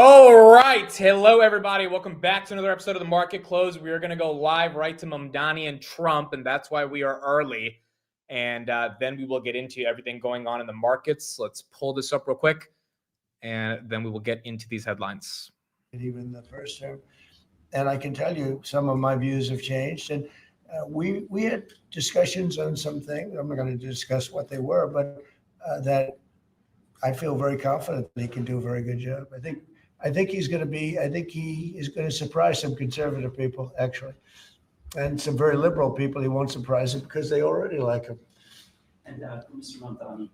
All right. Hello, everybody. Welcome back to another episode of The Market Close. We are going to go live right to Mamdani and Trump, and that's why we are early. And then we will get into everything going on in the markets. Let's pull this up real quick, and then we will get into these headlines. Even the first term. And I can tell you some of my views have changed. And we had discussions on some things. I'm not going to discuss what they were, but that I feel very confident that he can do a very good job. I think he is going to surprise some conservative people, actually. And some very liberal people, he won't surprise them because they already like him. And Mr. Mamdani,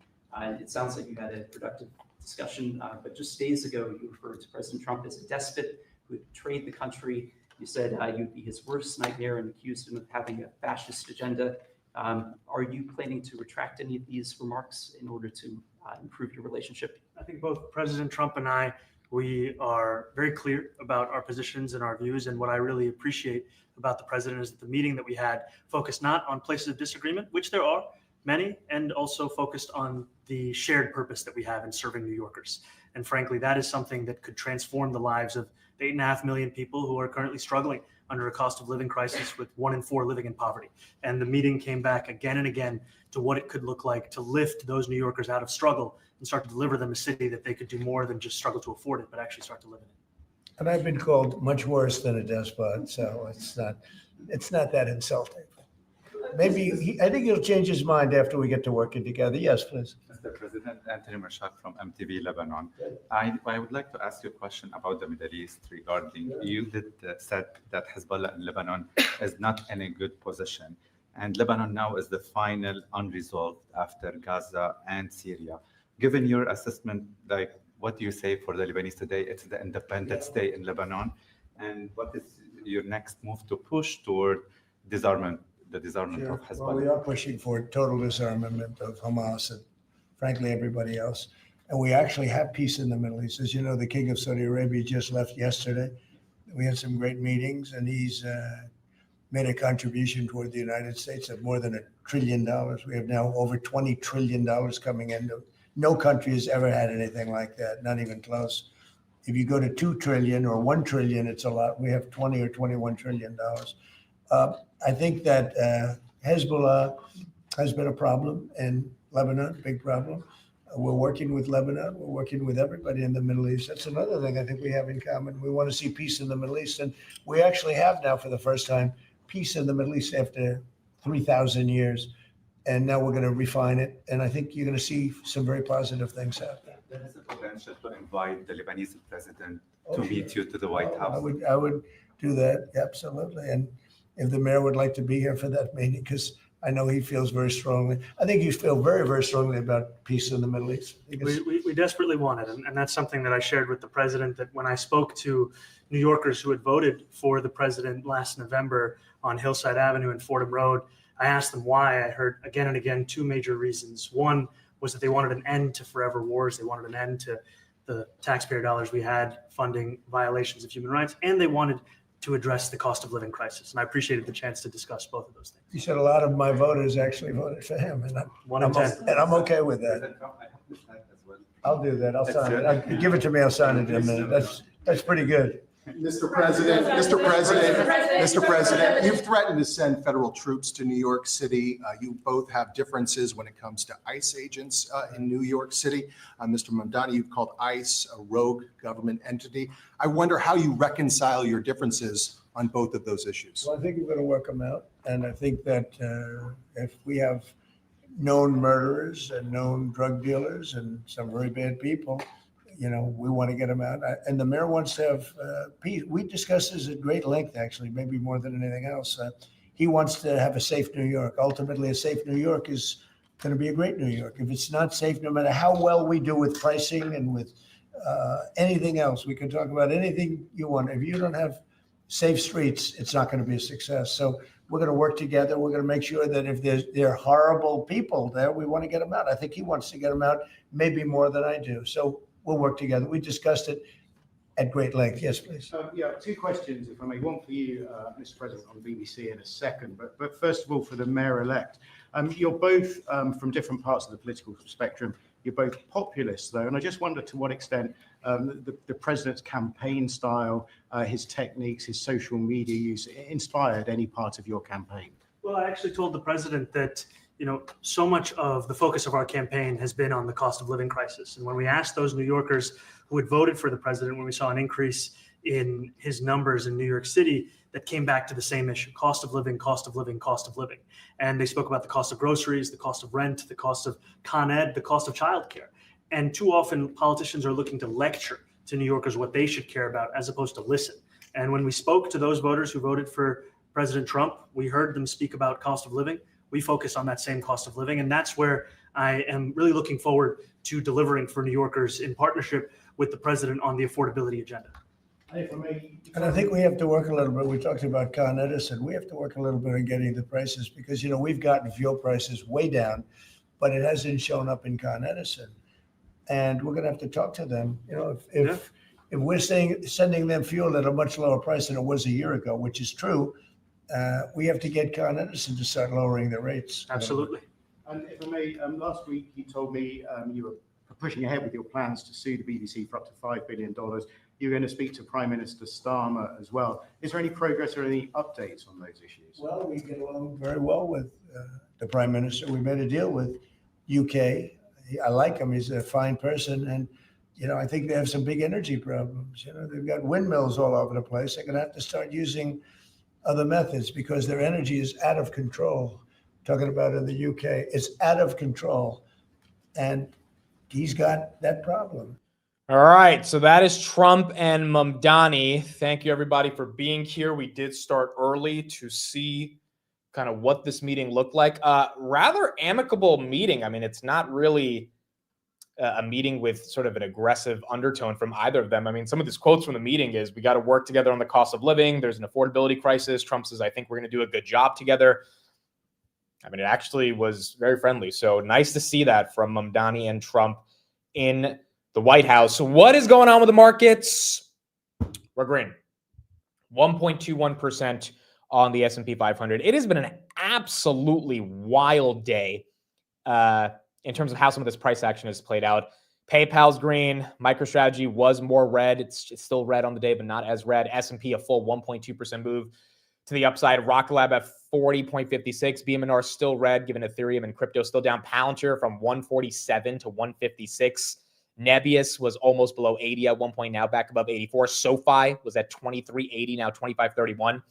it sounds like you had a productive discussion, but just days ago, you referred to President Trump as a despot who had betrayed the country. You said you'd be his worst nightmare and accused him of having a fascist agenda. Are you planning to retract any of these remarks in order to improve your relationship? I think both President Trump and I, we are very clear about our positions and our views. And what I really appreciate about the president is that the meeting that we had focused not on places of disagreement, which there are many, and also focused on the shared purpose that we have in serving New Yorkers. And frankly, that is something that could transform the lives of the 8.5 million people who are currently struggling under a cost of living crisis, with 1 in 4 living in poverty. And the meeting came back again and again to what it could look like to lift those New Yorkers out of struggle and start to deliver them a city that they could do more than just struggle to afford it, but actually start to live in it. And I've been called much worse than a despot, so it's not that insulting. Maybe I think he'll change his mind after we get to working together. Yes, please. Mr. President, Anthony Marshak from MTV Lebanon. I would like to ask you a question about the Middle East regarding, you said that Hezbollah in Lebanon is not in a good position. And Lebanon now is the final unresolved after Gaza and Syria. Given your assessment, like, what do you say for the Lebanese today? It's the independent state in Lebanon. And what is your next move to push toward disarmament? The disarmament of Hezbollah. Well, we are pushing for total disarmament of Hamas and, frankly, everybody else. And we actually have peace in the Middle East. As you know, the King of Saudi Arabia just left yesterday. We had some great meetings, and he's made a contribution toward the United States of more than $1 trillion. We have now over $20 trillion coming in. No country has ever had anything like that, not even close. If you go to 2 trillion or 1 trillion, it's a lot. We have 20 or $21 trillion. I think that Hezbollah has been a problem in Lebanon, big problem. We're working with Lebanon. We're working with everybody in the Middle East. That's another thing I think we have in common. We want to see peace in the Middle East. And we actually have now, for the first time, peace in the Middle East after 3,000 years. And now we're going to refine it. And I think you're going to see some very positive things happen. There is a potential to invite the Lebanese president to meet you to the White House. I would do that, absolutely. And if the mayor would like to be here for that meeting, because I know he feels very strongly. I think you feel very, very strongly about peace in the Middle East. We desperately want it. And that's something that I shared with the president, that when I spoke to New Yorkers who had voted for the president last November on Hillside Avenue and Fordham Road, I asked them why. I heard again and again 2 major reasons. One was that they wanted an end to forever wars. They wanted an end to the taxpayer dollars we had funding violations of human rights, and they wanted to address the cost of living crisis. And I appreciated the chance to discuss both of those things. You said a lot of my voters actually voted for him, and I'm okay with that. I'll do that. I'll sign it. Give it to me. I'll sign it in a minute. That's pretty good. Mr. President, you've threatened to send federal troops to New York City. You both have differences when it comes to ICE agents in New York City. Mr. Mamdani, you've called ICE a rogue government entity. I wonder how you reconcile your differences on both of those issues. Well, I think we're going to work them out. And I think that if we have known murderers and known drug dealers and some very bad people, we want to get them out. And the mayor wants to have peace. We discussed this at great length, actually, maybe more than anything else. He wants to have a safe New York. Ultimately, a safe New York is going to be a great New York. If it's not safe, no matter how well we do with pricing and with anything else, we can talk about anything you want. If you don't have safe streets, it's not going to be a success. So we're going to work together. We're going to make sure that if there are horrible people there, we want to get them out. I think he wants to get them out maybe more than I do. So we'll work together. We discussed it at great length. Yes, please. Yeah, 2 questions, if I may. One for you, Mr. President, on BBC in a second. But first of all, for the mayor-elect, you're both from different parts of the political spectrum. You're both populists, though, and I just wonder to what extent the president's campaign style, his techniques, his social media use inspired any part of your campaign? Well, I actually told the president that, so much of the focus of our campaign has been on the cost of living crisis. And when we asked those New Yorkers who had voted for the president, when we saw an increase in his numbers in New York City, that came back to the same issue: cost of living, cost of living, cost of living. And they spoke about the cost of groceries, the cost of rent, the cost of Con Ed, the cost of childcare. And too often politicians are looking to lecture to New Yorkers what they should care about as opposed to listen. And when we spoke to those voters who voted for President Trump, we heard them speak about cost of living. We focus on that same cost of living. And that's where I am really looking forward to delivering for New Yorkers in partnership with the president on the affordability agenda. And I think we have to work a little bit. We talked about Con Edison. We have to work a little bit on getting the prices because, we've gotten fuel prices way down, but it hasn't shown up in Con Edison. And we're going to have to talk to them. If we're sending them fuel at a much lower price than it was a year ago, which is true, we have to get Con Edison to start lowering the rates. Absolutely. And if I may, last week you told me you were pushing ahead with your plans to sue the BBC for up to $5 billion. You're going to speak to Prime Minister Starmer as well. Is there any progress or any updates on those issues? Well, we get along very well with the Prime Minister. We made a deal with UK. I like him. He's a fine person. And, I think they have some big energy problems. They've got windmills all over the place. They're going to have to start using other methods because their energy is out of control. Talking about in the UK, it's out of control. And he's got that problem. All right, so that is Trump and Mamdani. Thank you, everybody, for being here. We did start early to see kind of what this meeting looked like. Rather amicable meeting. I mean, it's not really a meeting with sort of an aggressive undertone from either of them. I mean, some of these quotes from the meeting is, we got to work together on the cost of living. There's an affordability crisis. Trump says, I think we're going to do a good job together. I mean, it actually was very friendly. So nice to see that from Mamdani and Trump in the White House. So what is going on with the markets? We're green. 1.21% on the S&P 500. It has been an absolutely wild day in terms of how some of this price action has played out. PayPal's green. MicroStrategy was more red. It's still red on the day, but not as red. S&P a full 1.2% move to the upside. Rocket Lab at 40.56. BMNR still red, given Ethereum and crypto still down. Palantir from 147 to 156. NBIS was almost below 80 at one point, now back above 84. SOFI was at 23.80, now 25.31.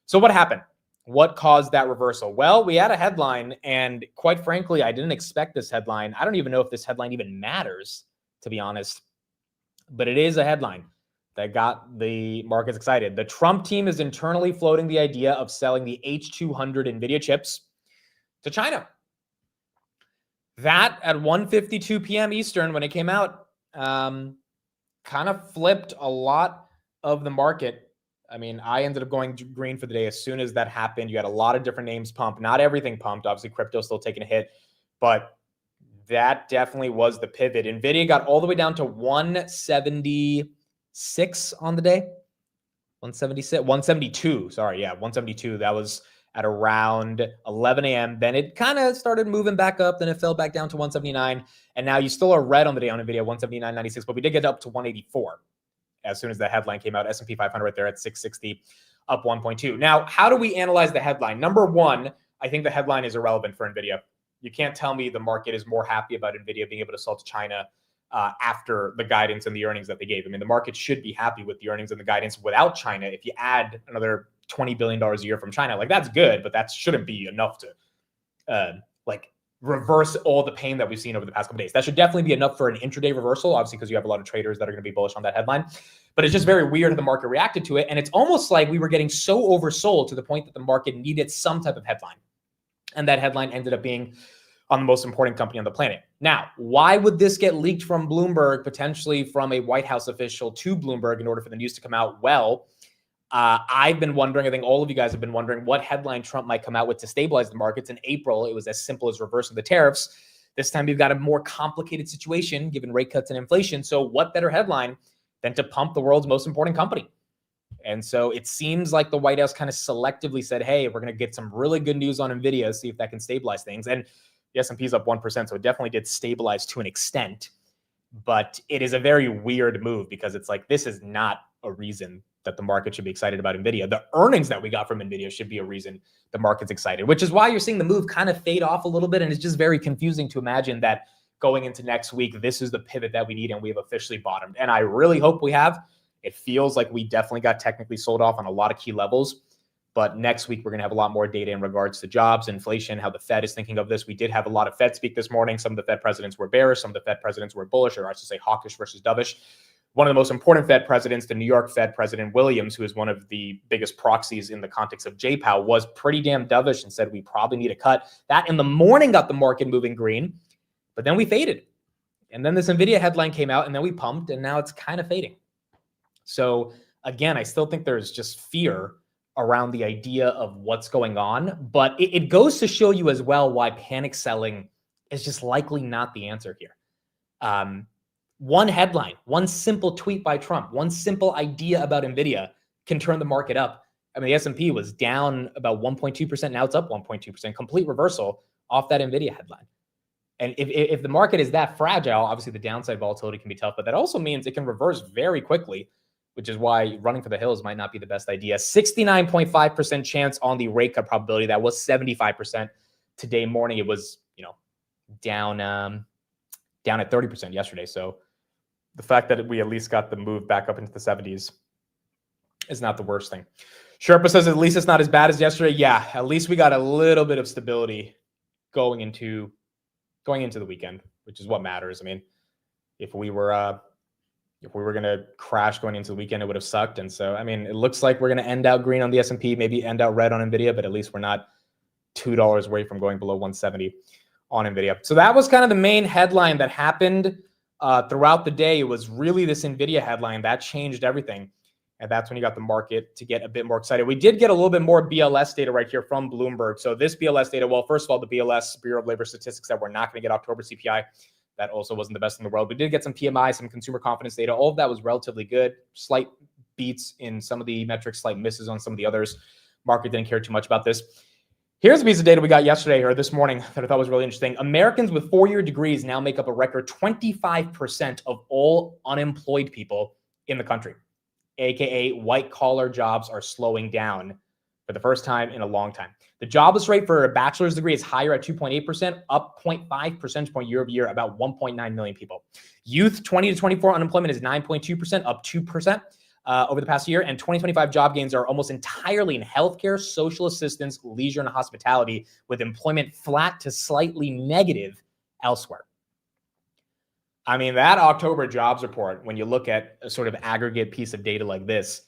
So what happened? What caused that reversal? Well, we had a headline, and quite frankly, I didn't expect this headline. I don't even know if this headline even matters, to be honest, but it is a headline that got the markets excited. The Trump team is internally floating the idea of selling the H200 Nvidia chips to China. That at 1:52 p.m. Eastern, when it came out, kind of flipped a lot of the market. I mean, I ended up going green for the day as soon as that happened. You had a lot of different names pumped. Not everything pumped. Obviously, crypto still taking a hit, but that definitely was the pivot. Nvidia got all the way down to 176 on the day. 176, 172. Sorry, yeah, 172. That was at around 11 a.m. Then it kind of started moving back up. Then it fell back down to 179. And now you still are red on the day on NVIDIA, 179.96. But we did get up to 184 as soon as the headline came out. S&P 500 right there at 660, up 1.2. Now, how do we analyze the headline? Number one, I think the headline is irrelevant for NVIDIA. You can't tell me the market is more happy about NVIDIA being able to sell to China after the guidance and the earnings that they gave. I mean, the market should be happy with the earnings and the guidance without China. If you add another $20 billion a year from China, like that's good, but that shouldn't be enough to reverse all the pain that we've seen over the past couple days. That should definitely be enough for an intraday reversal, obviously, because you have a lot of traders that are going to be bullish on that headline. But it's just very weird how the market reacted to it. And it's almost like we were getting so oversold to the point that the market needed some type of headline. And that headline ended up being on the most important company on the planet. Now, why would this get leaked from Bloomberg, potentially from a White House official to Bloomberg in order for the news to come out? Well, I've been wondering, I think all of you guys have been wondering what headline Trump might come out with to stabilize the markets. In April, it was as simple as reversing the tariffs. This time we've got a more complicated situation given rate cuts and inflation. So what better headline than to pump the world's most important company? And so it seems like the White House kind of selectively said, hey, we're going to get some really good news on NVIDIA, see if that can stabilize things. And the S&P is up 1%, so it definitely did stabilize to an extent. But it is a very weird move because it's like, this is not a reason that the market should be excited about Nvidia. The earnings that we got from Nvidia should be a reason the market's excited, which is why you're seeing the move kind of fade off a little bit. And it's just very confusing to imagine that going into next week, this is the pivot that we need and we have officially bottomed. And I really hope we have. It feels like we definitely got technically sold off on a lot of key levels. But next week, we're going to have a lot more data in regards to jobs, inflation, how the Fed is thinking of this. We did have a lot of Fed speak this morning. Some of the Fed presidents were bearish. Some of the Fed presidents were bullish, or I should say hawkish versus dovish. One of the most important Fed presidents, the New York Fed President Williams, who is one of the biggest proxies in the context of JPOW, was pretty damn dovish and said we probably need a cut. That in the morning got the market moving green, but then we faded. And then this Nvidia headline came out and then we pumped and now it's kind of fading. So again, I still think there's just fear around the idea of what's going on, but it goes to show you as well why panic selling is just likely not the answer here. One headline, one simple tweet by Trump, one simple idea about Nvidia can turn the market up. I mean, the S&P was down about 1.2%. Now it's up 1.2%, complete reversal off that Nvidia headline. And if the market is that fragile, obviously the downside volatility can be tough, but that also means it can reverse very quickly, which is why running for the hills might not be the best idea. 69.5% chance on the rate cut probability. That was 75% today morning. It was, down at 30% yesterday. So the fact that we at least got the move back up into the 70s is not the worst thing. Sherpa says at least it's not as bad as yesterday. Yeah, at least we got a little bit of stability going into the weekend, which is what matters. I mean, if we were going to crash going into the weekend, it would have sucked. And so, I mean, it looks like we're going to end out green on the S&P, maybe end out red on Nvidia, but at least we're not $2 away from going below 170 on Nvidia. So that was kind of the main headline that happened throughout the day. It was really this Nvidia headline that changed everything. And that's when you got the market to get a bit more excited. We did get a little bit more BLS data right here from Bloomberg. So this BLS data, well, first of all, the BLS, Bureau of Labor Statistics, that we're not going to get October CPI. That also wasn't the best in the world. We did get some PMI, some consumer confidence data. All of that was relatively good. Slight beats in some of the metrics, slight misses on some of the others. Market didn't care too much about this. Here's a piece of data we got yesterday or this morning that I thought was really interesting. Americans with 4-year degrees now make up a record 25% of all unemployed people in the country, aka white collar jobs are slowing down for the first time in a long time. The jobless rate for a bachelor's degree is higher at 2.8%, up 0.5 percentage point year over year, about 1.9 million people. Youth 20 to 24 unemployment is 9.2%, up 2% over the past year. And 2025 job gains are almost entirely in healthcare, social assistance, leisure, and hospitality, with employment flat to slightly negative elsewhere. I mean, that October jobs report, when you look at a sort of aggregate piece of data like this,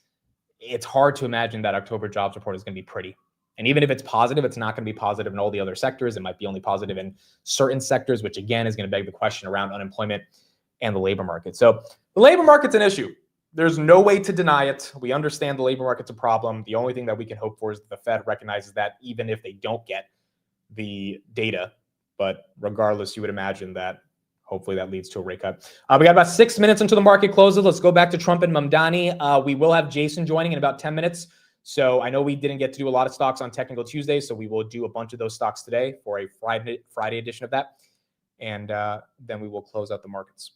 it's hard to imagine that October jobs report is going to be pretty. And even if it's positive, it's not going to be positive in all the other sectors. It might be only positive in certain sectors, which again is going to beg the question around unemployment and the labor market. So the labor market's an issue. There's no way to deny it. We understand the labor market's a problem. The only thing that we can hope for is that the Fed recognizes that, even if they don't get the data. But regardless, you would imagine that hopefully that leads to a rate cut. We got about 6 minutes until the market closes. Let's go back to Trump and Mamdani. We will have Jason joining in about 10 minutes. So I know we didn't get to do a lot of stocks on Technical Tuesday, so we will do a bunch of those stocks today for a Friday edition of that. And then we will close out the markets.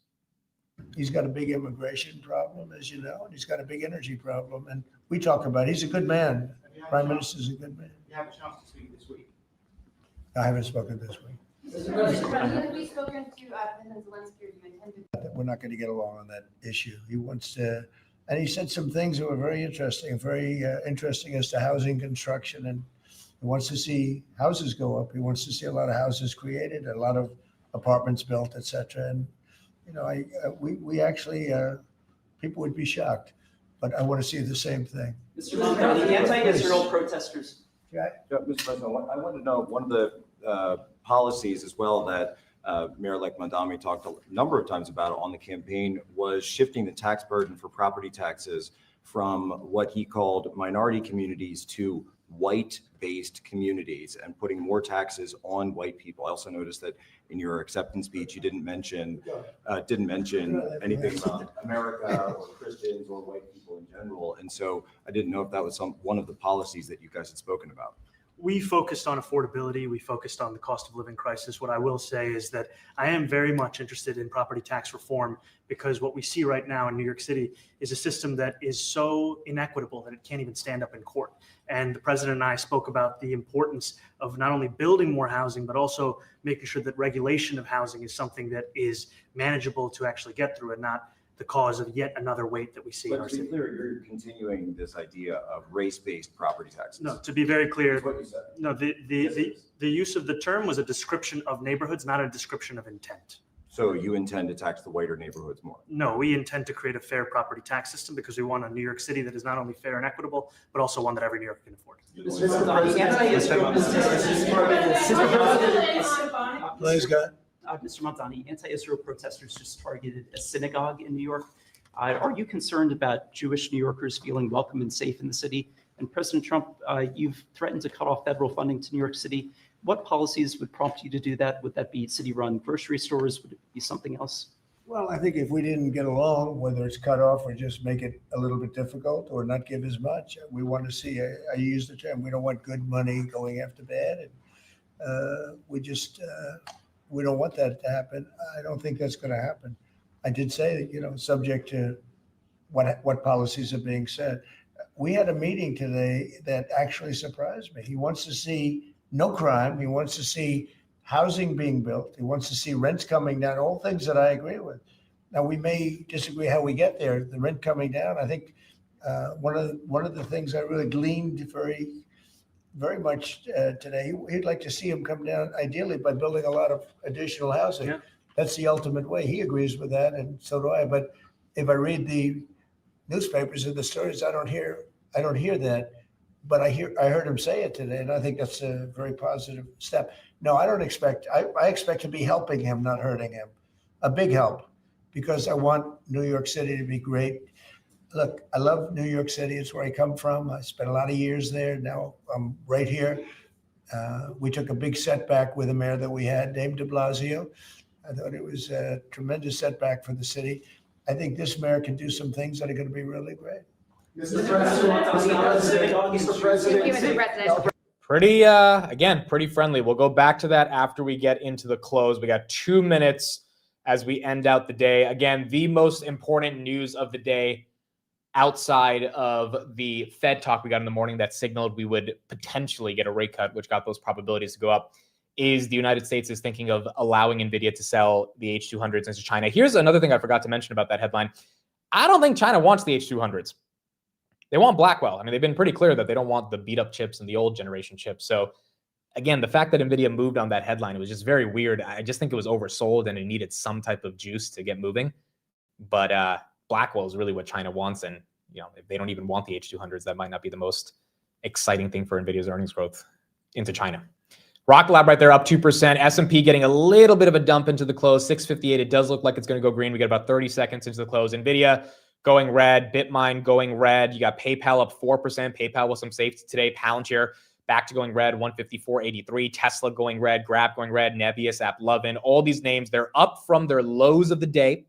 He's got a big immigration problem, as you know, and he's got a big energy problem. And we talk about it. He's a good man. Prime Minister's a good man. You have a chance to speak this week. I haven't spoken this week. Mr. President, have you spoken to President Zelensky, or do you intend to? We're not going to get along on that issue. He wants to, and he said some things that were very interesting as to housing construction. And he wants to see houses go up. He wants to see a lot of houses created, a lot of apartments built, et cetera. And, you know, we actually, people would be shocked, but I want to see the same thing. Mr. Mamdani, the anti-Israel protesters. Yeah. Mr. President, I wanted to know one of the policies as well that Mayor-elect Mamdani talked a number of times about on the campaign was shifting the tax burden for property taxes from what he called minority communities to white-based communities and putting more taxes on white people. I also noticed that in your acceptance speech, you didn't mention anything about America or Christians or white people in general. And so I didn't know if that was one of the policies that you guys had spoken about. we focused on affordability. We focused on the cost of living crisis. What I will say is that I am very much interested in property tax reform, because what we see right now in New York City is a system that is so inequitable that it can't even stand up in court. And the president and I spoke about the importance of not only building more housing, but also making sure that regulation of housing is something that is manageable to actually get through, and not the cause of yet another weight that we see in But our to be city. clear, you're continuing this idea of race-based property taxes. No, to be very clear, That's what you said. no, the use of the term was a description of neighborhoods, not a description of intent. So you intend to tax the whiter neighborhoods more? No, we intend to create a fair property tax system because we want a New York City that is not only fair and equitable, but also one that every New Yorker can afford. Mr. Mamdani, anti-Israel protesters Please, go ahead. Mr. Mamdani, anti-Israel protesters just targeted a synagogue in New York. Are you concerned about Jewish New Yorkers feeling welcome and safe in the city? And President Trump, you've threatened to cut off federal funding to New York City. What policies would prompt you to do that? Would that be city-run grocery stores? Would it be something else? Well, I think if we didn't get along, whether it's cut off or just make it a little bit difficult or not give as much, we want to see, I use the term, we don't want good money going after bad. And we don't want that to happen. I don't think that's going to happen. I did say that, subject to what policies are being said. We had a meeting today that actually surprised me. He wants to see no crime. He wants to see housing being built. He wants to see rents coming down, all things that I agree with. Now, we may disagree how we get there. The rent coming down, I think one of the things I really gleaned very much today, he'd like to see him come down ideally by building a lot of additional housing. Yeah. That's the ultimate way. He agrees with that, and so do I. But if I read the newspapers and the stories, I don't hear that. But I heard him say it today, and I think that's a very positive step. No, I don't expect. I expect to be helping him, not hurting him. A big help, because I want New York City to be great. Look, I love New York City. It's where I come from. I spent a lot of years there. Now I'm right here. We took a big setback with the mayor that we had, Dave de Blasio. I thought it was a tremendous setback for the city. I think this mayor can do some things that are going to be really great. Mr. President. Pretty friendly. We'll go back to that after we get into the close. We got 2 minutes as we end out the day. Again, the most important news of the day, outside of the Fed talk we got in the morning that signaled we would potentially get a rate cut, which got those probabilities to go up, is the United States is thinking of allowing Nvidia to sell the H200s into China. Here's another thing I forgot to mention about that headline. I don't think China wants the H200s. They want Blackwell. I mean, they've been pretty clear that they don't want the beat up chips and the old generation chips. So again, the fact that Nvidia moved on that headline, it was just very weird. I just think it was oversold and it needed some type of juice to get moving. But Blackwell is really what China wants. And, if they don't even want the H200s, that might not be the most exciting thing for Nvidia's earnings growth into China. Rocket Lab right there up 2%. S&P getting a little bit of a dump into the close, 658. It does look like it's going to go green. We got about 30 seconds into the close. Nvidia going red, Bitmine going red. You got PayPal up 4%. PayPal with some safety today. Palantir back to going red, 154.83. Tesla going red, Grab going red, Nebius, AppLovin. All these names, they're up from their lows of the day,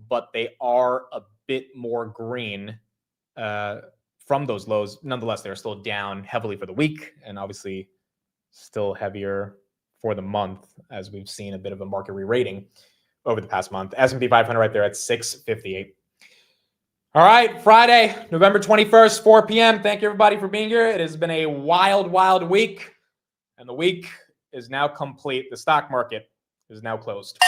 but they are a bit more green from those lows. Nonetheless, they're still down heavily for the week, and obviously still heavier for the month, as we've seen a bit of a market re-rating over the past month. S&P 500 right there at 658. All right, Friday, November 21st, 4 p.m. Thank you, everybody, for being here. It has been a wild, wild week, and the week is now complete. The stock market is now closed.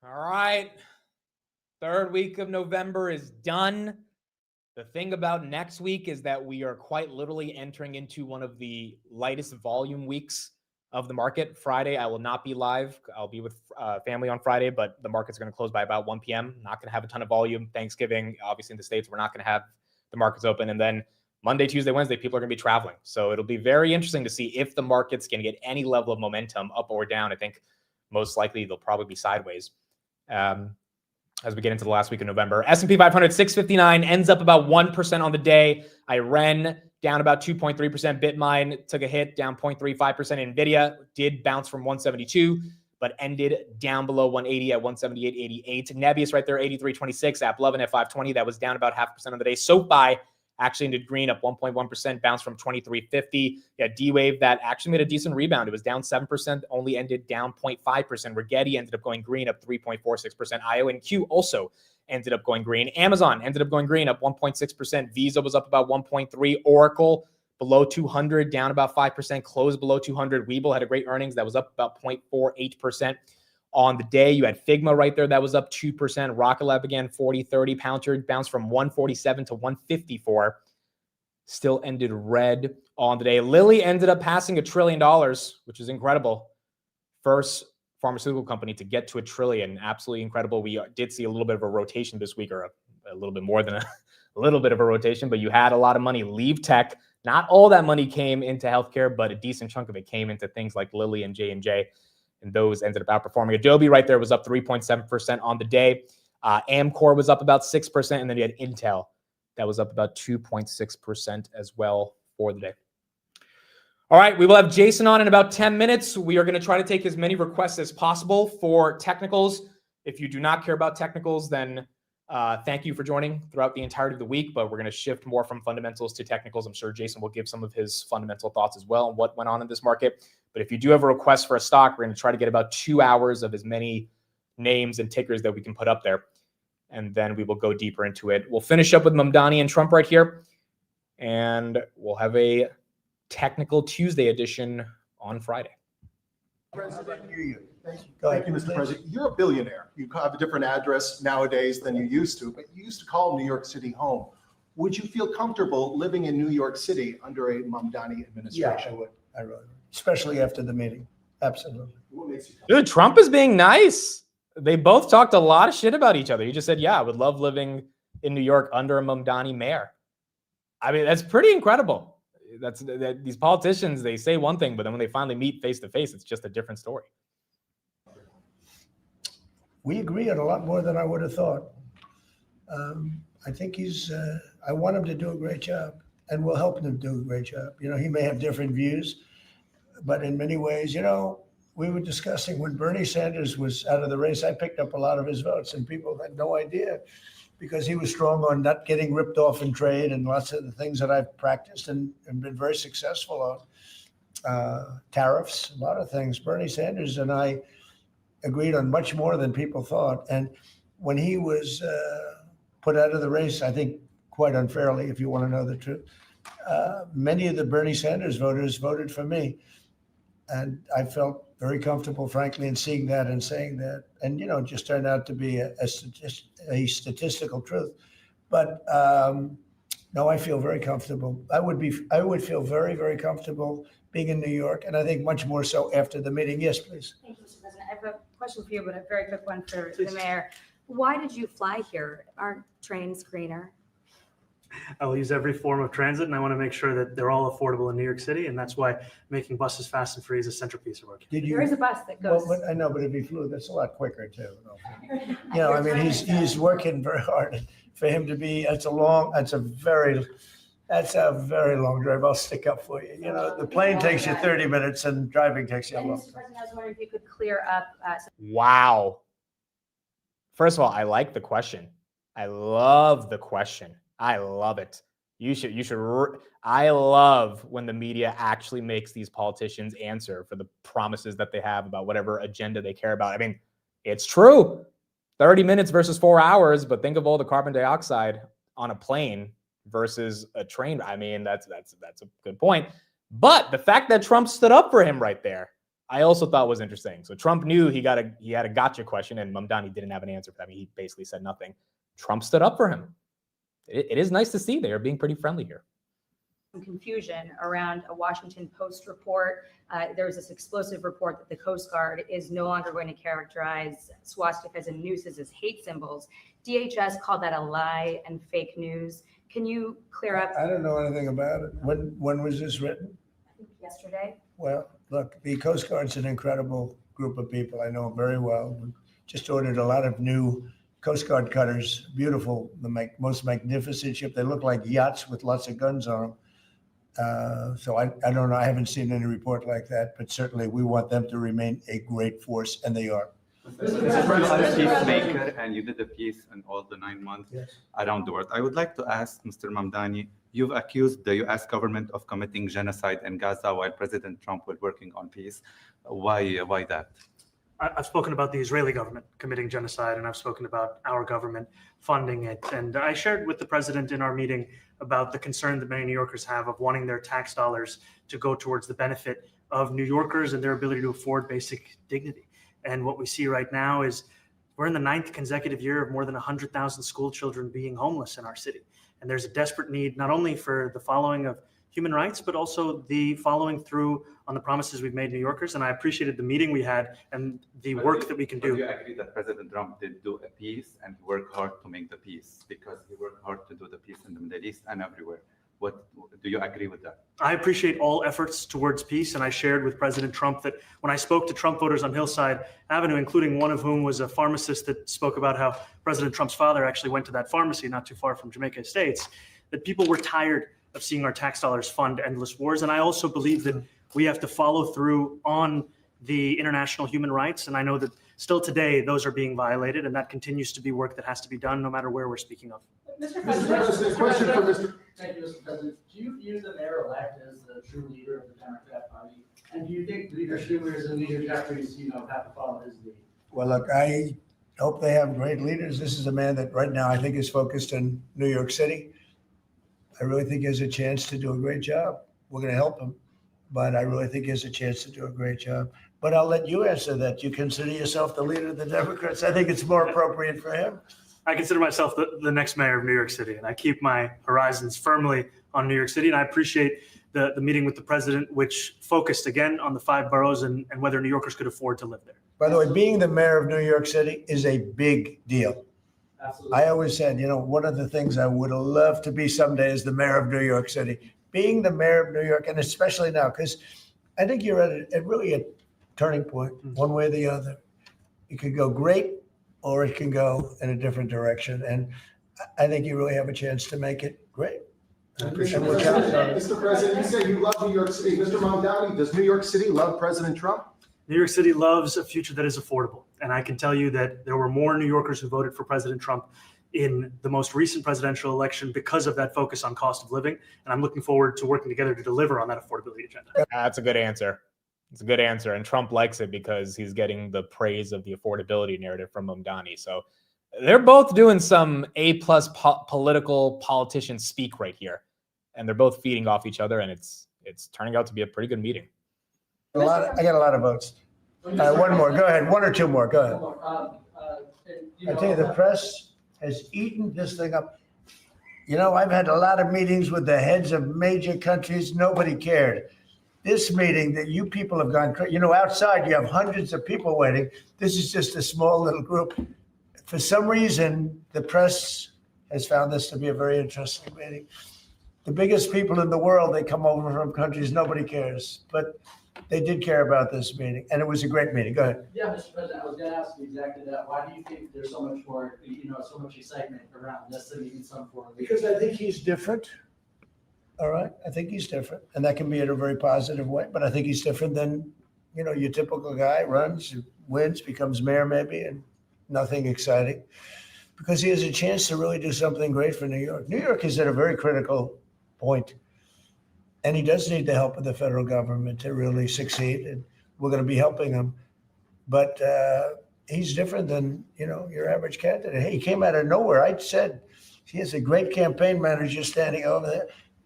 All right, third week of November is done. The thing about next week is that we are quite literally entering into one of the lightest volume weeks of the market. Friday, I will not be live. I'll be with family on Friday, but the market's going to close by about 1 p.m. Not going to have a ton of volume. Thanksgiving, obviously in the States, we're not going to have the markets open. And then Monday, Tuesday, Wednesday, people are going to be traveling. So it'll be very interesting to see if the market's going to get any level of momentum up or down. I think most likely they'll probably be sideways. As we get into the last week of November. S&P 500, 659, ends up about 1% on the day. IREN down about 2.3%. Bitmine took a hit, down 0.35%. Nvidia did bounce from 172, but ended down below 180 at 178.88. Nebius right there, 83.26. AppLovin at 520. That was down about 0.5% on the day. SOFI actually ended green, up 1.1%, bounced from 23.50. Yeah, D-Wave that actually made a decent rebound. It was down 7%, only ended down 0.5%. Rigetti ended up going green, up 3.46%. IONQ also ended up going green. Amazon ended up going green, up 1.6%. Visa was up about 1.3%. Oracle below 200, down about 5%, closed below 200. Webull had a great earnings. That was up about 0.48%. On the day, you had Figma right there. That was up 2%. RKLB again, 40.30. Palantir bounced from 147 to 154. Still ended red on the day. Lilly ended up passing $1 trillion, which is incredible. First pharmaceutical company to get to $1 trillion. Absolutely incredible. We did see a little bit of a rotation this week, or a little bit more than a little bit of a rotation, but you had a lot of money leave tech. Not all that money came into healthcare, but a decent chunk of it came into things like Lilly and J&J. And those ended up outperforming. Adobe right there was up 3.7% on the day. Amcor was up about 6%. And then you had Intel that was up about 2.6% as well for the day. All right, we will have Jason on in about 10 minutes. We are going to try to take as many requests as possible for technicals. If you do not care about technicals, then thank you for joining throughout the entirety of the week, but we're going to shift more from fundamentals to technicals. I'm sure Jason will give some of his fundamental thoughts as well on what went on in this market. But if you do have a request for a stock, we're going to try to get about 2 hours of as many names and tickers that we can put up there. And then we will go deeper into it. We'll finish up with Mamdani and Trump right here. And we'll have a technical Tuesday edition on Friday. President, Go thank you, Mr. President. You're a billionaire. You have a different address nowadays than you used to, but you used to call New York City home. Would you feel comfortable living in New York City under a Mamdani administration? Yeah, I would. I really would. Especially after the meeting. Absolutely. What makes you comfortable? Dude, Trump is being nice. They both talked a lot of shit about each other. He just said, yeah, I would love living in New York under a Mamdani mayor. I mean, that's pretty incredible. These politicians, they say one thing, but then when they finally meet face to face, it's just a different story. We agree on a lot more than I would have thought. I think I want him to do a great job, and we'll help him do a great job. You know, he may have different views, but in many ways, you know, we were discussing when Bernie Sanders was out of the race, I picked up a lot of his votes, and people had no idea because he was strong on not getting ripped off in trade and lots of the things that I've practiced and been very successful on. Tariffs, a lot of things. Bernie Sanders and I agreed on much more than people thought. And when he was put out of the race, I think quite unfairly, if you want to know the truth, many of the Bernie Sanders voters voted for me. And I felt very comfortable, frankly, in seeing that and saying that. And, you know, it just turned out to be a statistical truth. But no, I feel very comfortable. I would feel very, very comfortable being in New York. And I think much more so after the meeting. Yes, please. Thank you, Mr. President. I have a question for you, but a very quick one for the mayor. Why did you fly here? Aren't trains greener? I will use every form of transit, and I want to make sure that they're all affordable in New York City, and that's why making buses fast and free is a centerpiece of our community. There is a bus that goes. Well, I know, but if he flew, that's a lot quicker too. You know, I mean, he's working very hard for him to be. That's a very long drive. I'll stick up for you. You know, the plane takes you 30 minutes, and driving takes you a long Mr. time. President, I was wondering if you could clear up. Wow. First of all, I like the question. I love the question. I love it. You should. I love when the media actually makes these politicians answer for the promises that they have about whatever agenda they care about. I mean, it's true. 30 minutes versus 4 hours, but think of all the carbon dioxide on a plane versus a train. I mean, that's a good point. But the fact that Trump stood up for him right there, I also thought was interesting. So Trump knew he had a gotcha question, and Mamdani didn't have an answer for that. I mean, he basically said nothing. Trump stood up for him. It is nice to see they are being pretty friendly here. Some confusion around a Washington Post report. There was this explosive report that the Coast Guard is no longer going to characterize swastikas and nooses as hate symbols. DHS called that a lie and fake news. Can you clear up? I don't know anything about it. When was this written? I think yesterday. Well, look, the Coast Guard's an incredible group of people. I know them very well. We just ordered a lot of new Coast Guard cutters, beautiful, the most magnificent ship. They look like yachts with lots of guns on them. So I don't know. I haven't seen any report like that, but certainly we want them to remain a great force, and they are. You are a peacemaker, and you did a peace in all the 9 months around the world. I would like to ask Mr. Mamdani, you've accused the U.S. government of committing genocide in Gaza while President Trump was working on peace. Why that? I've spoken about the Israeli government committing genocide, and I've spoken about our government funding it. And I shared with the president in our meeting about the concern that many New Yorkers have of wanting their tax dollars to go towards the benefit of New Yorkers and their ability to afford basic dignity. And what we see right now is we're in the 9th consecutive year of more than 100,000 school children being homeless in our city. And there's a desperate need not only for the following of human rights, but also the following through on the promises we've made New Yorkers. And I appreciated the meeting we had and the work that we can do. Do you agree that President Trump did do a peace and work hard to make the peace, because he worked hard to do the peace in the Middle East and everywhere? What do you agree with that? I appreciate all efforts towards peace, and I shared with President Trump that when I spoke to Trump voters on Hillside Avenue, including one of whom was a pharmacist that spoke about how President Trump's father actually went to that pharmacy not too far from Jamaica Estates, that people were tired of seeing our tax dollars fund endless wars. And I also believe that we have to follow through on the international human rights. And I know that still today, those are being violated, and that continues to be work that has to be done no matter where we're speaking of. Mr. President, question for Mr. Thank you, Mr. President. Do you view the mayor-elect as the true leader of the Democrat Party? And do you think Leader Schumer's and Leader Jeffries, have to follow his lead? Well, look, I hope they have great leaders. This is a man that right now I think is focused in New York City. I really think he has a chance to do a great job. We're going to help him, but I really think he has a chance to do a great job. But I'll let you answer that. You consider yourself the leader of the Democrats? I think it's more appropriate for him. I consider myself the next mayor of New York City, and I keep my horizons firmly on New York City. And I appreciate the meeting with the president, which focused again on the 5 boroughs and whether New Yorkers could afford to live there. By the way, being the mayor of New York City is a big deal. Absolutely. I always said, one of the things I would love to be someday is the mayor of New York City. Being the mayor of New York, and especially now, because I think you're at really a turning point, one way or the other. It could go great, or it can go in a different direction. And I think you really have a chance to make it great. Mr. President, you say you love New York City. Mr. Mamdani, does New York City love President Trump? New York City loves a future that is affordable. And I can tell you that there were more New Yorkers who voted for President Trump in the most recent presidential election because of that focus on cost of living. And I'm looking forward to working together to deliver on that affordability agenda. That's a good answer. It's a good answer. And Trump likes it because he's getting the praise of the affordability narrative from Mamdani. So they're both doing some A-plus political politician speak right here. And they're both feeding off each other. And it's turning out to be a pretty good meeting. I got a lot of votes. One more. Go ahead. 1 or 2 more. Go ahead. I tell you, the press has eaten this thing up. I've had a lot of meetings with the heads of major countries. Nobody cared. This meeting that you people have gone crazy. Outside you have hundreds of people waiting. This is just a small little group. For some reason, the press has found this to be a very interesting meeting. The biggest people in the world, they come over from countries nobody cares. But they did care about this meeting, and it was a great meeting. Go ahead. Yeah, Mr. President, I was going to ask you exactly that. Why do you think there's so much more, so much excitement around this than even some foreign leaders? Because I think he's different. All right. I think he's different, and that can be in a very positive way. But I think he's different than, your typical guy runs, wins, becomes mayor maybe, and nothing exciting. Because he has a chance to really do something great for New York. New York is at a very critical point. And he does need the help of the federal government to really succeed, and we're going to be helping him. But he's different than your average candidate. Hey, he came out of nowhere. I said he has a great campaign manager standing over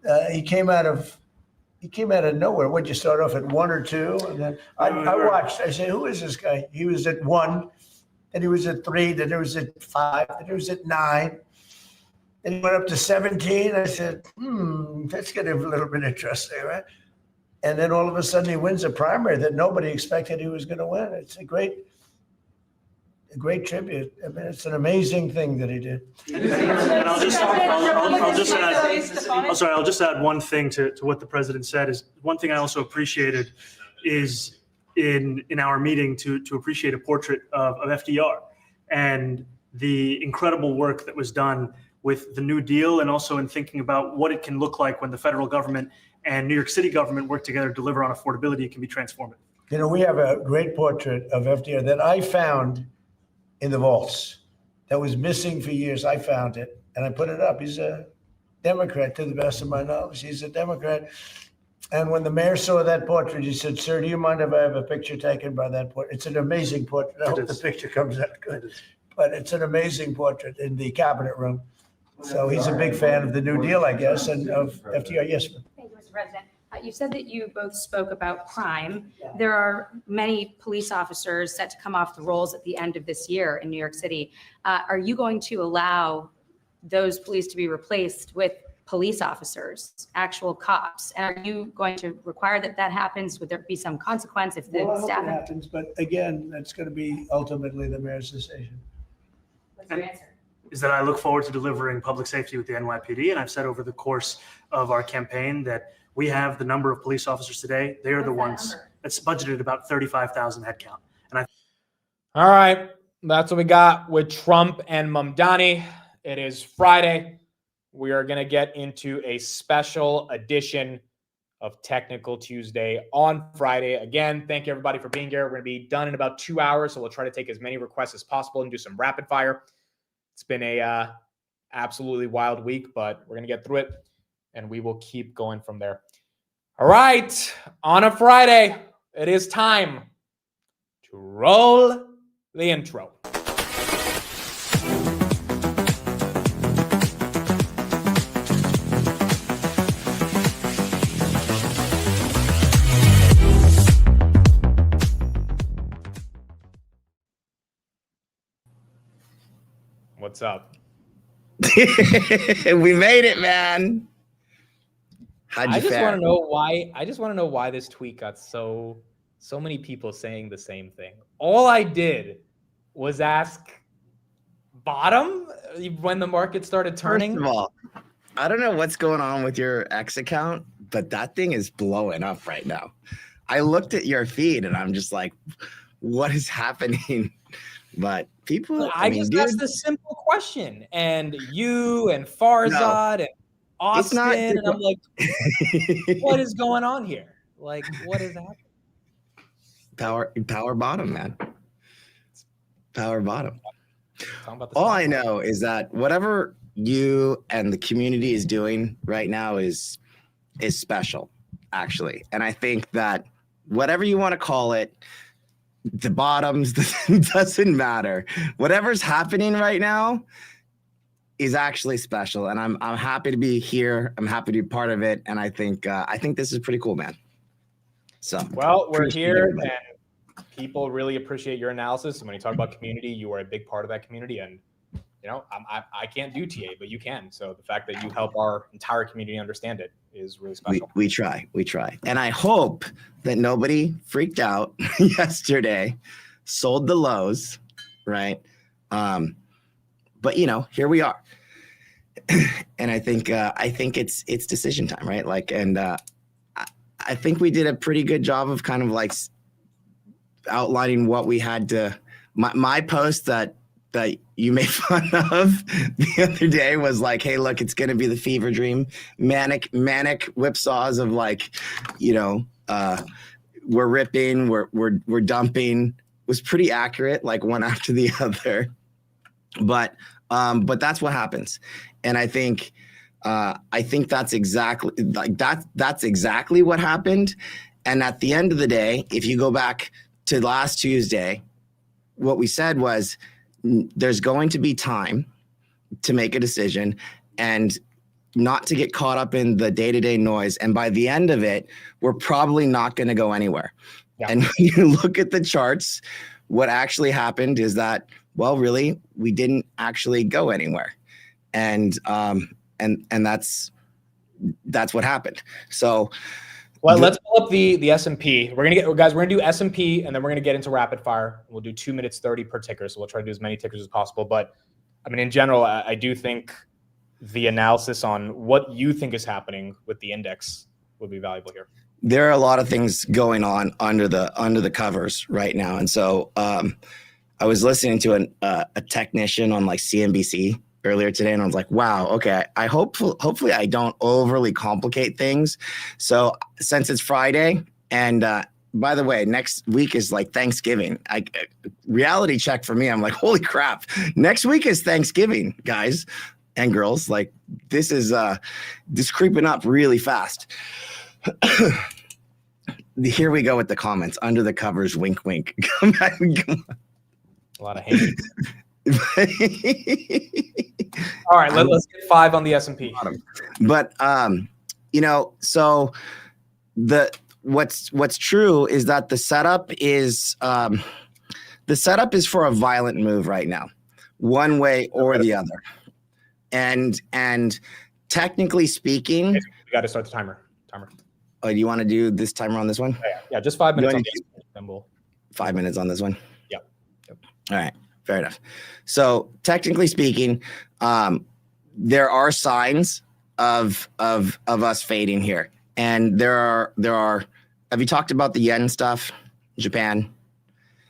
there. He came out of nowhere. Would you start off at 1 or 2? And then I watched. I said, who is this guy? He was at 1, then he was at 3, then he was at 5, then he was at 9. And he went up to 17. I said, that's getting a little bit interesting, right? And then all of a sudden he wins a primary that nobody expected he was going to win. It's a great tribute. I mean, it's an amazing thing that he did. And I'll just add one thing to what the president said. Is one thing I also appreciated is in our meeting to appreciate a portrait of FDR and the incredible work that was done with the New Deal and also in thinking about what it can look like when the federal government and New York City government work together to deliver on affordability. It can be transformative. You know, we have a great portrait of FDR that I found in the vaults that was missing for years. I found it and I put it up. He's a Democrat, to the best of my knowledge. He's a Democrat. And when the mayor saw that portrait, he said, "Sir, do you mind if I have a picture taken by that portrait?" It's an amazing portrait. I hope the picture comes out good. But it's an amazing portrait in the cabinet room. So he's a big fan of the New Deal, I guess, and of FDR. Yes, ma'am. Thank you, Mr. President. You said that you both spoke about crime. There are many police officers set to come off the rolls at the end of this year in New York City. Are you going to allow those police to be replaced with police officers, actual cops? And are you going to require that that happens? Would there be some consequence if the Well, I hope staff? it happens, but again, that's going to be ultimately the mayor's decision. What's your answer? Is that I look forward to delivering public safety with the NYPD. And I've said over the course of our campaign that we have the number of police officers today. They are the ones that's budgeted about 35,000 headcount. And All right. That's what we got with Trump and Mamdani. It is Friday. We are going to get into a special edition of Technical Tuesday on Friday. Again, thank you everybody for being here. We're going to be done in about 2 hours, so we'll try to take as many requests as possible and do some rapid fire. It's been a absolutely wild week, but we're going to get through it, and we will keep going from there. All right, on a Friday, it is time to roll the intro. What's up? We made it, man. How'd you I just fare? want to know why. I just want to know why this tweet got so many people saying the same thing. All I did was ask bottom when the market started turning. First of all, I don't know what's going on with your X account, but that thing is blowing up right now. I looked at your feed and I'm just like, what is happening? But people, I just asked a simple question, and you and Farzad and Austin, and I'm like, what is going on here? Like, what is happening? Power bottom, man. Power bottom. All I know is that whatever you and the community is doing right now is special, actually. And I think that whatever you want to call it, the bottoms doesn't matter. Whatever's happening right now is actually special, and I'm happy to be here. I'm happy to be part of it, and I think this is pretty cool, man. So well, we're here, and people really appreciate your analysis. And when you talk about community, you are a big part of that community, and you know I can't do TA, but you can. So the fact that you help our entire community understand it is really special. We try, and I hope that nobody freaked out yesterday, sold the lows, right? But you know, here we are, and I think it's decision time, right? Like, and I think we did a pretty good job of kind of like outlining what we had to. My post that you made fun of the other day was like, hey, look, it's going to be the fever dream, manic whipsaws of like, you know, we're ripping, we're dumping, was pretty accurate, like one after the other. But that's what happens. And I think that's exactly like that's exactly what happened. And at the end of the day, if you go back to last Tuesday, what we said was there's going to be time to make a decision and not to get caught up in the day-to-day noise. And by the end of it, we're probably not going to go anywhere. Yeah. And when you look at the charts, what actually happened is that, well, really, we didn't actually go anywhere. And that's what happened. So, well, let's pull up the S&P. We're gonna do S&P, and then we're gonna get into rapid fire. We'll do 2 minutes 30 per ticker. So we'll try to do as many tickers as possible. But I mean, in general, I do think the analysis on what you think is happening with the index would be valuable here. There are a lot of things going on under the covers right now, and so I was listening to a technician on like CNBC earlier today, and I was like, wow, okay, hopefully I don't overly complicate things. So since it's Friday, and by the way, next week is like Thanksgiving. Reality check for me, I'm like, holy crap, next week is Thanksgiving, guys and girls. Like, this is creeping up really fast. Here we go with the comments. Under the covers, wink, wink. Come back. Come on. A lot of hate. All right, let's get 5 on the S&P. But so what's true is that the setup is for a violent move right now, one way or the other. And technically speaking, we got to start the timer. Oh, do you want to do this timer on this one? Yeah, just 5 minutes on this one, then we'll 5 minutes on this one. Yep. All right, fair enough. So technically speaking, there are signs of us fading here, and there are. Have you talked about the yen stuff, Japan?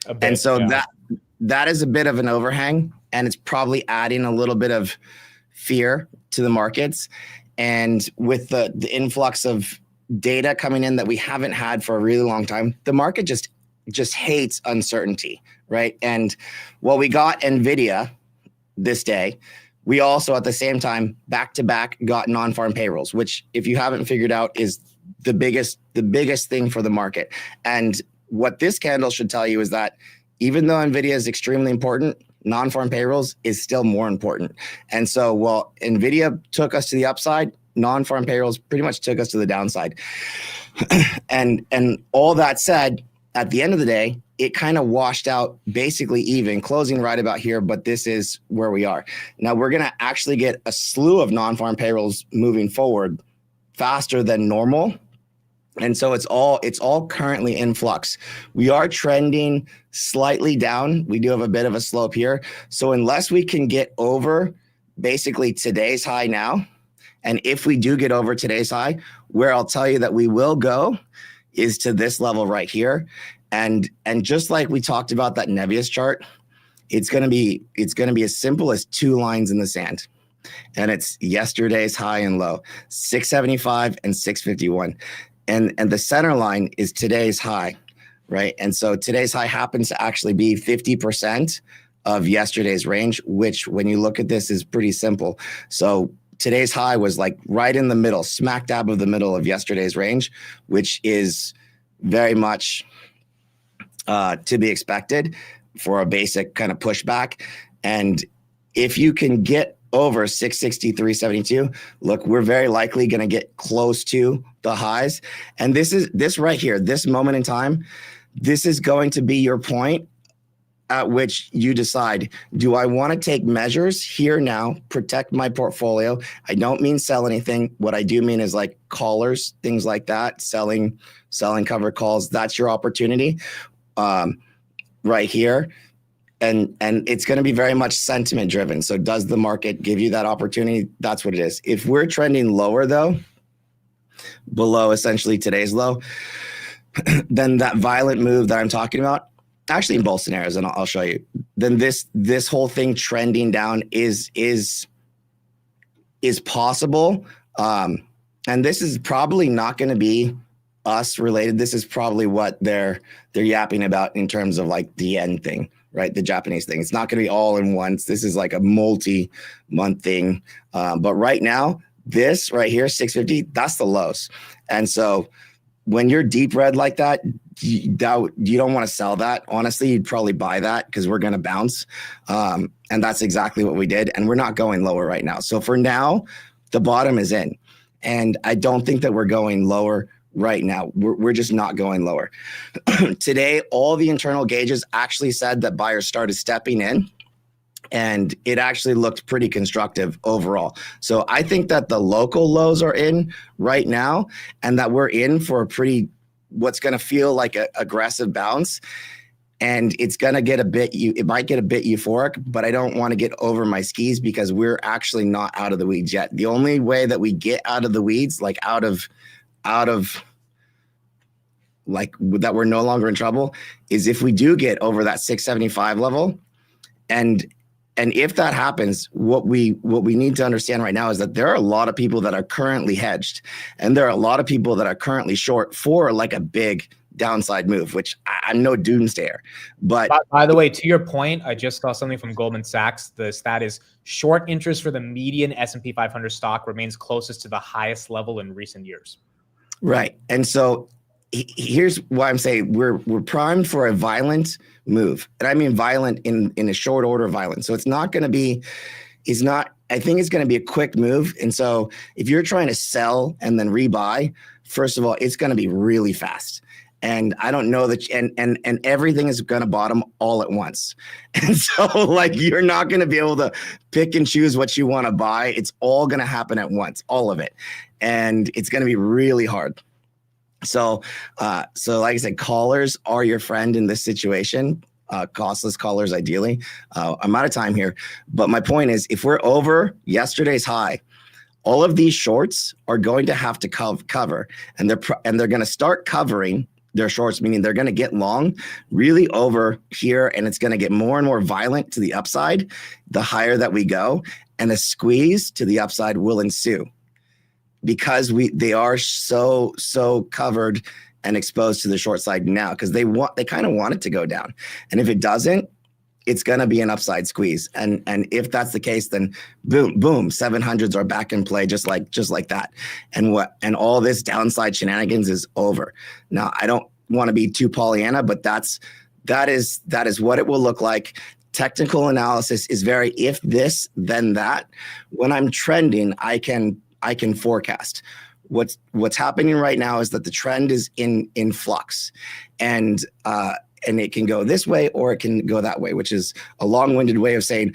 A bit, and so yeah. that is a bit of an overhang, and it's probably adding a little bit of fear to the markets. And with the influx of data coming in that we haven't had for a really long time, the market just hates uncertainty, right? And while we got Nvidia this day, we also at the same time back-to-back got non-farm payrolls, which if you haven't figured out is the biggest thing for the market. And what this candle should tell you is that even though Nvidia is extremely important, non-farm payrolls is still more important. And so while Nvidia took us to the upside, non-farm payrolls pretty much took us to the downside. and all that said, at the end of the day, it kind of washed out basically even, closing right about here, but this is where we are. Now we're going to actually get a slew of non-farm payrolls moving forward faster than normal. And so it's all currently in flux. We are trending slightly down. We do have a bit of a slope here. So unless we can get over basically today's high now, and if we do get over today's high, where I'll tell you that we will go is to this level right here. And just like we talked about that NBIS chart, it's going to be as simple as 2 lines in the sand. And it's yesterday's high and low, 675 and 651. And the center line is today's high, right? And so today's high happens to actually be 50% of yesterday's range, which when you look at this is pretty simple. So today's high was like right in the middle, smack dab of the middle of yesterday's range, which is very much to be expected for a basic kind of pushback. And if you can get over 663.72, look, we're very likely going to get close to the highs. And this right here, this moment in time, this is going to be your point at which you decide, do I want to take measures here now, protect my portfolio? I don't mean sell anything. What I do mean is like callers, things like that, selling covered calls. That's your opportunity right here. And it's going to be very much sentiment driven. So does the market give you that opportunity? That's what it is. If we're trending lower though, below essentially today's low, then that violent move that I'm talking about, actually in both scenarios, and I'll show you, then this whole thing trending down is possible. And this is probably not going to be us related. This is probably what they're yapping about in terms of like the yen thing, right? The Japanese thing. It's not going to be all in once. This is like a multi-month thing. But right now, this right here, 650, that's the lows. And so when you're deep red like that, you don't want to sell that. Honestly, you'd probably buy that because we're going to bounce. And that's exactly what we did. And we're not going lower right now. So for now, the bottom is in. And I don't think that we're going lower right now. We're just not going lower. Today, all the internal gauges actually said that buyers started stepping in. And it actually looked pretty constructive overall. So I think that the local lows are in right now and that we're in for a pretty, what's going to feel like an aggressive bounce. And it's going to get it might get a bit euphoric, but I don't want to get over my skis because we're actually not out of the weeds yet. The only way that we get out of the weeds, like out of like that we're no longer in trouble, is if we do get over that 675 level. And if that happens, what we need to understand right now is that there are a lot of people that are currently hedged, and there are a lot of people that are currently short for like a big downside move, which I'm no doomsayer. But by the way, to your point, I just saw something from Goldman Sachs. The stat is short interest for the median S&P 500 stock remains closest to the highest level in recent years. Right. And so here's why I'm saying we're primed for a violent move. And I mean violent in a short order violent. So it's not going to be, I think it's going to be a quick move. And so if you're trying to sell and then rebuy, first of all, it's going to be really fast. And I don't know that, and everything is going to bottom all at once. And so like, you're not going to be able to pick and choose what you want to buy. It's all going to happen at once, all of it. And it's going to be really hard. So like I said, callers are your friend in this situation. Costless callers, ideally. I'm out of time here, but my point is, if we're over yesterday's high, all of these shorts are going to have to cover, and they're going to start covering their shorts, meaning they're going to get long really over here, and it's going to get more and more violent to the upside the higher that we go, and a squeeze to the upside will ensue because they are so covered and exposed to the short side now, because they kind of want it to go down, and if it doesn't, it's going to be an upside squeeze. And if that's the case, then boom, 700s are back in play just like that. And all this downside shenanigans is over. Now, I don't want to be too Pollyanna, but that is what it will look like. Technical analysis is very if this, then that. When I'm trending, I can forecast. What's happening right now is that the trend is in flux. And it can go this way or it can go that way, which is a long-winded way of saying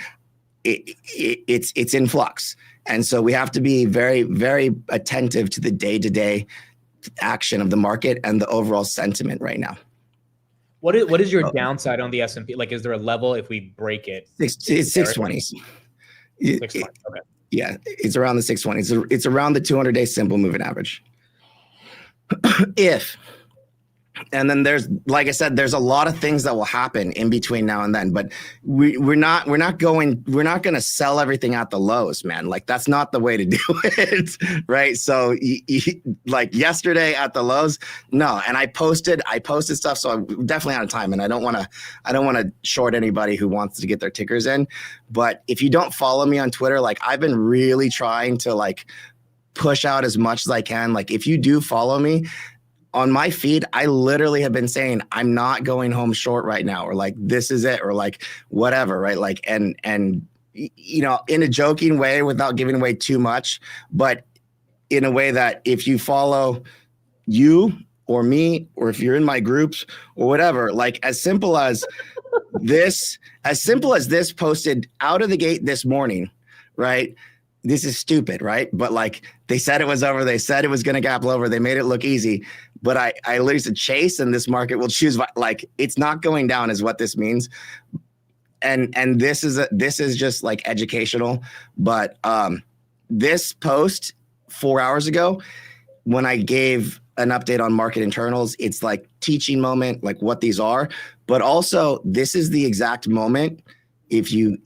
it's in flux. And so we have to be very, very attentive to the day-to-day action of the market and the overall sentiment right now. What is your downside on the S&P? Like, is there a level if we break it? It's 620s. 620. Okay. Yeah, it's around the 620s. It's around the 200-day simple moving average. And then there's, like I said, there's a lot of things that will happen in between now and then, but we're not going to sell everything at the lows, man. Like, that's not the way to do it. Right. So like yesterday at the lows, no. And I posted stuff. So I'm definitely out of time, and I don't want to short anybody who wants to get their tickers in. But if you don't follow me on Twitter, like, I've been really trying to like push out as much as I can. Like, if you do follow me on my feed, I literally have been saying, I'm not going home short right now, or like, this is it, or like whatever. Right. Like, and, you know, in a joking way without giving away too much, but in a way that if you follow you or me, or if you're in my groups or whatever, like as simple as this posted out of the gate this morning, right? This is stupid, right? But like, they said it was over. They said it was going to gap lower. They made it look easy. But I literally said chase, and this market will choose. Like, it's not going down is what this means. And this is just like educational. But this post 4 hours ago, when I gave an update on market internals, it's like teaching moment, like what these are. But also, this is the exact moment. If you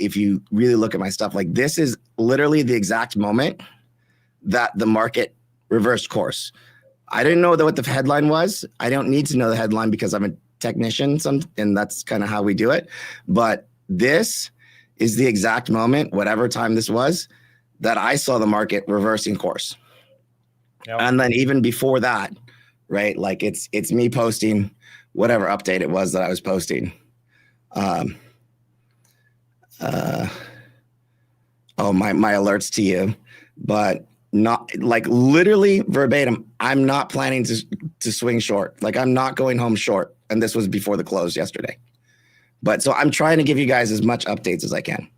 really look at my stuff, like, this is literally the exact moment that the market reversed course. I didn't know what the headline was. I don't need to know the headline because I'm a technician, and that's kind of how we do it. But this is the exact moment, whatever time this was, that I saw the market reversing course. Yep. And then even before that, right? Like, it's me posting whatever update it was that I was posting. My alerts to you, but not like literally verbatim. I'm not planning to swing short. Like, I'm not going home short. And this was before the close yesterday. But so I'm trying to give you guys as much updates as I can.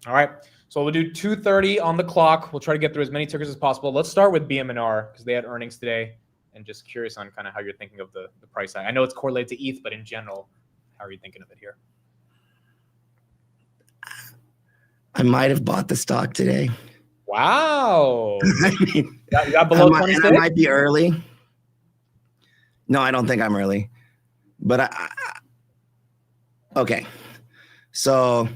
All right. So we'll do 2:30 on the clock. We'll try to get through as many tickers as possible. Let's start with BMNR because they had earnings today, and just curious on kind of how you're thinking of the price hike. I know it's correlated to ETH, but in general, how are you thinking of it here? I might have bought the stock today. Wow. I mean, you got below 26? I might be early. No, I don't think I'm early. But okay. So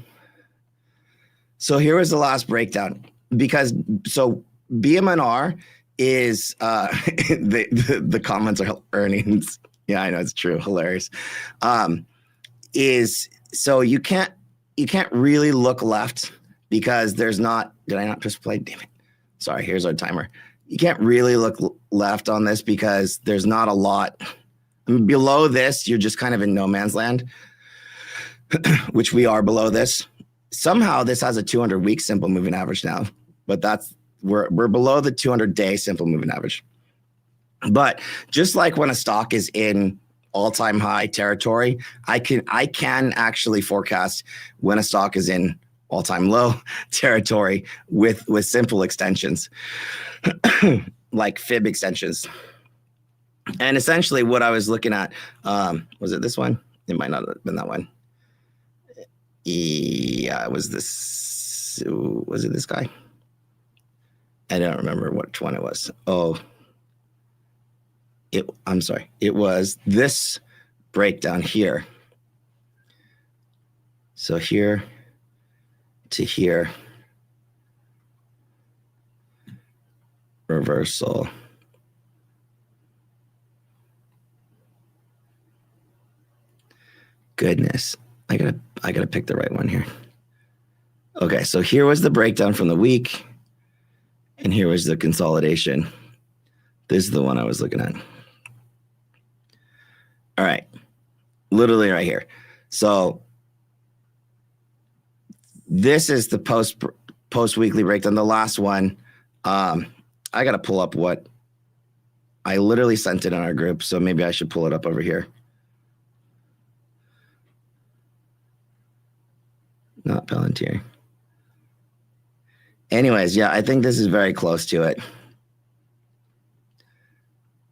So here was the last breakdown because so BMNR is the comments are earnings. Yeah, I know it's true. Hilarious. Is so you can't really look left because there's not. Did I not just play? Damn it. Sorry. Here's our timer. You can't really look left on this because there's not a lot. I mean, below this, you're just kind of in no man's land, which we are below this. Somehow this has a 200-week simple moving average now, but we're below the 200-day simple moving average. But just like when a stock is in all-time high territory, I can actually forecast when a stock is in all-time low territory with simple extensions, like fib extensions. And essentially what I was looking at, was it this one? It might not have been that one. Yeah, it was this. Was it this guy? I don't remember which one it was. Oh, I'm sorry. It was this breakdown here. So here to here, reversal. Goodness, I gotta pick the right one here. Okay, so here was the breakdown from the week, and here was the consolidation. This is the one I was looking at. All right, literally right here. So this is the post weekly breakdown. The last one, I got to pull up what I literally sent it in our group. So maybe I should pull it up over here. Not Palantir. Anyways, yeah, I think this is very close to it.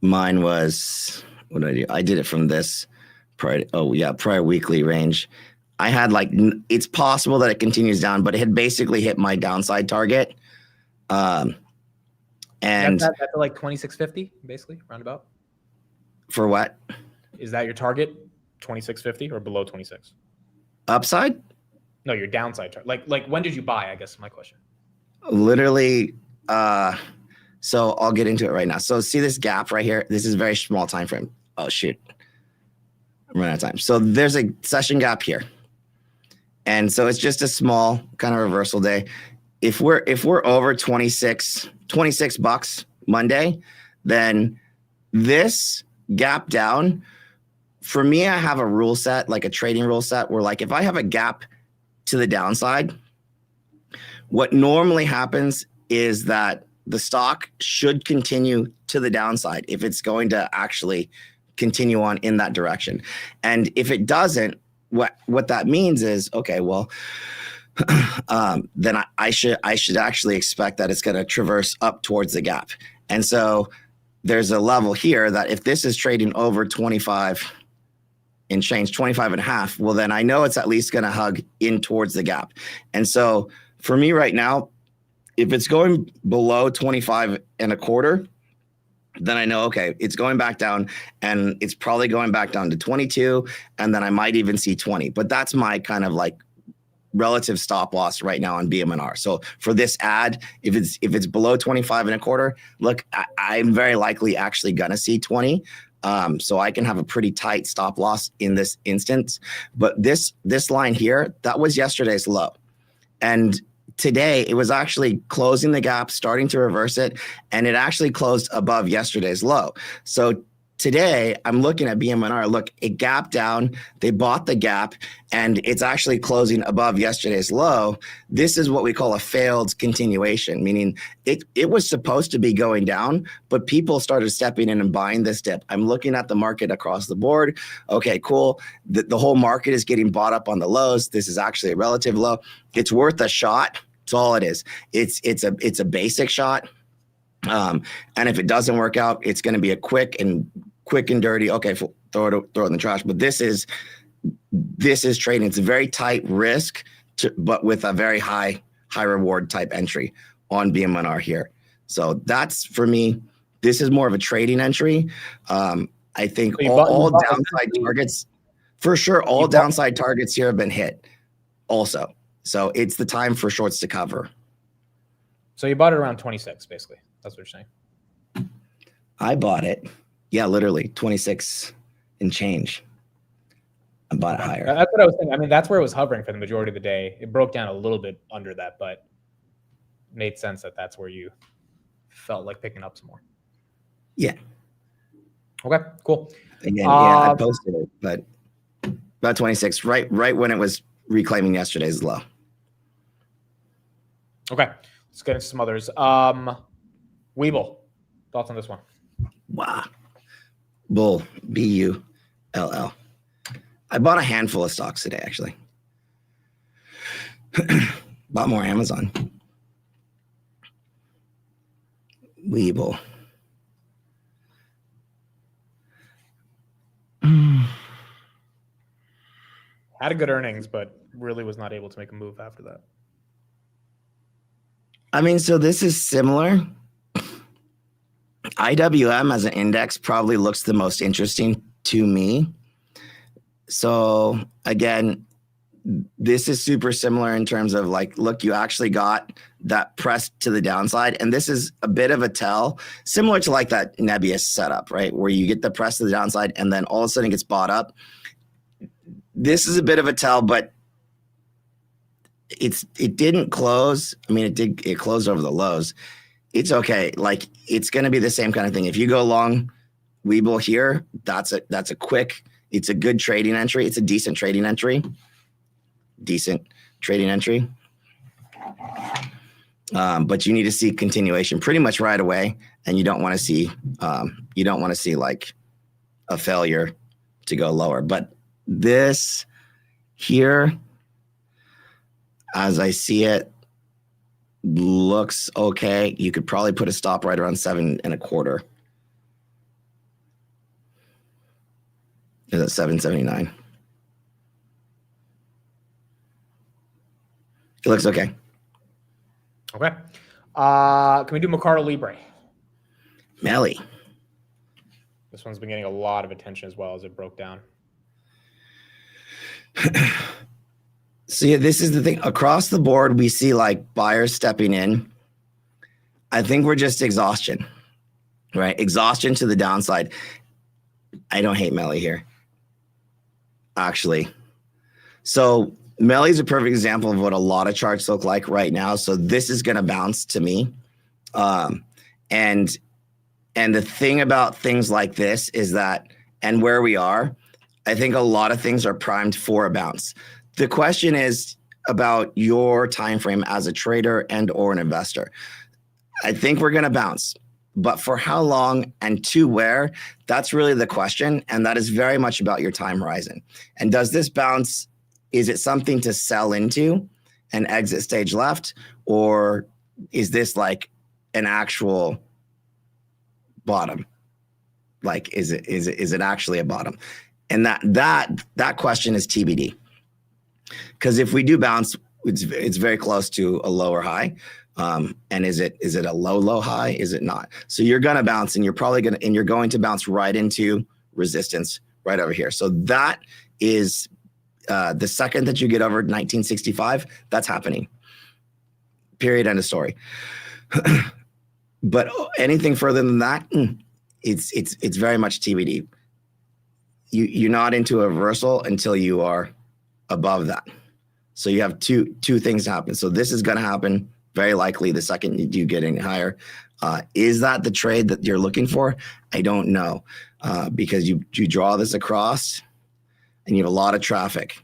Mine was, what did I do? I did it from this prior weekly range. I had it's possible that it continues down, but it had basically hit my downside target. And that's like 2650, basically, roundabout. For what? Is that your target? 2650 or below 26? Upside? No, your downside target. Like when did you buy? I guess is my question. Literally. So I'll get into it right now. So see this gap right here? This is a very small time frame. Oh shoot. I'm running out of time. So there's a session gap here. And so it's just a small kind of reversal day. If we're over 26 bucks Monday, then this gap down, for me, I have a rule set, like a trading rule set, where like if I have a gap to the downside, what normally happens is that the stock should continue to the downside if it's going to actually continue on in that direction. And if it doesn't, what that means is, okay, well, then I should actually expect that it's going to traverse up towards the gap. And so there's a level here that if this is trading over 25 and change, 25 and a half, well, then I know it's at least going to hug in towards the gap. And so for me right now, if it's going below 25 and a quarter, then I know, okay, it's going back down and it's probably going back down to 22. And then I might even see 20, but that's my kind of like relative stop loss right now on BMNR. So for this ad, if it's below 25 and a quarter, look, I'm very likely actually going to see 20. So I can have a pretty tight stop loss in this instance. But this line here, that was yesterday's low. And today, it was actually closing the gap, starting to reverse it, and it actually closed above yesterday's low. So today, I'm looking at BMNR. Look, it gapped down. They bought the gap, and it's actually closing above yesterday's low. This is what we call a failed continuation, meaning it was supposed to be going down, but people started stepping in and buying this dip. I'm looking at the market across the board. Okay, cool. The whole market is getting bought up on the lows. This is actually a relative low. It's worth a shot. That's all it is. It's a basic shot. And if it doesn't work out, it's going to be a quick and dirty. Okay, throw it in the trash. But this is trading. It's a very tight risk, but with a very high reward type entry on BMNR here. So that's for me. This is more of a trading entry. I think all downside targets, for sure. All downside targets here have been hit. Also, So it's the time for shorts to cover. So you bought it around 26, basically. That's what you're saying. I bought it. Yeah, literally 26 and change. I bought it higher. That's what I was thinking. I mean, that's where it was hovering for the majority of the day. It broke down a little bit under that, but it made sense that that's where you felt like picking up some more. Yeah. Okay, cool. Again, yeah, I posted it, but about 26, right when it was reclaiming yesterday's low. Okay, let's get into some others. Webull, thoughts on this one? Wow. Bull, B-U-L-L. I bought a handful of stocks today, actually. Bought more Amazon. Webull. Had a good earnings, but really was not able to make a move after that. I mean, so this is similar. IWM as an index probably looks the most interesting to me. So again, this is super similar in terms of like, look, you actually got that press to the downside. And this is a bit of a tell, similar to like that NBIS setup, right? Where you get the press to the downside and then all of a sudden it gets bought up. This is a bit of a tell, but it didn't close. I mean, it closed over the lows. It's okay. Like it's going to be the same kind of thing. If you go long Webull here, that's a quick, it's a good trading entry. It's a decent trading entry. But you need to see continuation pretty much right away. And you don't want to see like a failure to go lower. But this here, as I see it, looks okay. You could probably put a stop right around 7.25. Is that 779? It looks okay. Okay. Can we do Mercado Libre? Melly. This one's been getting a lot of attention as well as it broke down. So yeah, this is the thing. Across the board, we see like buyers stepping in. I think we're just exhaustion, right? Exhaustion to the downside. I don't hate Melly here, actually. So Melly is a perfect example of what a lot of charts look like right now. So this is going to bounce to me. And the thing about things like this is that, and where we are, I think a lot of things are primed for a bounce. The question is about your time frame as a trader and or an investor. I think we're going to bounce, but for how long and to where, that's really the question. And that is very much about your time horizon. And does this bounce, is it something to sell into and exit stage left? Or is this like an actual bottom? Like, is it actually a bottom? And that question is TBD. Because if we do bounce, it's very close to a lower high. And is it a low high? Is it not? So you're going to bounce and you're going to bounce right into resistance right over here. So that is the second that you get over 1965, that's happening. Period. End of story. But anything further than that, it's very much TBD. You're not into a reversal until you are above that. So you have two things to happen. So this is going to happen very likely the second you get any higher. Is that the trade that you're looking for? I don't know, because you draw this across and you have a lot of traffic,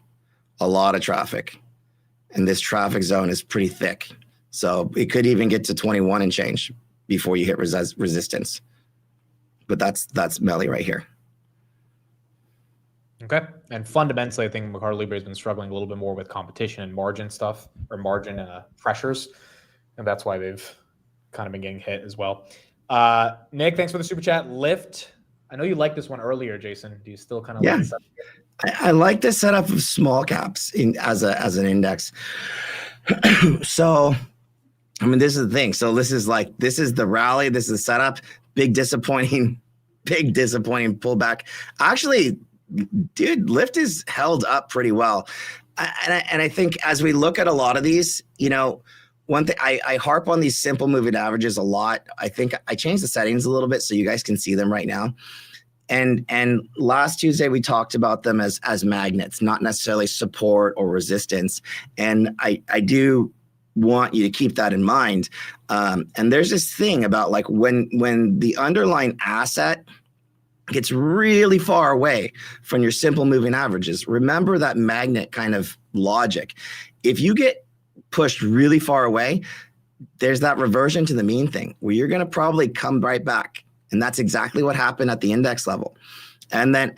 and this traffic zone is pretty thick. So it could even get to 21 and change before you hit resistance. But that's Melly right here. Okay. And fundamentally, I think Mercado Libre has been struggling a little bit more with competition and margin stuff, or margin pressures. And that's why they've kind of been getting hit as well. Nick, thanks for the super chat. LYFT. I know you liked this one earlier, Jason. Do you still kind of like this? I like the setup of small caps as an index. So, I mean, this is the thing. So this is the rally. This is the setup. Big disappointing pullback. Actually, dude, LYFT is held up pretty well. And I think as we look at a lot of these, you know, one thing I harp on these simple moving averages a lot. I think I changed the settings a little bit so you guys can see them right now. And last Tuesday we talked about them as magnets, not necessarily support or resistance. And I do want you to keep that in mind. And there's this thing about like when the underlying asset gets really far away from your simple moving averages, remember that magnet kind of logic. If you get pushed really far away, there's that reversion to the mean thing where you're going to probably come right back. And that's exactly what happened at the index level. And then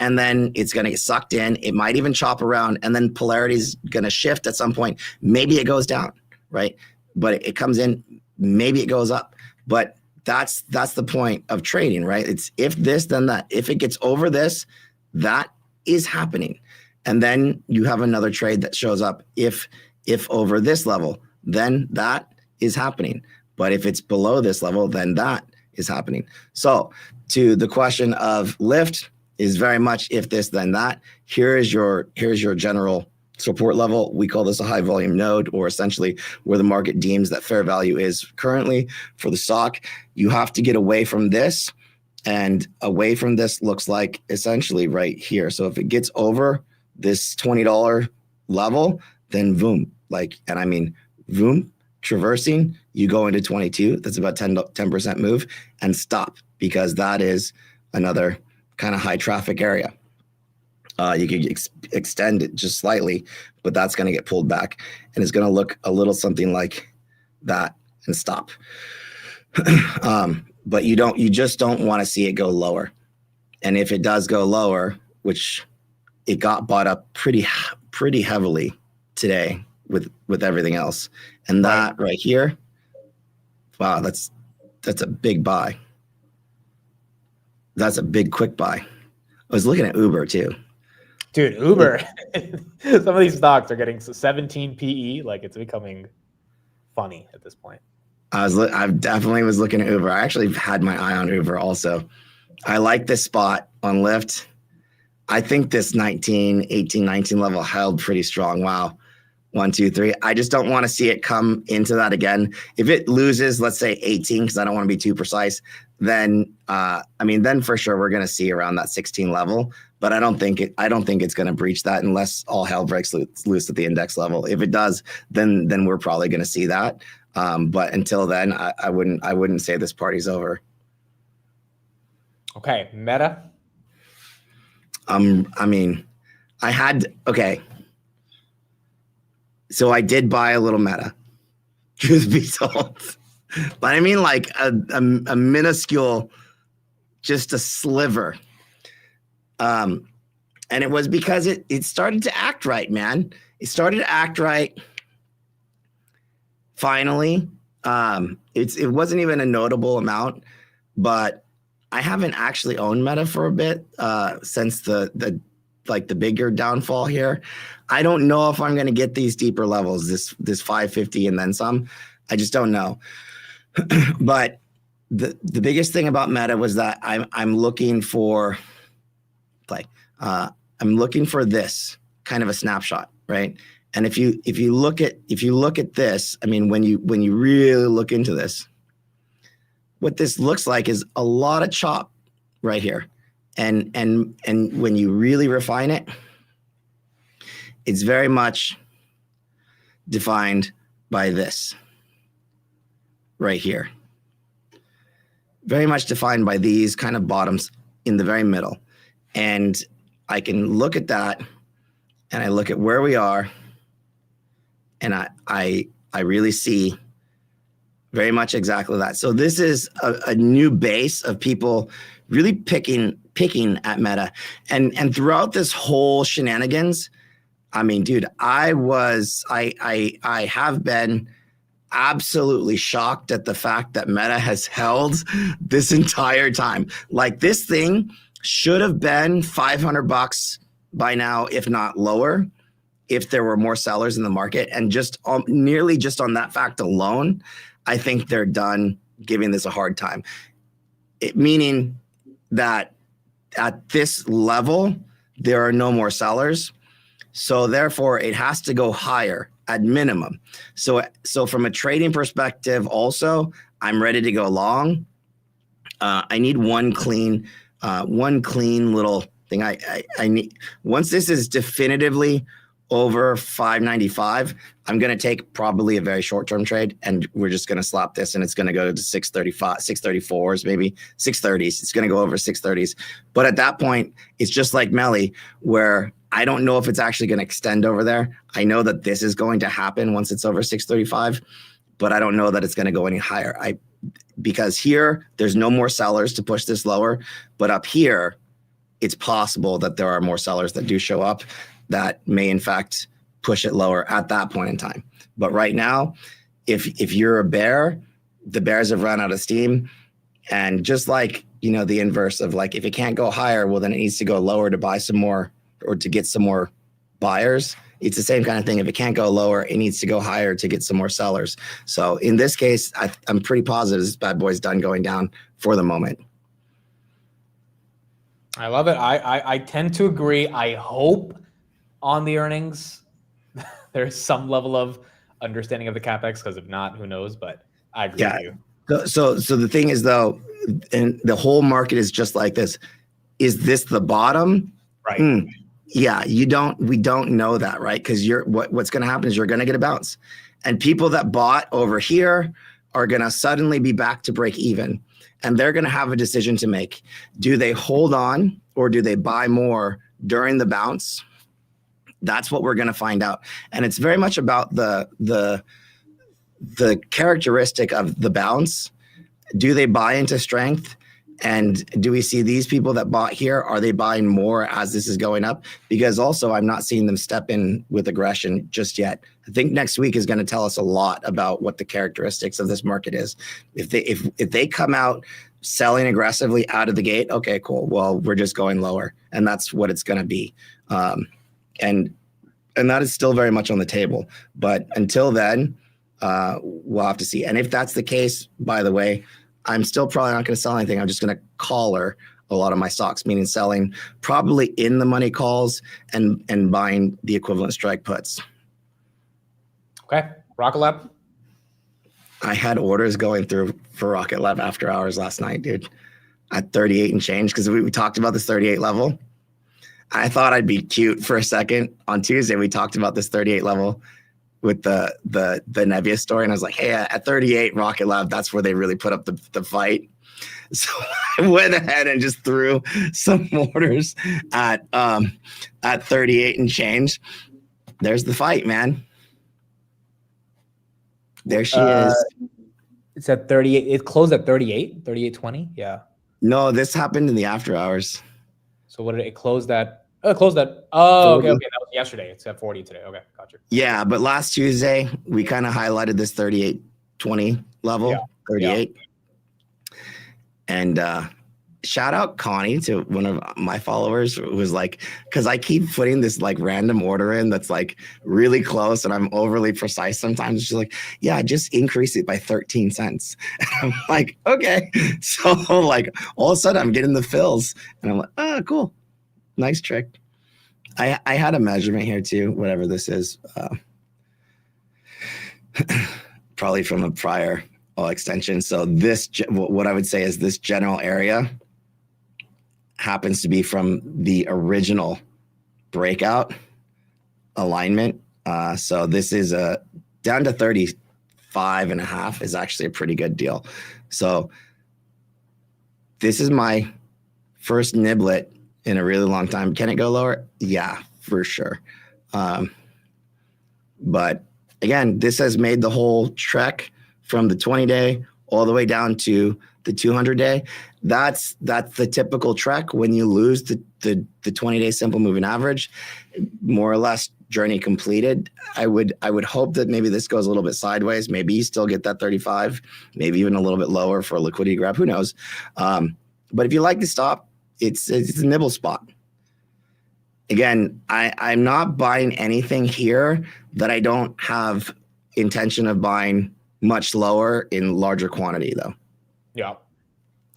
it's going to get sucked in. It might even chop around, and then polarity is going to shift at some point. Maybe it goes down, right? But it comes in, maybe it goes up. But that's the point of trading, right? It's if this, then that. If it gets over this, that is happening. And then you have another trade that shows up. If over this level, then that is happening. But if it's below this level, then that is happening. So to the question of lift is very much if this, then that. Here's your general support level. We call this a high volume node, or essentially where the market deems that fair value is currently for the stock. You have to get away from this, and away from this looks like essentially right here. So if it gets over this $20 level, then boom, and I mean, boom, traversing, you go into 22. That's about 10% move, and stop, because that is another kind of high traffic area. You could extend it just slightly, but that's going to get pulled back, and it's going to look a little something like that and stop. But you just don't want to see it go lower. And if it does go lower, which it got bought up pretty heavily today with everything else, and that right here, wow, that's a big buy. That's a big quick buy. I was looking at Uber too. Dude, Uber. Some of these stocks are getting 17 PE. Like, it's becoming funny at this point. I definitely was looking at Uber. I actually had my eye on Uber also. I like this spot on Lyft. I think this 18, 19 level held pretty strong. Wow. 1, 2, 3. I just don't want to see it come into that again. If it loses, let's say 18, because I don't want to be too precise, then then for sure we're going to see around that 16 level. But I don't think it's going to breach that unless all hell breaks loose at the index level. If it does, then we're probably going to see that. But until then, I wouldn't say this party's over. Okay, Meta. So I did buy a little Meta, truth be told. But I mean like a minuscule, just a sliver. And it was because it started to act right, man. It started to act right. Finally, it wasn't even a notable amount, but I haven't actually owned Meta for a bit since the bigger downfall here. I don't know if I'm going to get these deeper levels, this 550 and then some. I just don't know. But the biggest thing about Meta was that I'm looking for this kind of a snapshot, right? And if you look at this, I mean, when you really look into this, what this looks like is a lot of chop right here. And when you really refine it, it's very much defined by this right here. Very much defined by these kind of bottoms in the very middle. And I can look at that, and I look at where we are, and I really see very much exactly that. So this is a new base of people really picking at Meta. And throughout this whole shenanigans, I mean, dude, I have been absolutely shocked at the fact that Meta has held this entire time. Like, this thing should have been $500 by now, if not lower, if there were more sellers in the market. And just nearly just on that fact alone, I think they're done giving this a hard time. Meaning that at this level, there are no more sellers. So therefore, it has to go higher at minimum. So from a trading perspective, also, I'm ready to go long. I need one clean little thing. I need, once this is definitively over 595, I'm going to take probably a very short-term trade, and we're just going to slap this, and it's going to go to 635, 634s, maybe 630s. It's going to go over 630s. But at that point, it's just like Melly, where I don't know if it's actually going to extend over there. I know that this is going to happen once it's over 635, but I don't know that it's going to go any higher. Because here, there's no more sellers to push this lower, but up here, it's possible that there are more sellers that do show up that may in fact push it lower at that point in time. But right now, if you're a bear, the bears have run out of steam. And just like, you know, the inverse of like, if it can't go higher, well, then it needs to go lower to buy some more or to get some more buyers. It's the same kind of thing. If it can't go lower, it needs to go higher to get some more sellers. So in this case, I'm pretty positive this bad boy's done going down for the moment. I love it. I tend to agree. I hope on the earnings there's some level of understanding of the capex, because if not, who knows? But I agree with you. So the thing is, though, and the whole market is just like this. Is this the bottom? Right. Yeah, we don't know that, right? Because what's going to happen is you're going to get a bounce, and people that bought over here are going to suddenly be back to break even, and they're going to have a decision to make. Do they hold on or do they buy more during the bounce? That's what we're going to find out. And it's very much about the characteristic of the bounce. Do they buy into strength? And do we see these people that bought here? Are they buying more as this is going up? Because also, I'm not seeing them step in with aggression just yet. I think next week is going to tell us a lot about what the characteristics of this market is. If they come out selling aggressively out of the gate, okay, cool. Well, we're just going lower, and that's what it's going to be. And that is still very much on the table. But until then, we'll have to see. And if that's the case, by the way, I'm still probably not going to sell anything. I'm just going to collar a lot of my stocks, meaning selling probably in the money calls and buying the equivalent strike puts. Okay. Rocket Lab. I had orders going through for Rocket Lab after hours last night, dude, at 38 and change, because we talked about this 38 level. I thought I'd be cute for a second. On Tuesday, we talked about this 38 level with the Nvidia story, and I was like, hey, at 38 Rocket Lab, that's where they really put up the fight. So I went ahead and just threw some orders at 38 and change. There's the fight, man. There she is. It's at 38. It closed at 38, 38.20. Yeah. No, this happened in the after hours. So what did it close at? Oh, it closed at. Oh, 40. Okay. That was yesterday. It's at 40 today. Okay, gotcha. Yeah, but last Tuesday we kind of highlighted this 38.20 level, yeah. 38. Yeah. And shout out Connie, to one of my followers, who was like, because I keep putting this like random order in that's like really close, and I'm overly precise sometimes. She's like, yeah, just increase it by 13 cents. And I'm like, okay. So like all of a sudden I'm getting the fills, and I'm like, oh, cool. Nice trick. I had a measurement here too, whatever this is. Probably from a prior extension. So this, what I would say is this general area happens to be from the original breakout alignment. So this is down to 35.5 is actually a pretty good deal. So this is my first niblet in a really long time. Can it go lower? Yeah, for sure. But again, this has made the whole trek from the 20-day all the way down to the 200-day. That's the typical trek when you lose the 20-day simple moving average. More or less journey completed. I would hope that maybe this goes a little bit sideways. Maybe you still get that 35, maybe even a little bit lower for a liquidity grab. Who knows? But if you like to stop, it's a nibble spot. Again, I'm not buying anything here that I don't have intention of buying much lower in larger quantity, though. Yeah.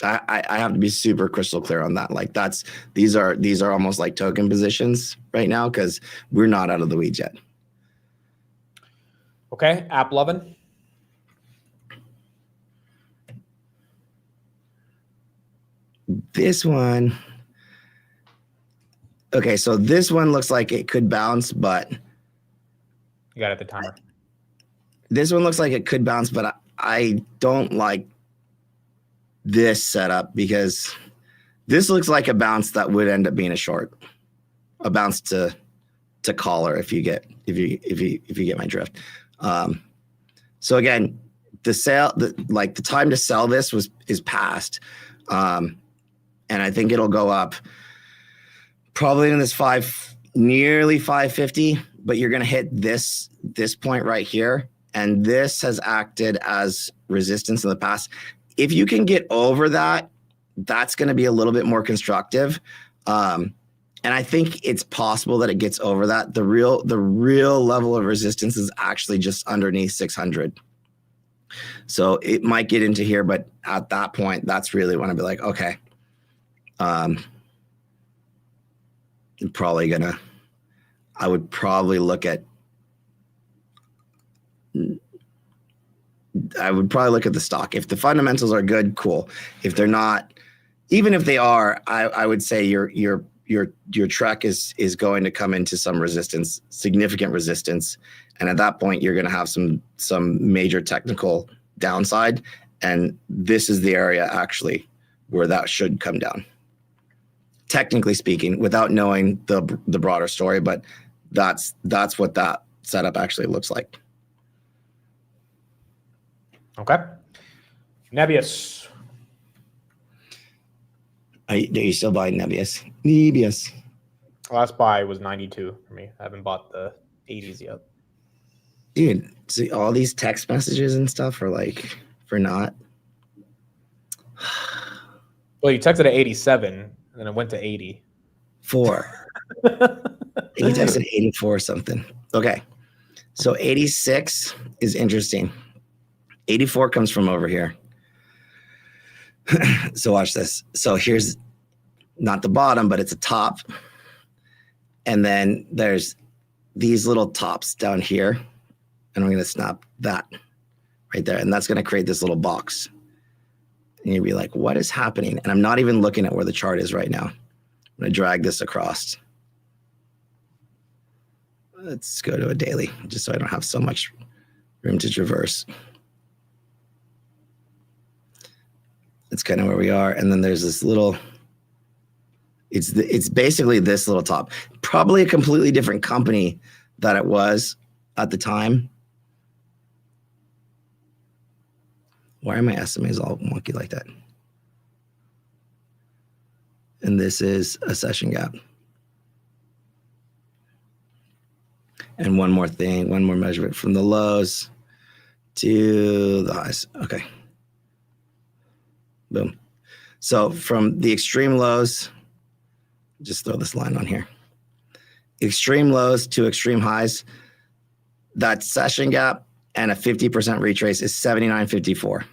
I have to be super crystal clear on that. Like these are almost like token positions right now because we're not out of the weeds yet. Okay, app loving. This one. Okay, so this one looks like it could bounce, but You got it at the timer. this one looks like it could bounce, but I don't like this setup because this looks like a bounce that would end up being a short, a bounce to collar if you get my drift. So again, the time to sell this is past, and I think it'll go up probably in this nearly 550, but you're gonna hit this point right here, and this has acted as resistance in the past. If you can get over that, that's going to be a little bit more constructive. And I think it's possible that it gets over that. The real level of resistance is actually just underneath 600. So it might get into here, but at that point, that's really when I'd be like, okay, I would probably look at the stock. If the fundamentals are good, cool. If they're not, even if they are, I would say your trek is going to come into some resistance, significant resistance, and at that point you're going to have some major technical downside, and this is the area actually where that should come down. Technically speaking, without knowing the broader story, but that's what that setup actually looks like. Okay. Nebius. Are you still buying Nebius? Nebius. Last buy was 92 for me. I haven't bought the 80s yet. Dude, see all these text messages and stuff are like for not. Well, you texted at 87, and then it went to 80. 4. You texted 84 or something. Okay. So 86 is interesting. 84 comes from over here. So watch this. So here's not the bottom, but it's a top. And then there's these little tops down here. And I'm going to snap that right there. And that's going to create this little box. And you'll be like, what is happening? And I'm not even looking at where the chart is right now. I'm going to drag this across. Let's go to a daily, just so I don't have so much room to traverse. It's kind of where we are. And then there's this little, it's basically this little top. Probably a completely different company that it was at the time. Why are my SMAs all wonky like that? And this is a session gap. And one more thing, one more measurement from the lows to the highs. Okay. Boom. So from the extreme lows, just throw this line on here. Extreme lows to extreme highs, that session gap and a 50% retrace is 79.54,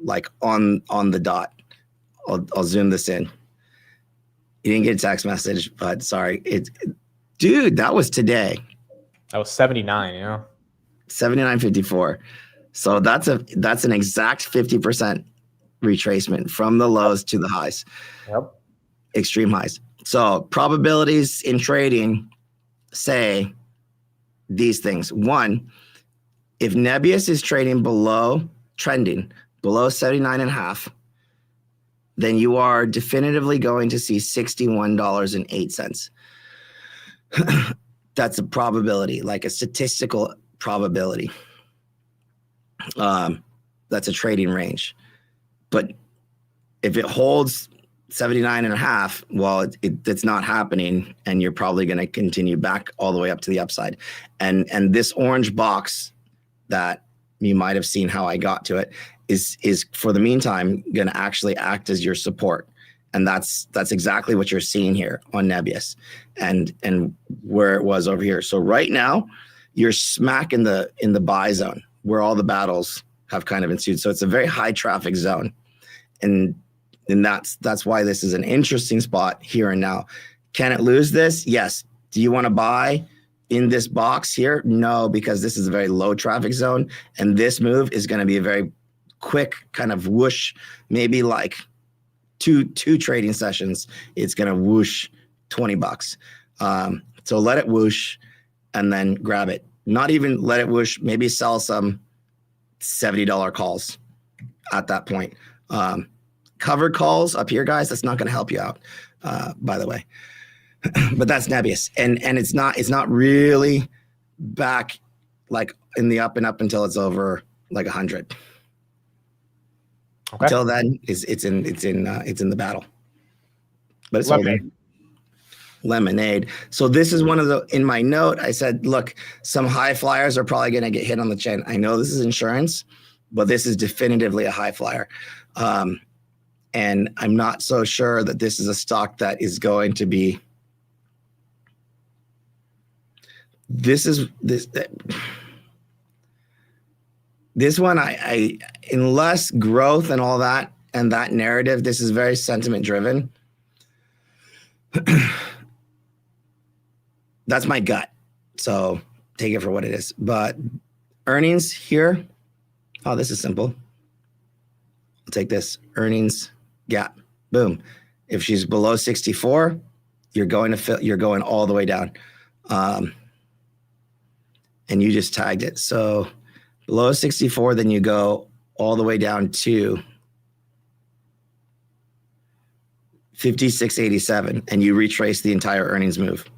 like on the dot. I'll zoom this in. You didn't get a text message, but sorry. Dude, that was today. That was 79, you know? 79.54. So that's an exact 50% retracement from the lows to the highs. Yep. Extreme highs. So probabilities in trading say these things. One, if Nebius is trading trending below 79.5, then you are definitively going to see $61.08. That's a probability, like a statistical probability. That's a trading range. But if it holds 79.5, well, it's not happening, and you're probably going to continue back all the way up to the upside. And this orange box that you might have seen how I got to it is for the meantime going to actually act as your support. And that's exactly what you're seeing here on Nebius and where it was over here. So right now you're smack in the buy zone where all the battles have kind of ensued. So it's a very high traffic zone. And And that's why this is an interesting spot here and now. Can it lose this? Yes. Do you want to buy in this box here? No, because this is a very low traffic zone. And this move is going to be a very quick kind of whoosh, maybe like two trading sessions. It's going to whoosh $20. So let it whoosh and then grab it. Not even let it whoosh, maybe sell some $70 calls at that point. Covered calls up here, guys, that's not going to help you out, by the way. But that's NBIS. And it's not really back like in the up and up until it's over like 100. Okay. Until then, it's in the battle. But it's holding. Lemonade. So this is one of the, in my note, I said, look, some high flyers are probably going to get hit on the chin. I know this is insurance, but this is definitively a high flyer. And I'm not so sure that this is a stock that is going to be, this one, I unless growth and all that, and that narrative, this is very sentiment driven. That's my gut. So take it for what it is. But earnings here, oh, this is simple. I'll take this earnings gap. Boom. If she's below 64, you're going all the way down. And you just tagged it. So below 64, then you go all the way down to 56.87, and you retrace the entire earnings move.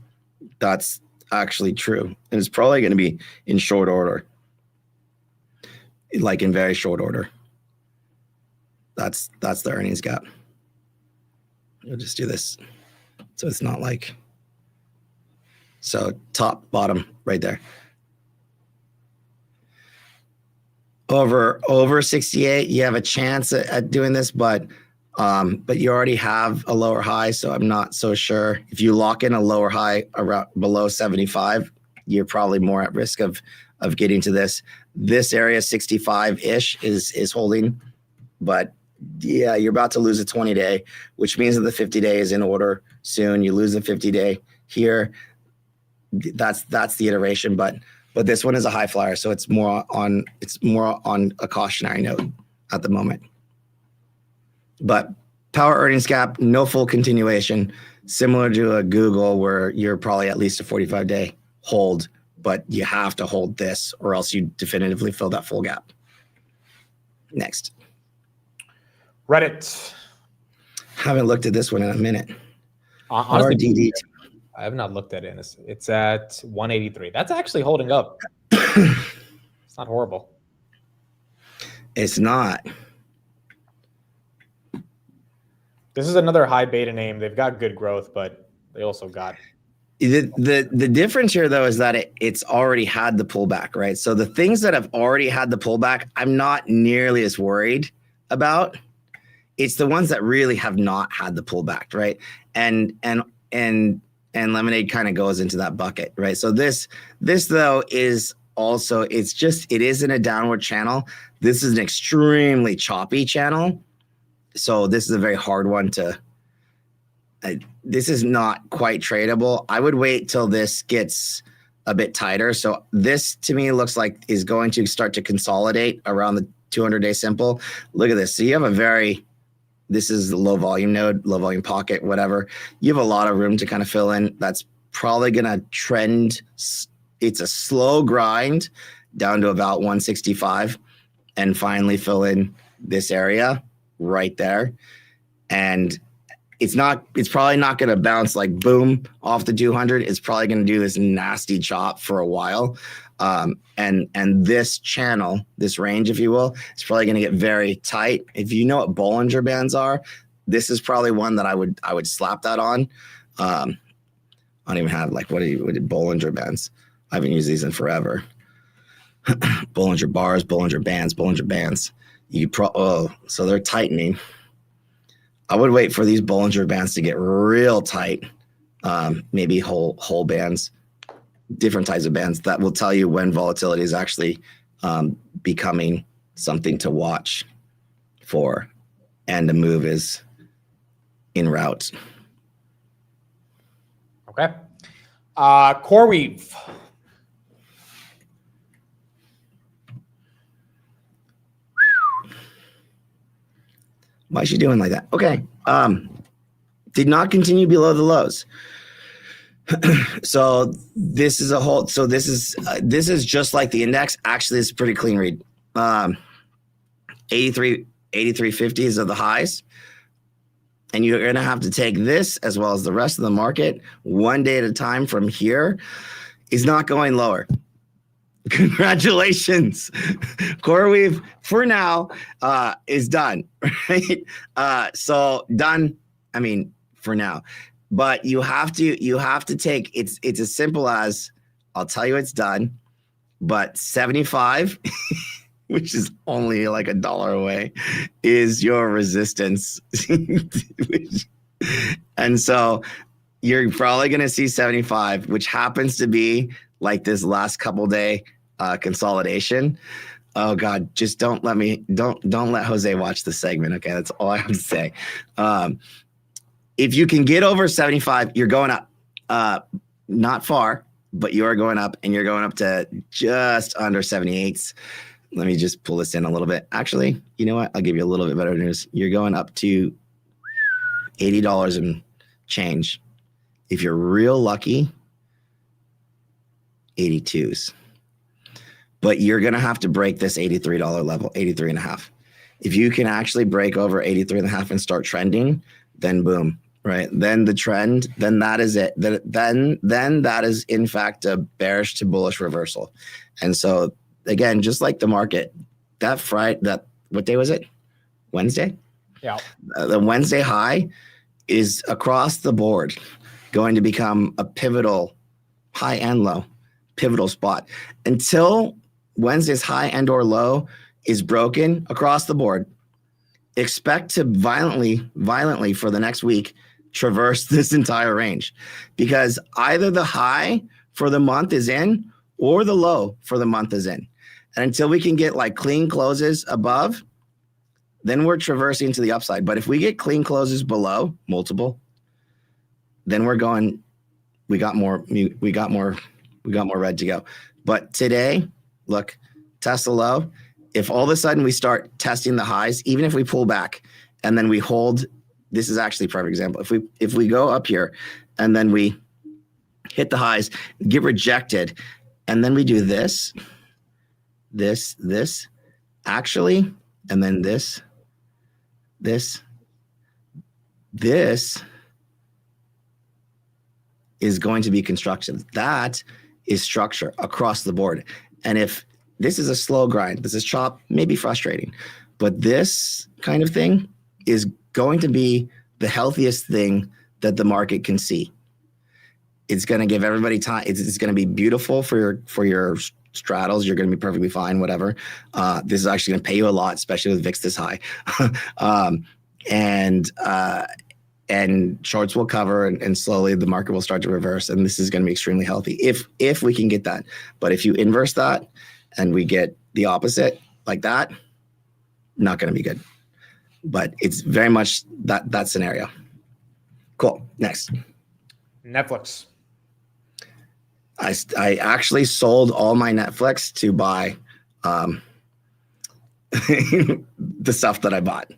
That's actually true. And it's probably going to be in short order, like in very short order. That's the earnings gap. We'll just do this. So it's not like, so top, bottom, right there. Over 68, you have a chance at doing this, but you already have a lower high, so I'm not so sure. If you lock in a lower high around below 75, you're probably more at risk of getting to this. This area 65-ish is holding, but yeah, you're about to lose a 20-day, which means that the 50-day is in order soon. You lose the 50-day here. That's the iteration, but this one is a high flyer, so it's more on a cautionary note at the moment. But power earnings gap, no full continuation, similar to a Google where you're probably at least a 45-day hold, but you have to hold this or else you definitively fill that full gap. Next. Reddit. Haven't looked at this one in a minute. Honestly, RDDT. I have not looked at it. It's at 183. That's actually holding up. It's not horrible. It's not. This is another high beta name. They've got good growth, but they also got. The difference here, though, is that it's already had the pullback, right? So the things that have already had the pullback, I'm not nearly as worried about. It's the ones that really have not had the pullback, right? And Lemonade kind of goes into that bucket, right? So this though is also, it is in a downward channel. This is an extremely choppy channel. So this is a very hard one to, this is not quite tradable. I would wait till this gets a bit tighter. So this to me looks like is going to start to consolidate around the 200-day simple. Look at this. So you have this is the low volume node, low volume pocket, whatever. You have a lot of room to kind of fill in. That's probably going to trend. It's a slow grind down to about 165 and finally fill in this area right there. And it's probably not going to bounce like boom off the 200. It's probably going to do this nasty chop for a while. And this channel, this range, if you will, is probably going to get very tight. If you know what Bollinger Bands are, this is probably one that I would slap that on. I don't even have what did Bollinger Bands? I haven't used these in forever. Bollinger Bars, Bollinger Bands. So they're tightening. I would wait for these Bollinger Bands to get real tight. Maybe whole bands. Different types of bands that will tell you when volatility is actually becoming something to watch for, and the move is en route. Okay. CoreWeave. Why is she doing like that? Okay. Did not continue below the lows. So this is a whole, so this is just like the index. Actually, it's a pretty clean read. 83.50 is of the highs. And you're going to have to take this as well as the rest of the market one day at a time from here. Is not going lower. Congratulations. CoreWeave for now is done, right? So done, I mean, for now. But you have to take, it's as simple as, I'll tell you it's done, but 75, which is only like $1 away, is your resistance. And so you're probably going to see 75, which happens to be like this last couple day consolidation. Oh God, just don't let Jose watch the segment. Okay. That's all I have to say. If you can get over 75, you're going up, not far, but you are going up, and you're going up to just under 78s. Let me just pull this in a little bit. Actually, you know what? I'll give you a little bit better news. You're going up to $80 and change. If you're real lucky, 82s. But you're going to have to break this $83 level, 83.5. If you can actually break over 83.5 and start trending, then boom, right? Then the trend, then that is it. Then that is in fact a bearish to bullish reversal. And so again, just like the market, that Friday, what day was it? Wednesday? Yeah. The Wednesday high is across the board going to become a pivotal high and low, pivotal spot until Wednesday's high and or low is broken across the board. Expect to violently for the next week traverse this entire range, because either the high for the month is in or the low for the month is in. And until we can get like clean closes above, then we're traversing to the upside. But if we get clean closes below multiple, then we're going, we got more red to go. But today, look, Tesla low. If all of a sudden we start testing the highs, even if we pull back and then we hold, this is actually a perfect example. If we go up here and then we hit the highs, get rejected, and then we do this, actually, and then this is going to be construction. That is structure across the board. And if this is a slow grind, this is chop, maybe frustrating, but this kind of thing is going to be the healthiest thing that the market can see. It's going to give everybody time. It's going to be beautiful for your straddles. You're going to be perfectly fine, whatever. This is actually going to pay you a lot, especially with VIX this high. And shorts will cover, and slowly the market will start to reverse, and this is going to be extremely healthy if we can get that. But if you inverse that and we get the opposite like that, not going to be good. But it's very much that scenario. Cool. Next. Netflix. I actually sold all my Netflix to buy the stuff that I bought.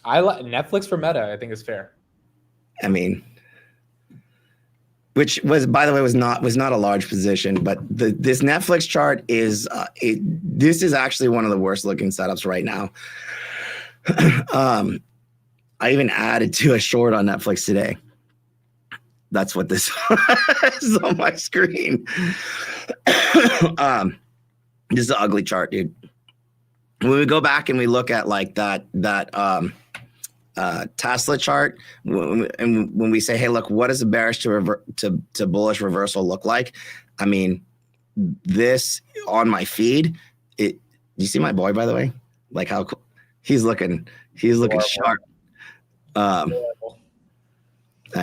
I like Netflix for Meta, I think is fair. I mean, which was, by the way, was not a large position, but this Netflix chart is this is actually one of the worst looking setups right now. I even added to a short on Netflix today. That's what this is on my screen. This is an ugly chart, dude. When we go back and we look at like that Tesla chart, and when we say, hey, look, what does a bearish to bullish reversal look like? I mean, this on my feed, you see my boy, by the way? Like how cool he's looking sharp. I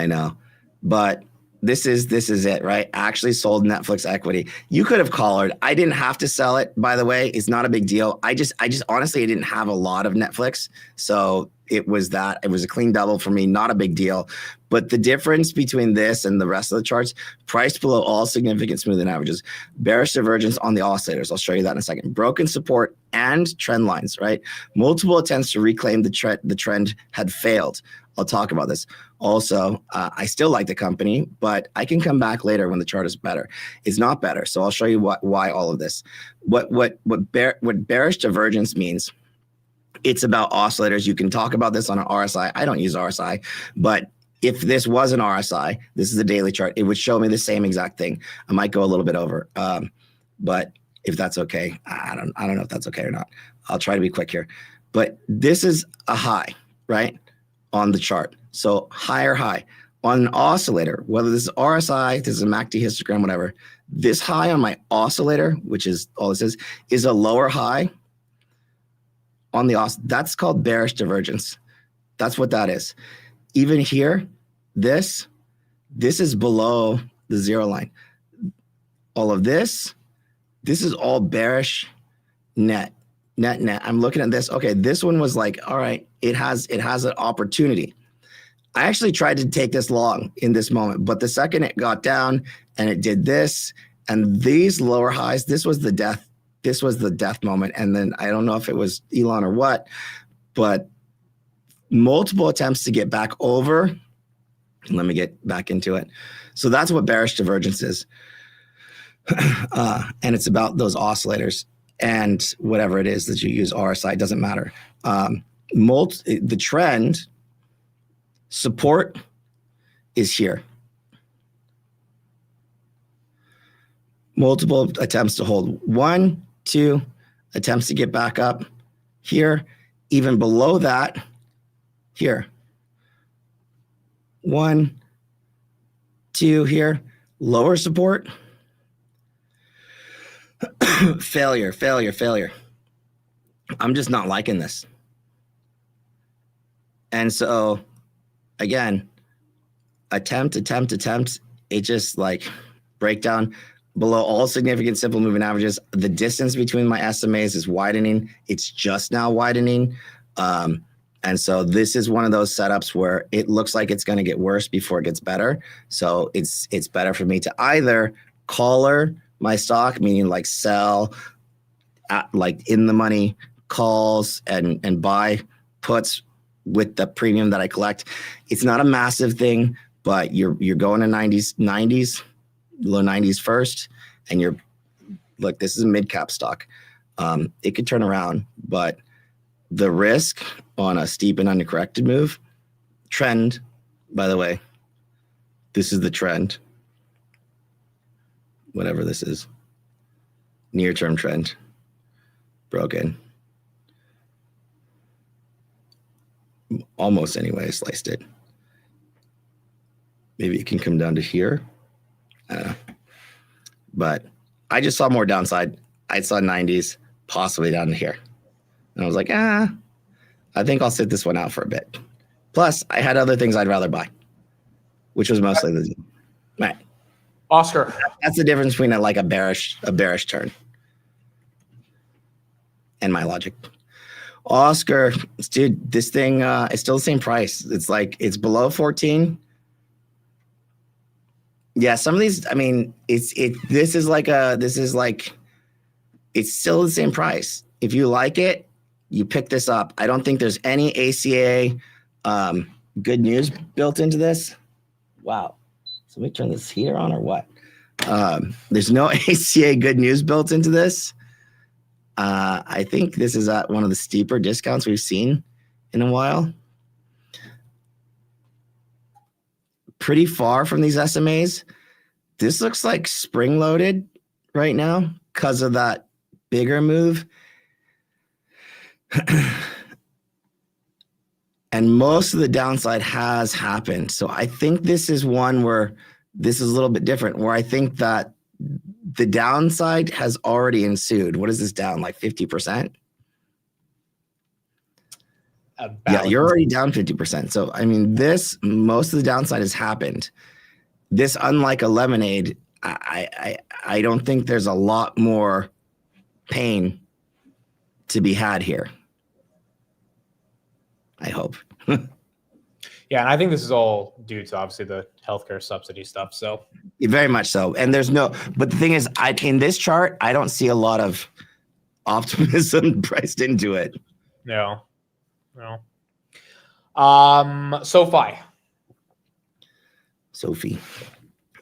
know, but this is it, right? I actually sold Netflix equity. You could have collared. I didn't have to sell it, by the way. It's not a big deal. I just honestly, I didn't have a lot of Netflix. So it was a clean double for me, not a big deal. But the difference between this and the rest of the charts, price below all significant smoothing averages, bearish divergence on the oscillators. I'll show you that in a second. Broken support and trend lines, right? Multiple attempts to reclaim the trend had failed. I'll talk about this. Also, I still like the company, but I can come back later when the chart is better. It's not better. So I'll show you why all of this. What bearish divergence means. It's about oscillators. You can talk about this on an RSI. I don't use RSI, but if this was an RSI, this is a daily chart, it would show me the same exact thing. I might go a little bit over, but if that's okay, I don't know if that's okay or not. I'll try to be quick here. But this is a high, right, on the chart. So higher high on an oscillator, whether this is RSI, this is a MACD histogram, whatever. This high on my oscillator, which is all this is a lower high on the that's called bearish divergence. That's what that is. Even here, this is below the zero line. All of this is all bearish net. I'm looking at this. Okay, this one was like, all right, it has an opportunity. I actually tried to take this long in this moment, but the second it got down and it did this and these lower highs, this was the death. This was the death moment. And then I don't know if it was Elon or what, but multiple attempts to get back over. Let me get back into it. So that's what bearish divergence is. And it's about those oscillators and whatever it is that you use, RSI, doesn't matter. The trend support is here. Multiple attempts to hold. 1, 2 attempts to get back up here. Even below that, here. 1, 2 here. Lower support. Failure. I'm just not liking this. And so, again, attempt. It just like breakdown below all significant simple moving averages. The distance between my SMAs is widening. It's just now widening. And so this is one of those setups where it looks like it's going to get worse before it gets better. So it's better for me to either collar my stock, meaning like sell at like in the money calls and buy puts with the premium that I collect. It's not a massive thing, but you're going to 90s, low 90s first, and look, this is a mid cap stock. It could turn around, but the risk on a steep and undercorrected move, trend, by the way, this is the trend, whatever this is, near-term trend, broken. Almost anyway, I sliced it. Maybe it can come down to here. But I just saw more downside. I saw 90s, possibly down to here. And I was like, I think I'll sit this one out for a bit. Plus, I had other things I'd rather buy, which was mostly the right. Oscar. That's the difference between a bearish turn and my logic. Oscar, dude, this thing is still the same price. It's like it's below 14. Yeah, some of these, I mean, it's still the same price. If you like it, you pick this up. I don't think there's any ACA good news built into this. Wow. So let me turn this heater on or what? There's no ACA good news built into this. I think this is at one of the steeper discounts we've seen in a while. Pretty far from these SMAs. This looks like spring loaded right now because of that bigger move. And most of the downside has happened. So I think this is one where this is a little bit different, where I think that the downside has already ensued. What is this down, like 50%? Yeah, you're already down 50%. So, I mean, most of the downside has happened. This, unlike a lemonade, I don't think there's a lot more pain to be had here. I hope. Yeah, and I think this is all due to obviously the healthcare subsidy stuff. So Very much so. And there's no, but the thing is, in this chart, I don't see a lot of optimism priced into it. no. SOFI. SOFI.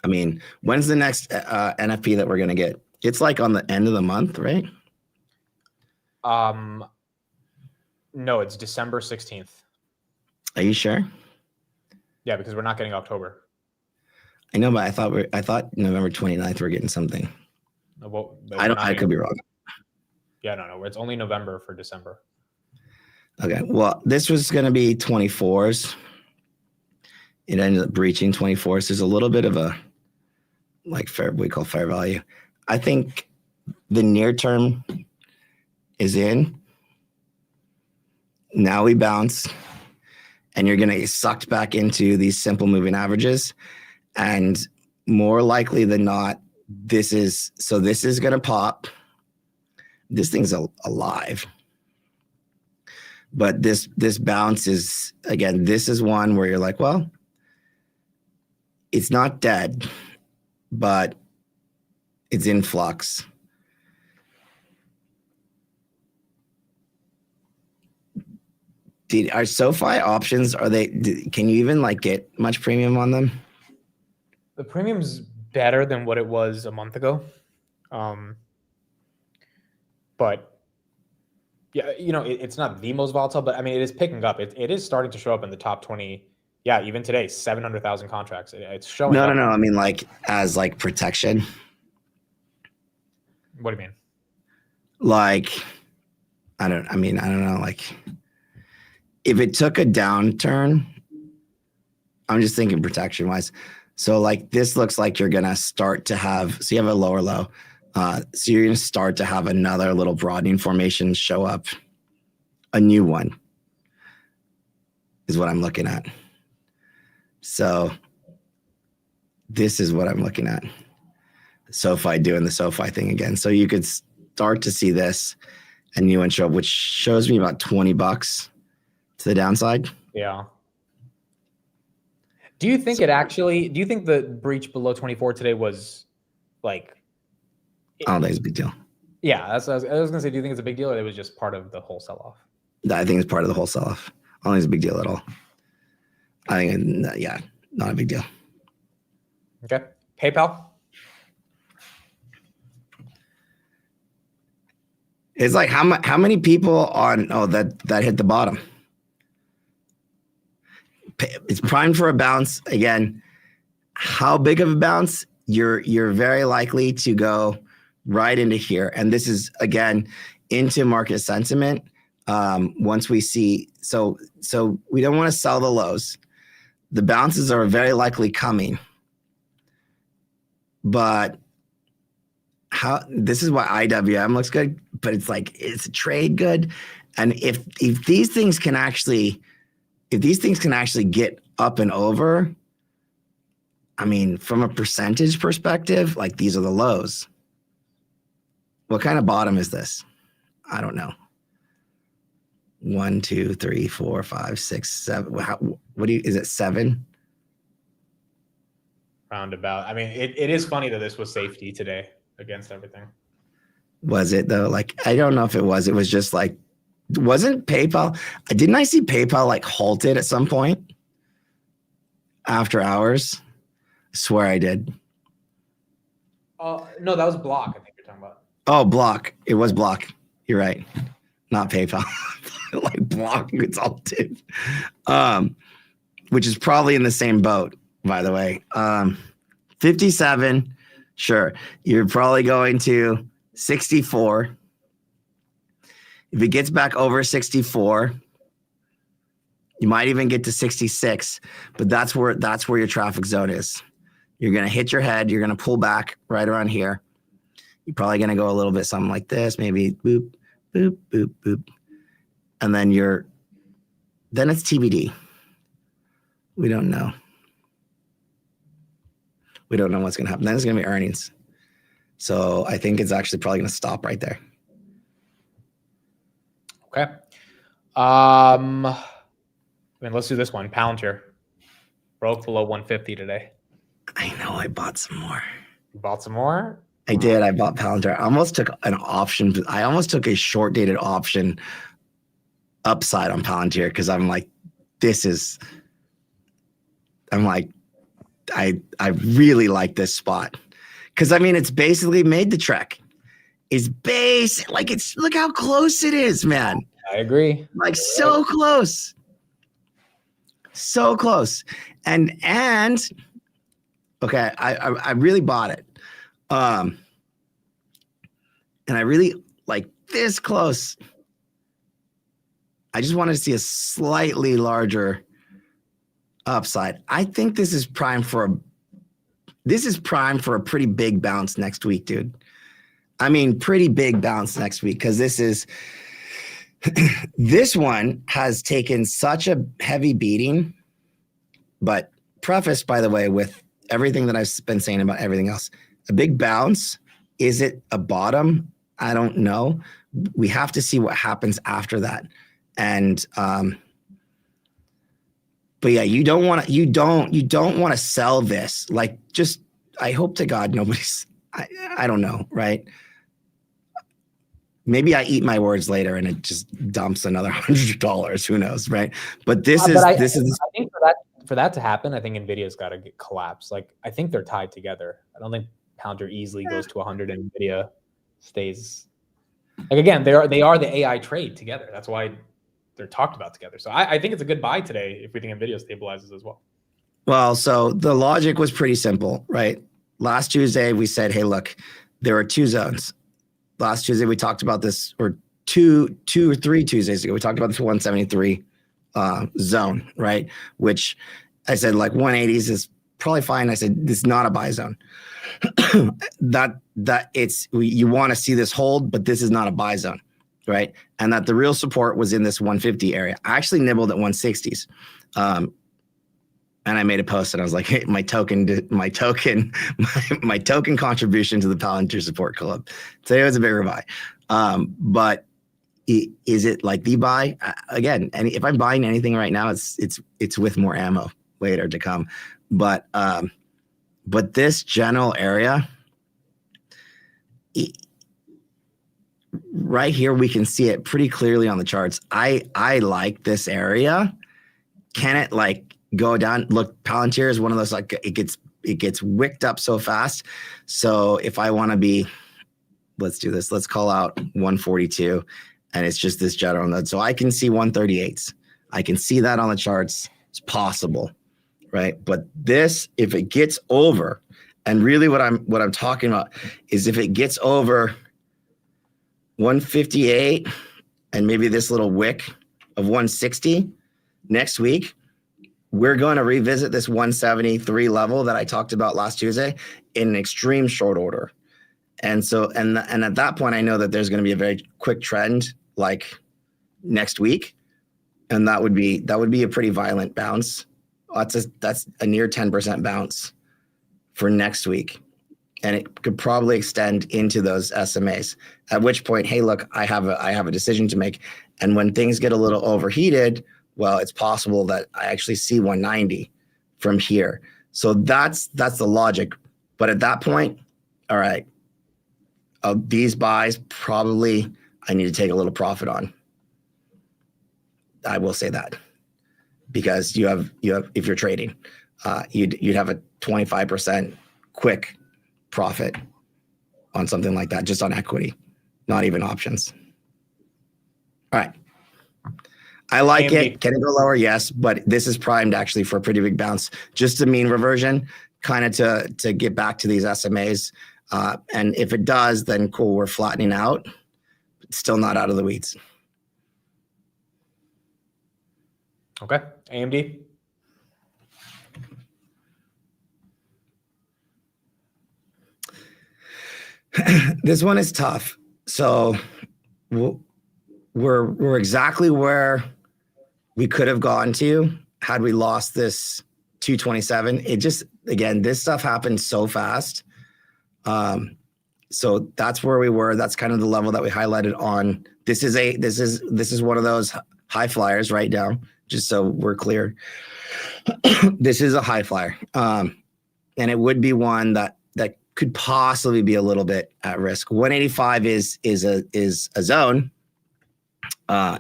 I mean, when's the next NFP that we're going to get? It's like on the end of the month, right? No, it's December 16th. Are you sure? Yeah, because we're not getting October. I know, but I thought November 29th we're getting something. Well, I could be wrong. Yeah, no. It's only November for December. Okay. Well, this was going to be 24s. It ended up breaching 24s. There's a little bit of a we call fair value. I think the near term is in. Now we bounce, and you're going to get sucked back into these simple moving averages. And more likely than not, this is going to pop. This thing's alive. But this bounce is, again, this is one where you're like, well, it's not dead, but it's in flux. Are SOFI options, can you even get much premium on them? The premium's better than what it was a month ago. But yeah, it's not the most volatile, but I mean, it is picking up. It is starting to show up in the top 20. Yeah, even today, 700,000 contracts. It's showing up. No. I mean, as protection. What do you mean? I don't know. If it took a downturn, I'm just thinking protection wise. So this looks like you're going to start to have, so you have a lower low. So you're going to start to have another little broadening formation show up. A new one is what I'm looking at. So this is what I'm looking at. SOFI doing the SOFI thing again. So you could start to see this and new one show up, which shows me about $20 to the downside. Yeah. Do you think the breach below 24 today was I don't think it's a big deal. Yeah, I was going to say, do you think it's a big deal or it was just part of the whole sell-off? I think it's part of the whole sell-off. I don't think it's a big deal at all. I think, not a big deal. Okay. PayPal? It's how many people that hit the bottom? It's primed for a bounce. Again, how big of a bounce? You're very likely to go right into here. And this is, again, into market sentiment. Once we see, so we don't want to sell the lows. The bounces are very likely coming. But this is why IWM looks good, but it's it's a trade good. And if these things can actually get up and over, I mean, from a percentage perspective, these are the lows. What kind of bottom is this? I don't know. 1, 2, 3, 4, 5, 6, 7. Is it 7? Roundabout. I mean, it is funny that this was safety today against everything. Was it though? I don't know if it was. It was just wasn't PayPal? Didn't I see PayPal halted at some point after hours? I swear I did. No, that was Block. I think you're talking about. Oh, Block. It was Block. You're right. Not PayPal. Block gets halted. Which is probably in the same boat, by the way. 57. Sure. You're probably going to 64. If it gets back over 64, you might even get to 66, but that's where your traffic zone is. You're going to hit your head. You're going to pull back right around here. You're probably going to go a little bit something like this, maybe boop, boop, boop, boop. And then it's TBD. We don't know. We don't know what's going to happen. Then it's going to be earnings. So I think it's actually probably going to stop right there. Okay. I mean, let's do this one. Palantir broke below 150 today. I know I bought some more. You bought some more? I did. I bought Palantir. I almost took an option. I almost took a short dated option upside on Palantir because I'm like, I really like this spot. Because I mean, it's basically made the trek. It's look how close it is, man. I agree. Like so close. So close. And okay, I really bought it. And I really like this close. I just wanted to see a slightly larger upside. I think this is prime for a pretty big bounce next week, dude. I mean, pretty big bounce next week because this one has taken such a heavy beating, but prefaced, by the way, with everything that I've been saying about everything else. A big bounce, is it a bottom? I don't know. We have to see what happens after that. And but yeah, you don't want to sell this. Like, just, I hope to God nobody's, I don't know, right? Maybe I eat my words later and it just dumps another $100. Who knows, right? But this is. I think for that to happen, I think Nvidia's got to get collapsed. Like, I think they're tied together. I don't think Palantir easily goes to 100 and Nvidia stays. Like, again, they are the AI trade together. That's why they're talked about together. So I think it's a good buy today if we think Nvidia stabilizes as well. Well, so the logic was pretty simple, right? Last Tuesday, we said, hey, look, there are two zones. Last Tuesday, we talked about this, or two or three Tuesdays ago, we talked about this 173 zone, right? Which I said, like, 180s is probably fine. I said, this is not a buy zone. You want to see this hold, but this is not a buy zone, right? And that the real support was in this 150 area. I actually nibbled at 160s. And I made a post and I was like, hey, my token contribution to the Palantir support club. Today was a bigger buy. But is it like the buy? Again, and if I'm buying anything right now, it's with more ammo later to come. But this general area, right here, we can see it pretty clearly on the charts. I like this area. Can it like go down? Look, Palantir is one of those, like, it gets wicked up so fast. So if I want to be, let's do this. Let's call out 142, and it's just this general node. So I can see 138s. I can see that on the charts. It's possible, right? But this, if it gets over, and really what I'm talking about is if it gets over 158 and maybe this little wick of 160 next week, we're going to revisit this 173 level that I talked about last Tuesday in an extreme short order. And so, and at that point, I know that there's going to be a very quick trend like next week. And that would be a pretty violent bounce. That's a near 10% bounce for next week. And it could probably extend into those SMAs, at which point, hey, look, I have a decision to make. And when things get a little overheated, well, it's possible that I actually see 190 from here. So that's the logic. But at that point, all right, these buys probably I need to take a little profit on. I will say that, because you have if you're trading, you'd have a 25% quick profit on something like that, just on equity, not even options. All right. I like it. Can it go lower? Yes, but this is primed actually for a pretty big bounce. Just a mean reversion, kind of to get back to these SMAs. And if it does, then cool, we're flattening out, but still not out of the weeds. Okay, AMD. This one is tough. So we're exactly where we could have gone to had we lost this 227. It just, again, this stuff happened so fast. So that's where we were. That's kind of the level that we highlighted on. This is one of those high flyers right now. just so we're clear. This is a high flyer. And it would be one that could possibly be a little bit at risk. 185 is a zone.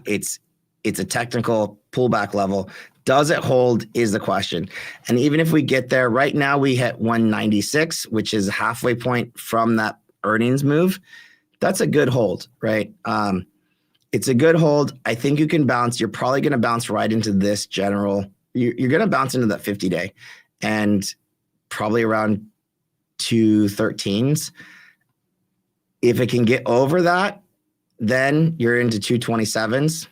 It's a technical pullback level. Does it hold is the question. And even if we get there, right now we hit 196, which is a halfway point from that earnings move. That's a good hold, right? It's a good hold. I think you can bounce. You're probably going to bounce right into this general. You're going to bounce into that 50-day and probably around 213s. If it can get over that, then you're into 227s.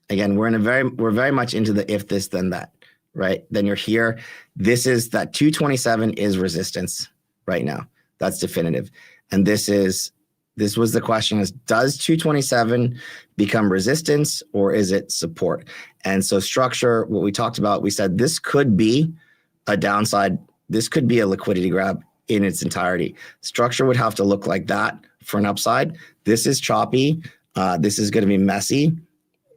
Again, we're very much into the if this then that, right? Then you're here. This is that 227 is resistance right now. That's definitive. And this was the question is, does 227 become resistance or is it support? And so structure, what we talked about, we said this could be a downside. This could be a liquidity grab in its entirety. Structure would have to look like that for an upside. This is choppy. This is going to be messy,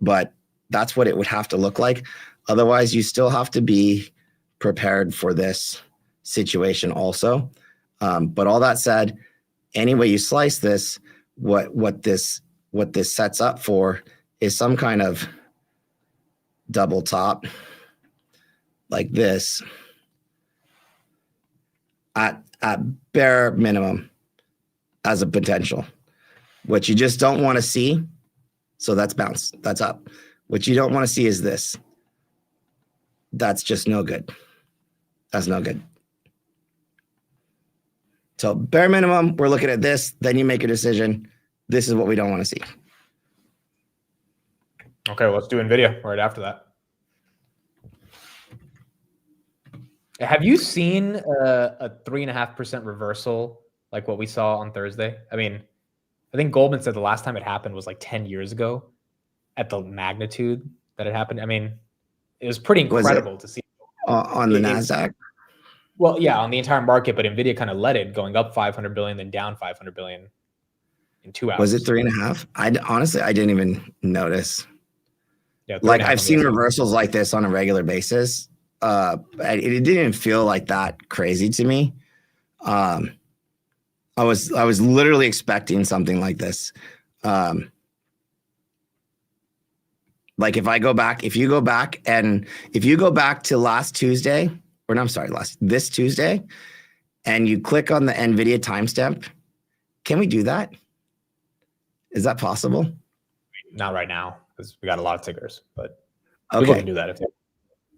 but that's what it would have to look like. Otherwise, you still have to be prepared for this situation also. But all that said, any way you slice this, what this sets up for is some kind of double top like this at bare minimum as a potential. What you just don't want to see, so that's bounce, that's up. What you don't want to see is this. That's just no good. That's no good. So bare minimum, we're looking at this, then you make a decision. This is what we don't want to see. Okay, well, let's do NVIDIA right after that. Have you seen a 3.5% reversal like what we saw on Thursday? I mean, I think Goldman said the last time it happened was like 10 years ago at the magnitude that it happened. I mean, it was pretty incredible to see. On the NASDAQ? Well, yeah, on the entire market, but NVIDIA kind of led it, going up 500 billion, then down 500 billion in 2 hours. Was it 3.5? Honestly, I didn't even notice. Yeah, like I've seen reversals like this on a regular basis. It didn't feel like that crazy to me. I was literally expecting something like this. Like if you go back to last Tuesday, or no, I'm sorry, this Tuesday, and you click on the NVIDIA timestamp, can we do that? Is that possible? Not right now, because we got a lot of tickers, but okay, people can do that if they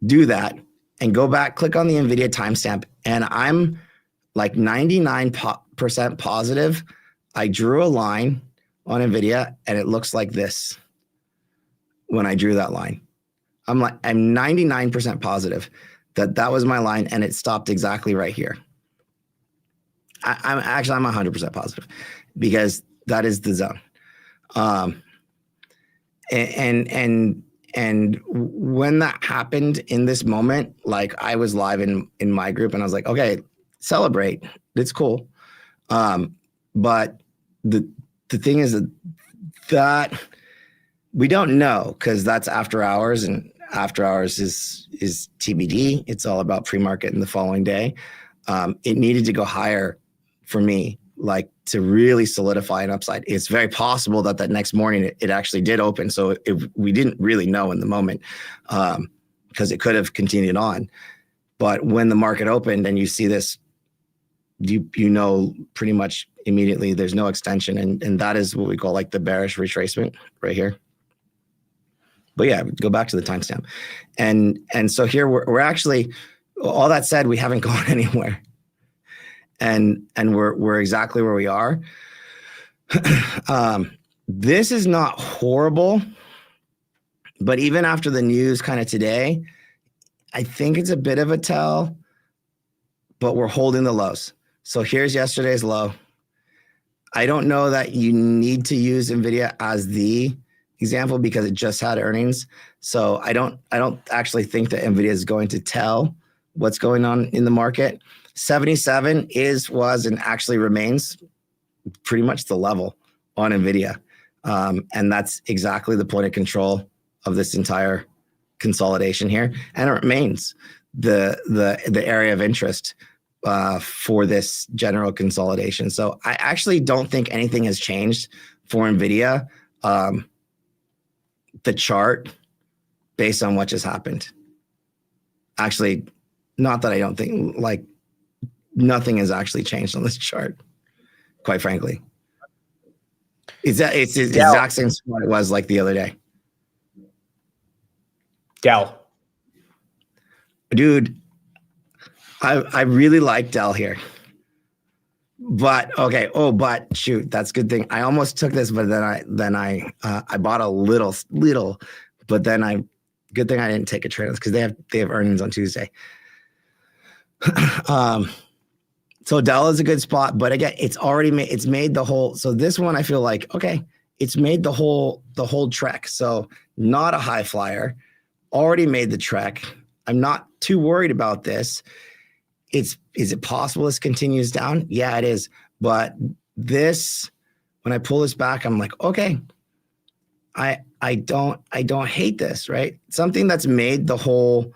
do that and go back, click on the NVIDIA timestamp, and I'm like 99% positive. I drew a line on NVIDIA and it looks like this when I drew that line. I'm 99% positive that was my line and it stopped exactly right here. I'm 100% positive because that is the zone. And when that happened in this moment, like I was live in my group and I was like, okay, celebrate. It's cool. But the thing is that we don't know because that's after hours, and after hours is TBD. It's all about pre-market and the following day. It needed to go higher for me, like to really solidify an upside. It's very possible that next morning it actually did open. So we didn't really know in the moment because it could have continued on. But when the market opened and you see this, you know pretty much immediately there's no extension, and that is what we call like the bearish retracement right here. But yeah, go back to the timestamp, and so here we're actually, all that said, we haven't gone anywhere, and we're exactly where we are. This is not horrible, but even after the news kind of today, I think it's a bit of a tell. But we're holding the lows. So here's yesterday's low. I don't know that you need to use NVIDIA as the example because it just had earnings. So I don't actually think that NVIDIA is going to tell what's going on in the market. 77 was and actually remains pretty much the level on NVIDIA. And that's exactly the point of control of this entire consolidation here, and it remains the area of interest for this general consolidation. So I actually don't think anything has changed for Nvidia. The chart based on what just happened. Actually, not that I don't think, like, nothing has actually changed on this chart, quite frankly. It's the exact same what it was like the other day. DELL. Dude, I really like DELL here. But okay, but shoot, that's a good thing. I almost took this, but then I bought a little, but then good thing I didn't take a trade on this because they have earnings on Tuesday. So DELL is a good spot, but again, it's made the whole. So this one I feel like, okay, it's made the whole trek. So not a high flyer, already made the trek. I'm not too worried about this. Is it possible this continues down? Yeah, it is. But this, when I pull this back, I'm like, okay, I don't hate this, right? Something that's made the whole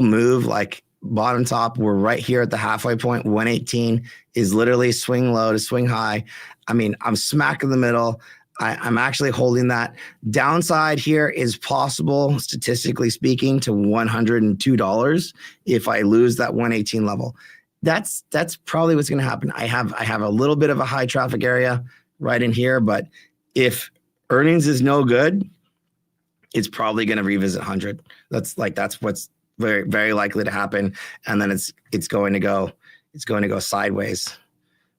move, like bottom top, we're right here at the halfway point. 118 is literally swing low to swing high. I mean, I'm smack in the middle. I'm actually holding that. Downside here is possible, statistically speaking, to $102 if I lose that 118 level. That's probably what's going to happen. I have a little bit of a high traffic area right in here, but if earnings is no good, it's probably going to revisit 100. That's what's very, very likely to happen, and then it's going to go sideways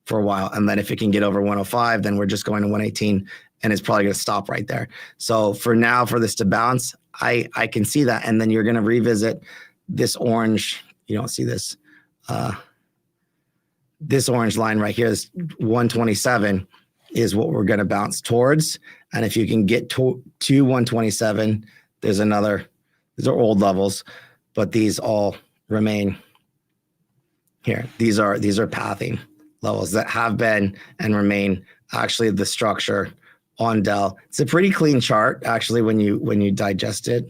for a while, and then if it can get over 105, then we're just going to 118. And it's probably going to stop right there. So for now, for this to bounce, I can see that. And then you're going to revisit this orange. You don't see this. This orange line right here, this 127 is what we're going to bounce towards. And if you can get to 127, these are old levels, but these all remain here. These are pathing levels that have been and remain actually the structure on DELL. It's a pretty clean chart, actually, when you digest it,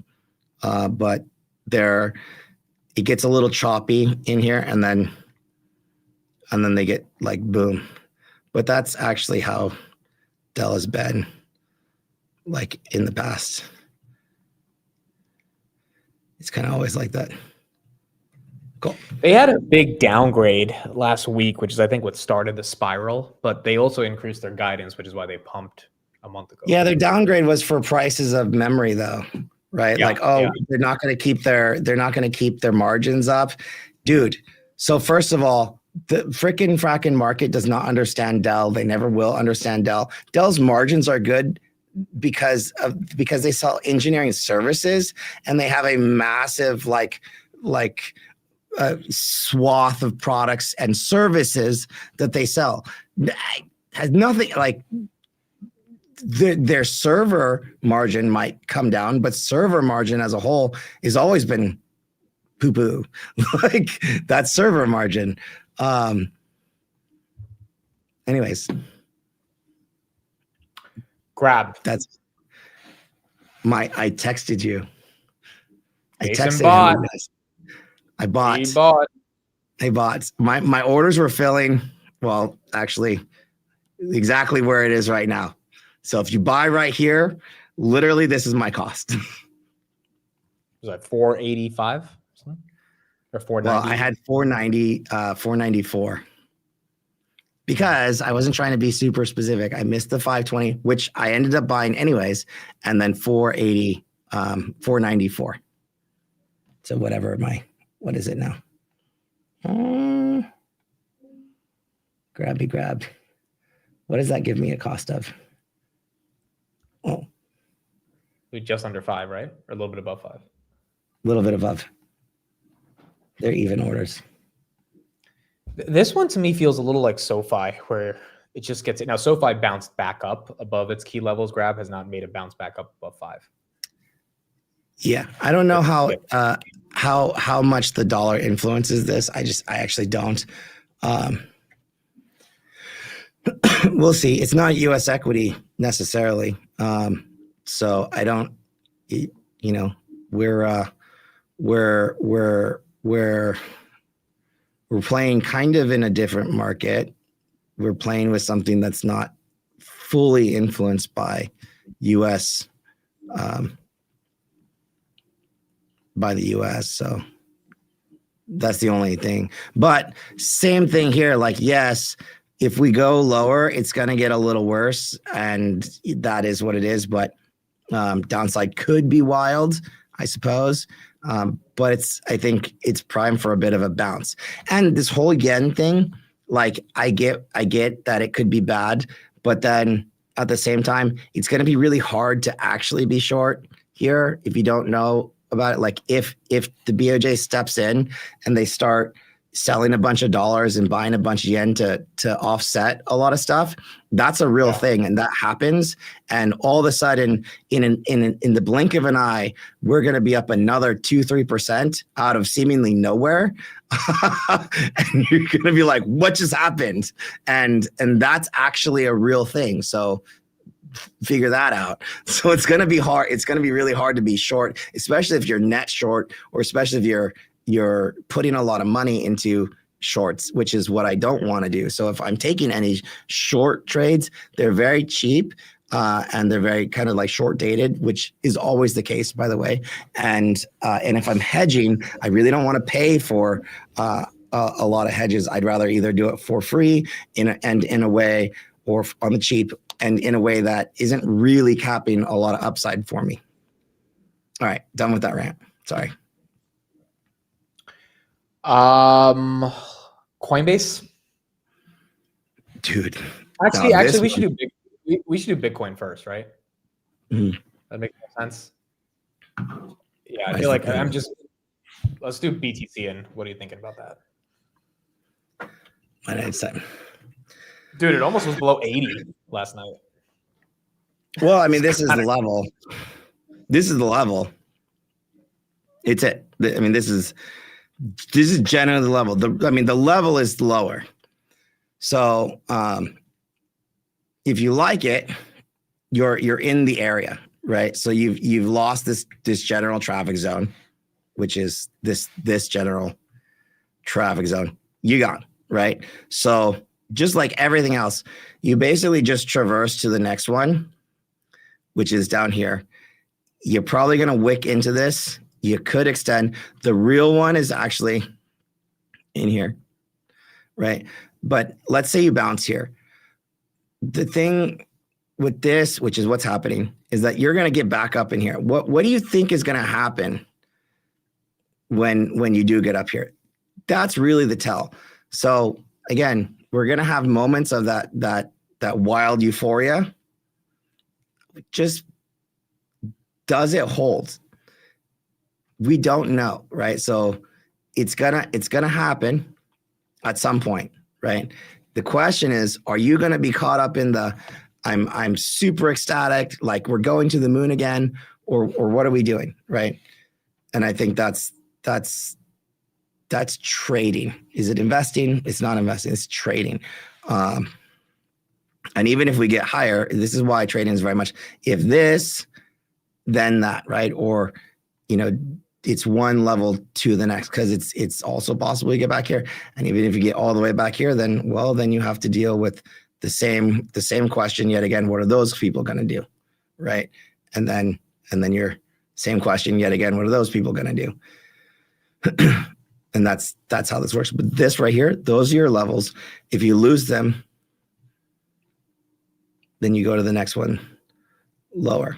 but it gets a little choppy in here, and then they get like boom. But that's actually how DELL has been, like in the past. It's kind of always like that. Cool. They had a big downgrade last week, which is I think what started the spiral, but they also increased their guidance, which is why they pumped a month ago. Yeah, their downgrade was for prices of memory though, right? Yeah, they're not going to keep their margins up. Dude, so first of all, the fracking market does not understand DELL. They never will understand DELL. DELL's margins are good because they sell engineering services, and they have a massive swath of products and services that they sell. Has nothing like their server margin might come down, but server margin as a whole has always been poo-poo. Like that server margin. Anyways. Grab. I texted you. Jason bought. I bought. He bought. I bought. My orders were filling. Well, actually, exactly where it is right now. So if you buy right here, literally, this is my cost. Was that 485 or 490? Well, I had 490, 494 because I wasn't trying to be super specific. I missed the 520, which I ended up buying anyways, and then 480, 494. So whatever what is it now? Grab. What does that give me a cost of? Oh, just under 5, right? Or a little bit above 5. A little bit above. They're even orders. This one to me feels a little like SOFI, where it just gets it. Now, SOFI bounced back up above its key levels. Grab has not made it bounce back up above 5. Yeah, I don't know how much the dollar influences this. I actually don't. We'll see. It's not U.S. equity necessarily. So I don't, we're playing kind of in a different market. We're playing with something that's not fully influenced by U.S. By the U.S. So that's the only thing. But same thing here. Like, yes, if we go lower, it's going to get a little worse, and that is what it is. But downside could be wild, I suppose. But I think it's primed for a bit of a bounce. And this whole yen thing, like, I get that it could be bad, but then at the same time, it's going to be really hard to actually be short here if you don't know about it. Like, if the BOJ steps in and they start selling a bunch of dollars and buying a bunch of yen to offset a lot of stuff, that's a real thing, and that happens. And all of a sudden, in the blink of an eye, we're going to be up another 2-3% out of seemingly nowhere, and you're going to be like, "What just happened?" And that's actually a real thing. So figure that out. So it's going to be hard. It's going to be really hard to be short, especially if you're net short, or especially if you're putting a lot of money into shorts, which is what I don't want to do. So if I'm taking any short trades, they're very cheap, and they're very kind of like short dated, which is always the case, by the way. And if I'm hedging, I really don't want to pay for a lot of hedges. I'd rather either do it for free in a way, or on the cheap, and in a way that isn't really capping a lot of upside for me. All right, done with that rant. Sorry. Coinbase, dude. Actually, we should do Bitcoin first, right? Mm-hmm. That makes more sense. Yeah, I feel like let's do BTC. And what are you thinking about that? Dude, it almost was below 80 last night. Well, I mean, this is the level. This is the level. It's it. I mean, this is generally the level. The level is lower. So if you like it, you're in the area, right? So you've lost this general traffic zone, which is this general traffic zone. You got, right? So just like everything else, you basically just traverse to the next one, which is down here. You're probably going to wick into this. You could extend. The real one is actually in here, right? But let's say you bounce here. The thing with this, which is what's happening, is that you're going to get back up in here. What do you think is going to happen when you do get up here? That's really the tell. So again, we're going to have moments of that wild euphoria. Just does it hold? We don't know, right? So it's gonna happen at some point, right? The question is, are you gonna be caught up in the I'm super ecstatic, like we're going to the moon again, or what are we doing, right? And I think that's trading. Is it investing? It's not investing, it's trading. And even if we get higher, this is why trading is very much if this, then that, right? Or, it's one level to the next, because it's also possible you get back here. And even if you get all the way back here, then you have to deal with the same question yet again. What are those people going to do, right? And then your same question yet again. What are those people going to do? And that's how this works. But this right here, those are your levels. If you lose them, then you go to the next one lower.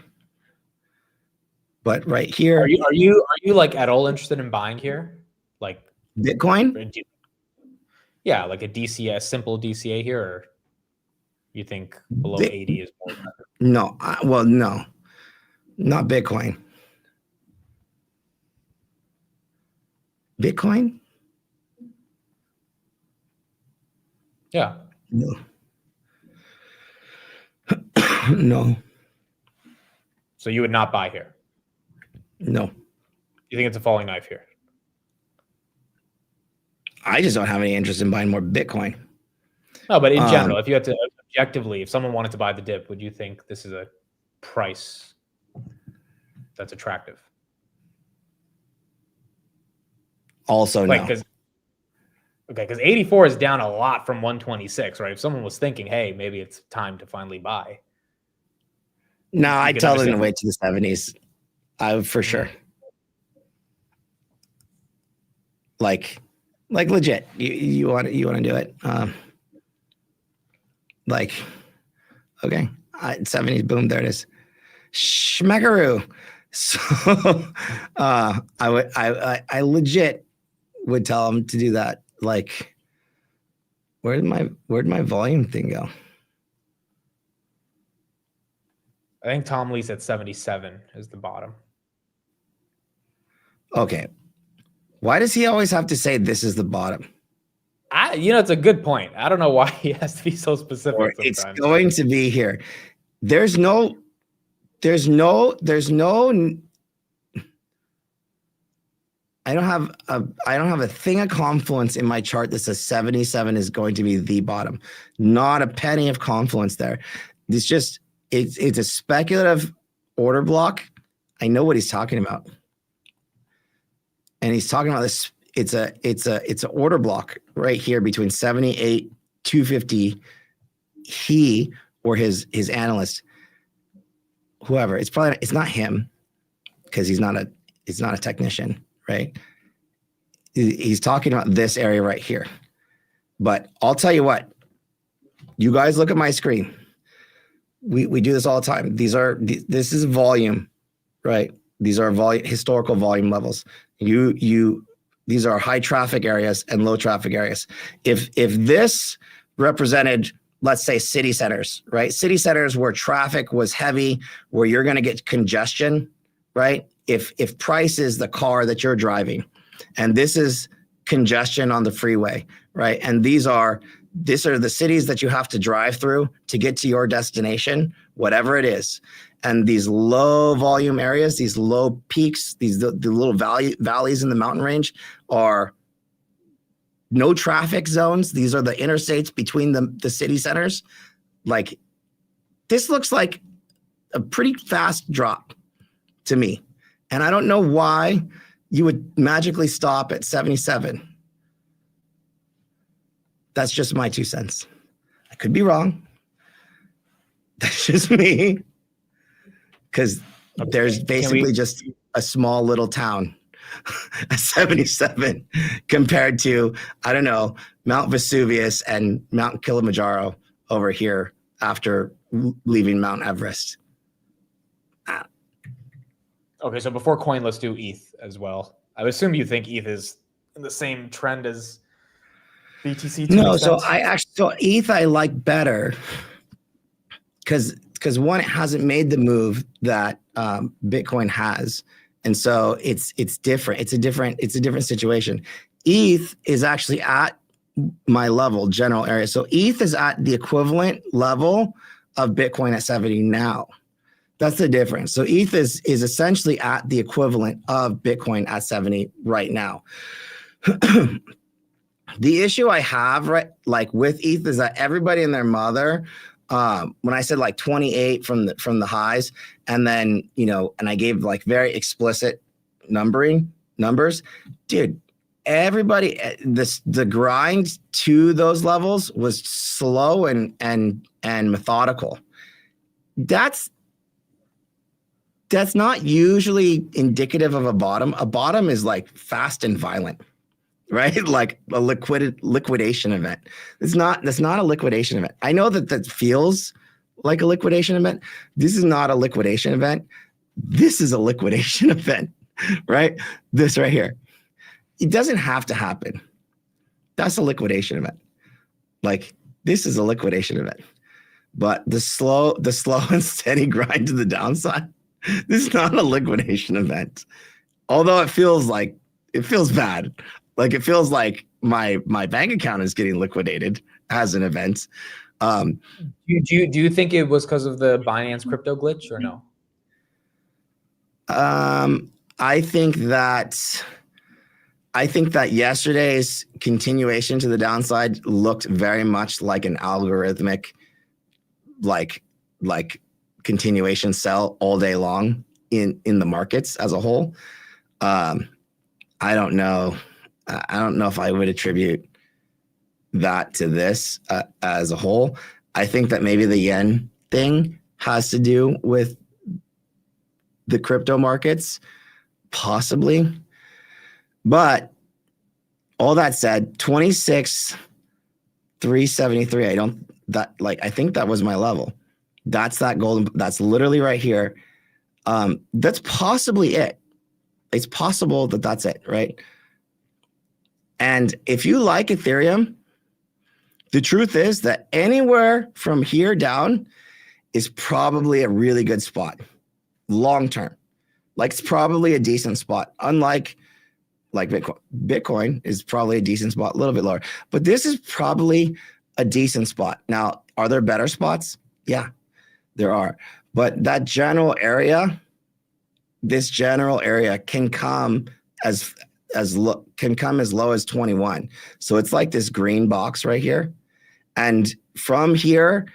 But right here, are you like at all interested in buying here, like Bitcoin? Yeah, like a simple DCA here, or you think below 80 is more? No, no, not Bitcoin. Bitcoin? Yeah. No. No. So you would not buy here? No. You think it's a falling knife here? I just don't have any interest in buying more Bitcoin. No, but in general, if you had to objectively, if someone wanted to buy the dip, would you think this is a price that's attractive? Also, Like, no. because 84 is down a lot from 126, right? If someone was thinking, hey, maybe it's time to finally buy. No, You I can tell them to understand. wait to the 70s. I would for sure. Like legit. You want to do it? Like, okay, 70s. Boom, there it is. Schmeckaroo. So, I legit would tell them to do that. Like, where'd my volume thing go? I think Tom Lee's at 77 is the bottom. Okay. Why does he always have to say this is the bottom? It's a good point. I don't know why he has to be so specific Or sometimes. it's going to be here. There's no I don't have a thing of confluence in my chart that says 77 is going to be the bottom. Not a penny of confluence there. It's just it's a speculative order block. I know what he's talking about. And he's talking about this. It's an order block right here between 78, 250. He or his analyst, whoever, it's not him because he's not a technician, right? He's talking about this area right here. But I'll tell you what, you guys look at my screen. We do this all the time. This is volume, right? These are historical volume levels. These are high traffic areas and low traffic areas. If this represented, let's say, city centers, right? City centers where traffic was heavy, where you're going to get congestion, right? If price is the car that you're driving, and this is congestion on the freeway, right? And these are the cities that you have to drive through to get to your destination, whatever it is. And these low volume areas, these low peaks, the little valleys in the mountain range are no traffic zones. These are the interstates between the city centers. Like, this looks like a pretty fast drop to me. And I don't know why you would magically stop at 77. That's just my 2 cents. I could be wrong. That's just me. Because there's basically just a small little town at 77 compared to, I don't know, Mount Vesuvius and Mount Kilimanjaro over here after leaving Mount Everest. Okay, so before coin, let's do ETH as well. I would assume you think ETH is in the same trend as BTC. No, so ETH I like better because one, it hasn't made the move that Bitcoin has, and so it's different. It's a different situation. ETH is actually at my level, general area. So ETH is at the equivalent level of Bitcoin at 70 now. That's the difference. So ETH is essentially at the equivalent of Bitcoin at 70 right now. The issue I have with ETH is that everybody and their mother, when I said like 28 from the highs, and then, and I gave like very explicit numbers, dude, everybody, the grind to those levels was slow and methodical. That's not usually indicative of a bottom. A bottom is like fast and violent, right? Like a liquidation event. That's not a liquidation event. I know that feels like a liquidation event. This is not a liquidation event. This is a liquidation event, right? This right here. It doesn't have to happen. That's a liquidation event. Like, this is a liquidation event. But the slow and steady grind to the downside, this is not a liquidation event. Although it feels bad. Like, it feels like my bank account is getting liquidated as an event. Do you think it was because of the Binance crypto glitch or no? I think that yesterday's continuation to the downside looked very much like an algorithmic, like continuation sell all day long in the markets as a whole. I don't know I don't know if I would attribute that to this as a whole. I think that maybe the yen thing has to do with the crypto markets, possibly. But all that said, 26,373. I think that was my level. That's that golden. That's literally right here. That's possibly it. It's possible that that's it, right? And if you like Ethereum, the truth is that anywhere from here down is probably a really good spot, long term. Like it's probably a decent spot. Unlike Bitcoin. Bitcoin is probably a decent spot, a little bit lower, but this is probably a decent spot. Now, are there better spots? Yeah, there are. But that general area, this general area can come as low as 21. So it's like this green box right here. And from here,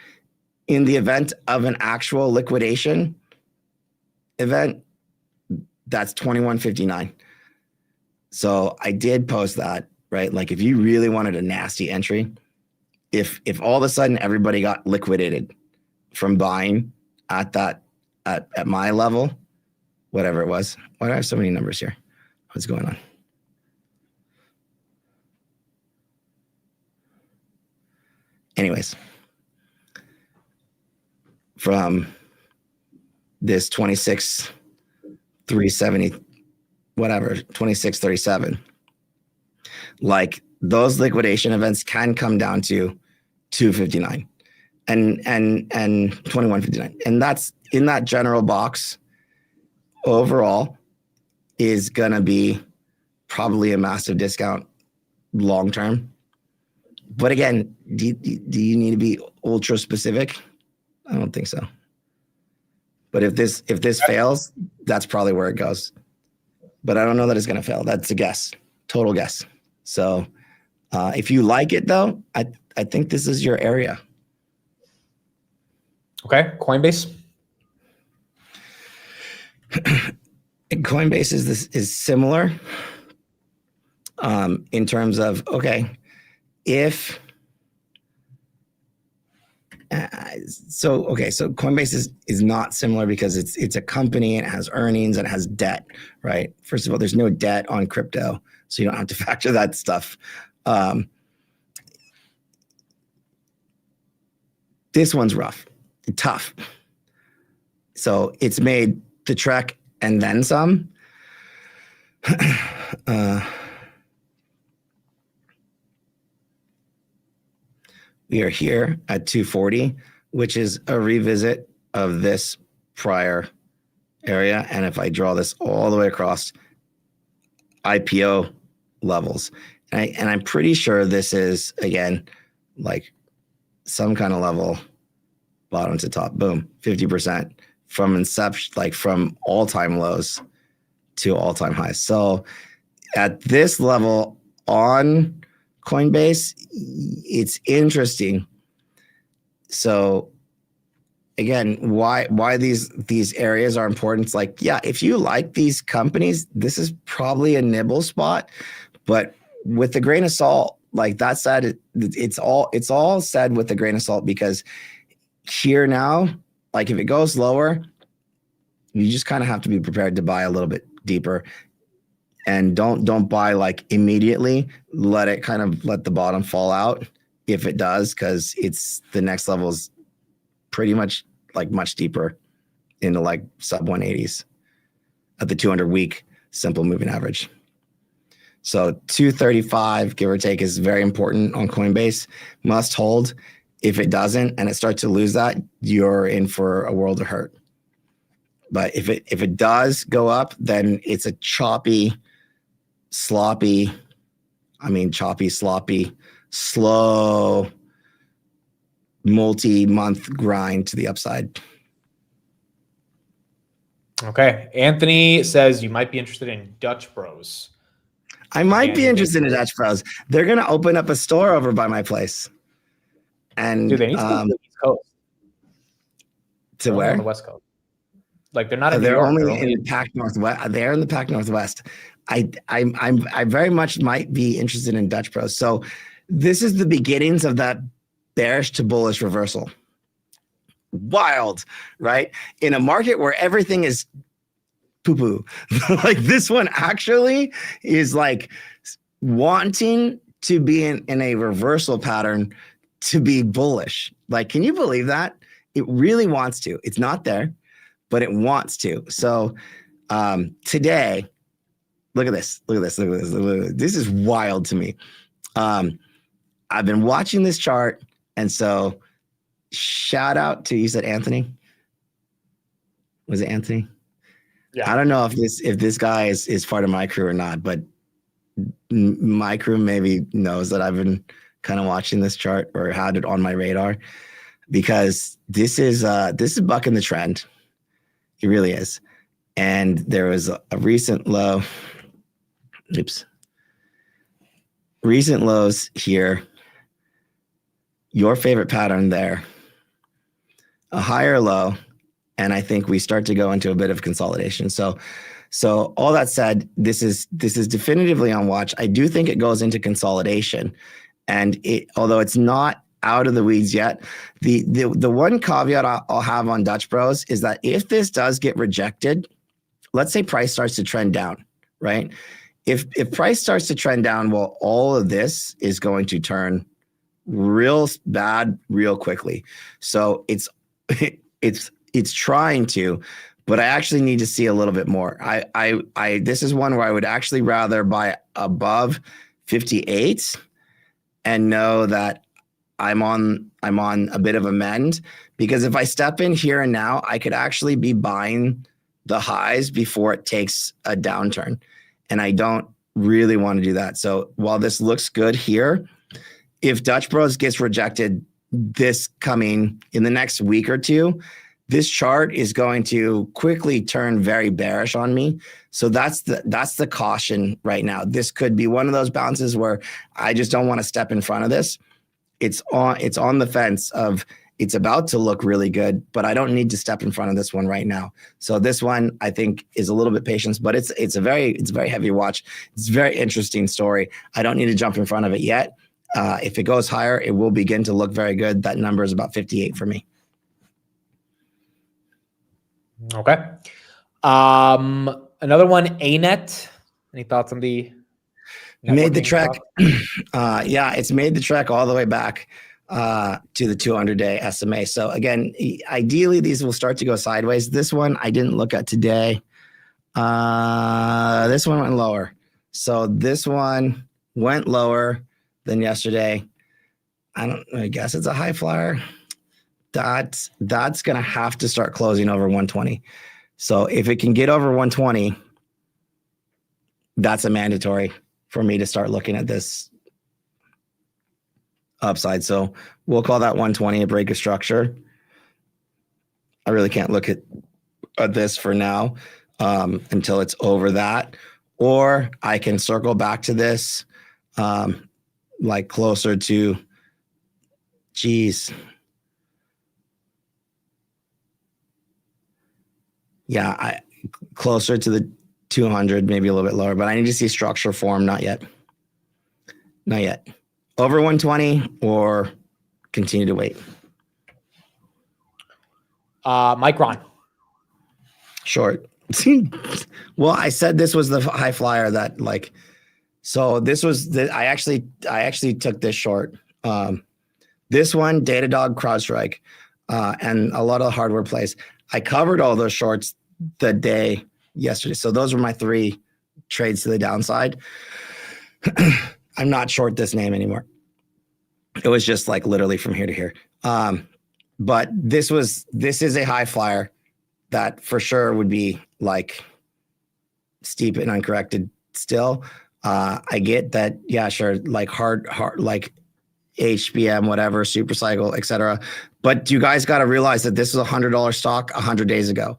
in the event of an actual liquidation event, that's 21.59. So I did post that, right? Like if you really wanted a nasty entry, if all of a sudden everybody got liquidated from buying at my level, whatever it was. Why do I have so many numbers here? What's going on? Anyways, from this 26,370, whatever, 2637, like those liquidation events can come down to 259 and 2159. And that's in that general box overall is going to be probably a massive discount long term. But again, do you need to be ultra specific? I don't think so. But if this fails, that's probably where it goes. But I don't know that it's going to fail. That's a guess, total guess. So if you like it though, I think this is your area. Okay, Coinbase. Coinbase is similar in terms of, okay, if so Coinbase is not similar because it's a company and it has earnings and it has debt, right? First of all, there's no debt on crypto, so you don't have to factor that stuff. This one's rough, tough. So it's made the trek and then some. We are here at 240, which is a revisit of this prior area. And if I draw this all the way across IPO levels, and I'm pretty sure this is, again, like some kind of level, bottom to top, boom, 50% from inception, like from all-time lows to all-time highs. So at this level on Coinbase, it's interesting. So again, why these areas are important? It's like, yeah, if you like these companies, this is probably a nibble spot, but with a grain of salt. Like that said, it's all said with a grain of salt, because here now, like if it goes lower, you just kind of have to be prepared to buy a little bit deeper. And don't buy like immediately. Let the bottom fall out if it does, because it's the next level is pretty much like much deeper into like sub 180s at the 200-week simple moving average. So 235, give or take, is very important on Coinbase. Must hold. If it doesn't and it starts to lose that, you're in for a world of hurt. But if it does go up, then it's a choppy, slow multi-month grind to the upside. Okay. Anthony says you might be interested in Dutch Bros. I might be interested in Dutch Bros. They're going to open up a store over by my place. And do they need to go to the East Coast? To where? On the West Coast. Like they're not in New They're York. only in the Pac Northwest. They're in the Pac Northwest. I very much might be interested in Dutch Bros. So this is the beginnings of that bearish to bullish reversal. Wild, right? In a market where everything is poo-poo, like this one actually is like wanting to be in a reversal pattern to be bullish. Like, can you believe that? It really wants to. It's not there, but it wants to. So today, look at this. Look at this. Look at this. Look at this. This is wild to me. I've been watching this chart, and so shout out to, you said Anthony? Was it Anthony? Yeah. I don't know if this guy is part of my crew or not, but my crew maybe knows that I've been kind of watching this chart or had it on my radar, because this is bucking the trend. It really is. And there was a recent low. Oops. Recent lows here. Your favorite pattern there. A higher low, and I think we start to go into a bit of consolidation. So all that said, this is definitively on watch. I do think it goes into consolidation, and although it's not out of the weeds yet, the one caveat I'll have on Dutch Bros is that if this does get rejected, let's say price starts to trend down, right? If price starts to trend down, well, all of this is going to turn real bad real quickly. So it's trying to, but I actually need to see a little bit more. This is one where I would actually rather buy above 58 and know that I'm on a bit of a mend, because if I step in here and now, I could actually be buying the highs before it takes a downturn. And I don't really want to do that. So while this looks good here, if Dutch Bros gets rejected this coming in the next week or two, this chart is going to quickly turn very bearish on me. So that's the caution right now. This could be one of those bounces where I just don't want to step in front of this. It's on the fence of it's about to look really good, but I don't need to step in front of this one right now. So this one I think is a little bit patience, but it's a very heavy watch. It's a very interesting story. I don't need to jump in front of it yet. If it goes higher, it will begin to look very good. That number is about 58 for me. Okay. Another one, ANET. Any thoughts on the made the trek? Yeah, it's made the trek all the way back to the 200-day SMA. So again, ideally these will start to go sideways. This one I didn't look at today. This one went lower. So this one went lower than yesterday. I guess it's a high flyer. That's going to have to start closing over 120. So if it can get over 120, that's a mandatory for me to start looking at this upside. So we'll call that 120 a break of structure. I really can't look at this for now until it's over that, or I can circle back to this like closer to, closer to the 200, maybe a little bit lower, but I need to see structure form. Not yet. Over 120 or continue to wait. Micron. Short. Well, I said this was the high flyer that like, so this was I actually took this short. This one, Datadog, CrowdStrike, and a lot of hardware plays. I covered all those shorts the day yesterday. So those were my 3 trades to the downside. I'm not short this name anymore. It was just like literally from here to here. But this is a high flyer that for sure would be like steep and uncorrected still. I get that. Yeah, sure. Like hard, like HBM, whatever, super cycle, etc. But you guys got to realize that this is $100 stock 100 days ago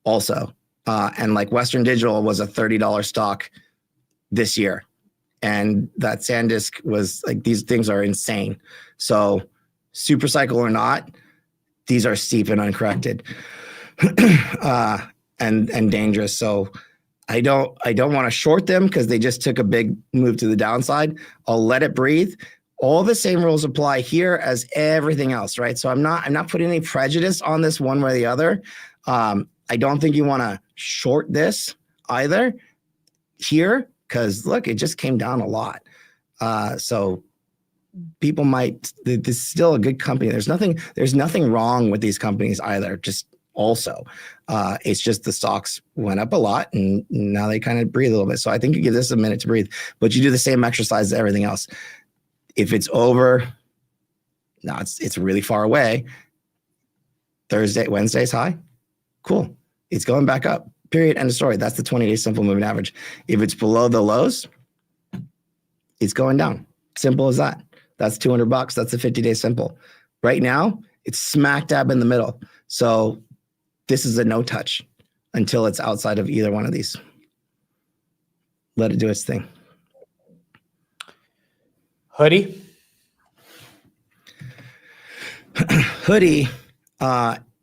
also. And like Western Digital was a $30 stock this year. And that SanDisk was like, these things are insane. So super cycle or not, these are steep and uncorrected and dangerous. So I don't want to short them because they just took a big move to the downside. I'll let it breathe. All the same rules apply here as everything else, right? So I'm not putting any prejudice on this one way or the other. I don't think you want to short this either here because look, it just came down a lot. So people might. This is still a good company. There's nothing wrong with these companies either. Just also, it's just the stocks went up a lot and now they kind of breathe a little bit. So I think you give this a minute to breathe, but you do the same exercise as everything else. If it's over, no, it's really far away. Wednesday's high. Cool. It's going back up. Period. End of story. That's the 20-day simple moving average. If it's below the lows, it's going down. Simple as that. That's $200. That's the 50-day simple. Right now, it's smack dab in the middle. So this is a no touch until it's outside of either one of these. Let it do its thing. Hoodie. Hoodie,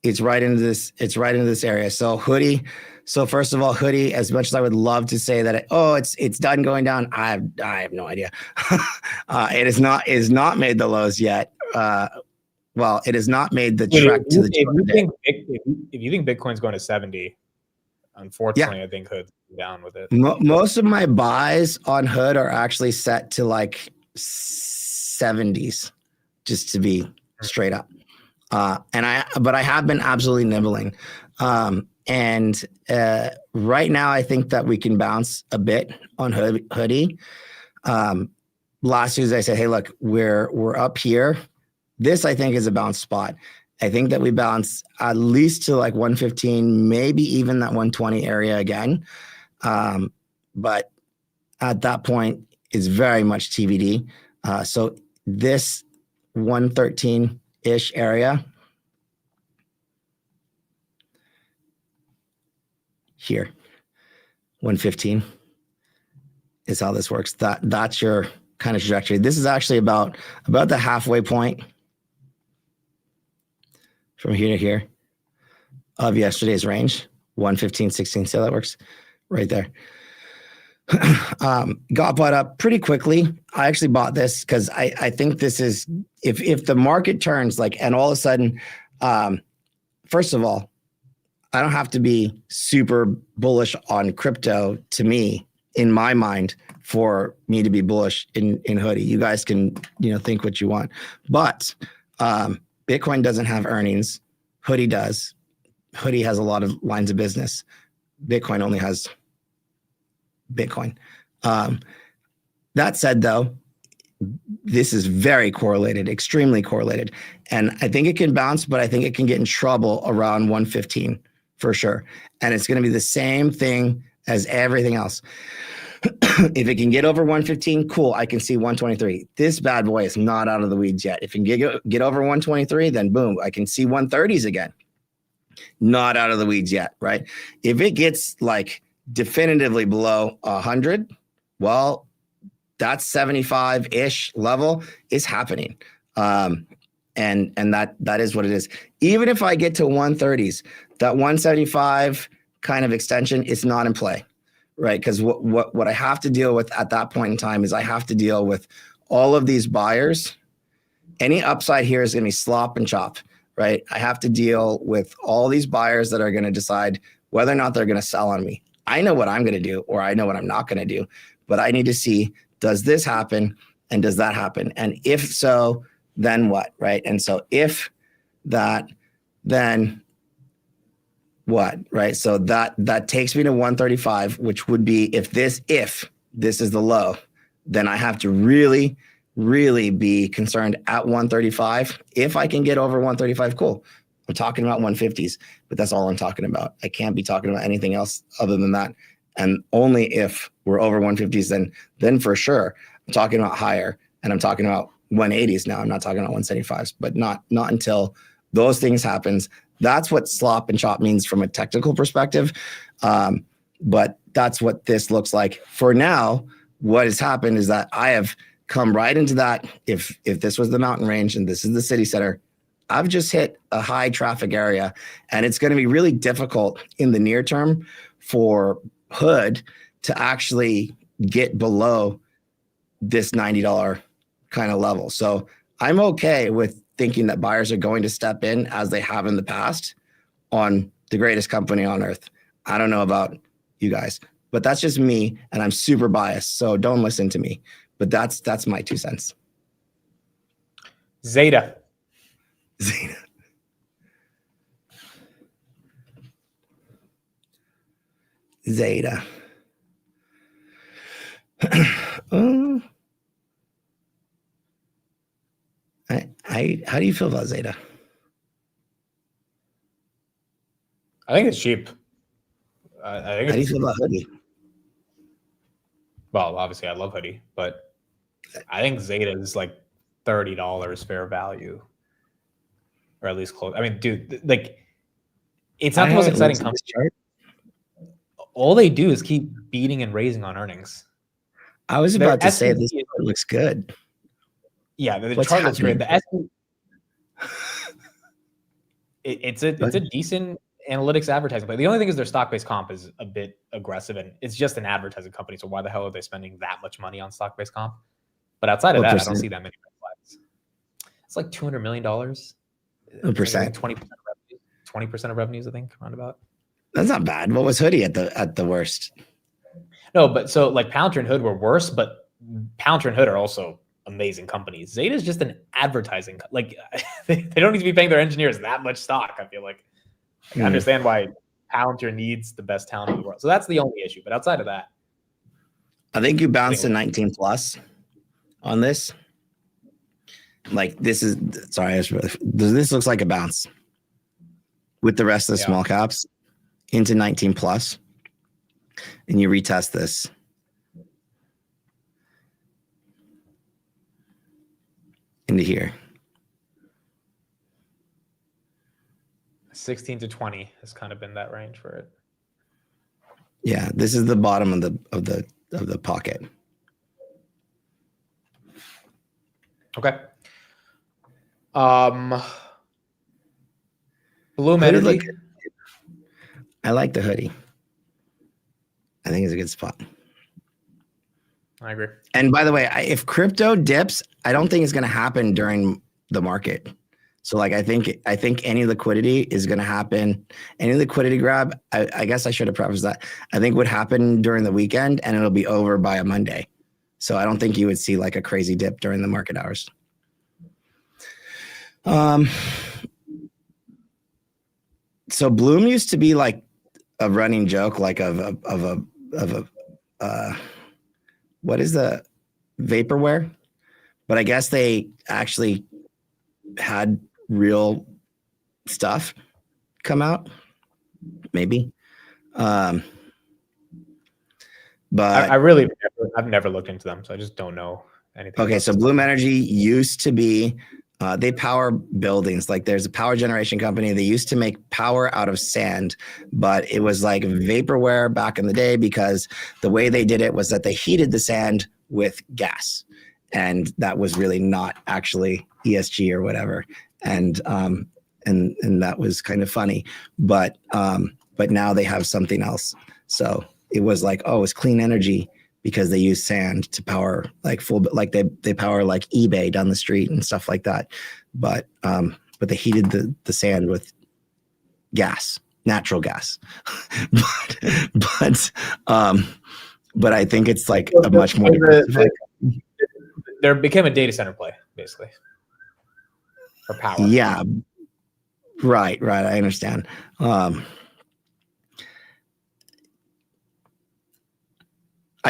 it's right into this area. So hoodie. So first of all, hoodie, as much as I would love to say that it's done going down, I have no idea. It is not made the lows yet. Well, it has not made the trek to the if you think Bitcoin's going to 70, unfortunately, I think Hood's down with it. Most of my buys on Hood are actually set to like 70s, just to be straight up. But I have been absolutely nibbling. And right now, I think that we can bounce a bit on hoodie. Last Tuesday, I said, hey, look, we're up here. This, I think, is a bounce spot. I think that we bounce at least to like 115, maybe even that 120 area again. But at that point, it's very much TBD. So this 113-ish area here, 115 is how this works. That's your kind of trajectory. This is actually about the halfway point from here to here of yesterday's range, 115.16. So that works right there. Got bought up pretty quickly. I actually bought this because I think this is, if the market turns and all of a sudden, first of all, I don't have to be super bullish on crypto to me, in my mind, for me to be bullish in hoodie. You guys can, think what you want, but Bitcoin doesn't have earnings. Hoodie does. Hoodie has a lot of lines of business. Bitcoin only has Bitcoin. That said, though, this is very correlated, extremely correlated. And I think it can bounce, but I think it can get in trouble around 115 for sure. And it's going to be the same thing as everything else. If it can get over 115, cool. I can see 123. This bad boy is not out of the weeds yet. If it can get over 123, then boom, I can see 130s again. Not out of the weeds yet, right? If it gets definitively below 100, well, that 75-ish level is happening. And that is what it is. Even if I get to 130s, that 175 kind of extension is not in play, right? Because what I have to deal with at that point in time is I have to deal with all of these buyers. Any upside here is going to be slop and chop, right? I have to deal with all these buyers that are going to decide whether or not they're going to sell on me. I know what I'm going to do, or I know what I'm not going to do, but I need to see, does this happen and does that happen? And if so, then what, right? And so if that, then what, right? So that takes me to 135, which would be if this is the low, then I have to really, really be concerned at 135. If I can get over 135, cool. I'm talking about 150s, but that's all I'm talking about. I can't be talking about anything else other than that. And only if we're over 150s, then for sure, I'm talking about higher, and I'm talking about 180s now. I'm not talking about 175s, but not until those things happens. That's what slop and chop means from a technical perspective. But that's what this looks like. For now, what has happened is that I have come right into that. If this was the mountain range and this is the city center, I've just hit a high traffic area, and it's going to be really difficult in the near term for hood to actually get below this $90 kind of level. So I'm okay with thinking that buyers are going to step in as they have in the past on the greatest company on earth. I don't know about you guys, but that's just me, and I'm super biased, so don't listen to me. But that's my 2 cents. ZETA. ZETA. ZETA. How do you feel about ZETA? I think it's cheap. I think How do you feel about Hoodie? Well, obviously I love Hoodie, but I think ZETA is like $30 fair value, or at least close. I mean, dude, like it's not the most exciting company. All they do is keep beating and raising on earnings. I was about to say this looks good. Yeah, the chart looks great. The it's a decent analytics advertising play. The only thing is their stock-based comp is a bit aggressive, and it's just an advertising company. So why the hell are they spending that much money on stock-based comp? But outside of that, I don't see that many red flags. It's like $200 million. A percent. 20% of revenues, I think, around about. That's not bad. What was Hoodie at the worst? No, but so like Palantir and Hood were worse, but Palantir and Hood are also amazing companies. ZETA is just an advertising. Like they don't need to be paying their engineers that much stock. I feel like I understand why Palantir needs the best talent in the world. So that's the only issue. But outside of that, I think you bounced to 19 plus on this. Like this is this looks like a bounce with the rest of the small caps into 19 plus, and you retest this. Into here. 16 to 20 has kind of been that range for it. Yeah, this is the bottom of the pocket. Okay. Bloom Energy. I like the Hoodie. I think it's a good spot. I agree. And by the way, if crypto dips, I don't think it's going to happen during the market. So like, I think any liquidity is going to happen. Any liquidity grab, I guess I should have prefaced that. I think would happen during the weekend, and it'll be over by a Monday. So I don't think you would see like a crazy dip during the market hours. So Bloom used to be like a running joke, like of a what is the vaporware? But I guess they actually had real stuff come out, maybe. But I've never looked into them, so I just don't know anything. Okay, so Bloom Energy used to be, they power buildings. Like there's a power generation company. They used to make power out of sand, but it was like vaporware back in the day because the way they did it was that they heated the sand with gas. And that was really not actually ESG or whatever. And that was kind of funny, but now they have something else. So it was like, oh, it's clean energy because they use sand to power like they power like eBay down the street and stuff like that. But they heated the sand with gas, natural gas. but I think it's like a much more there became a data center play, basically. For power. Yeah. Right. I understand. I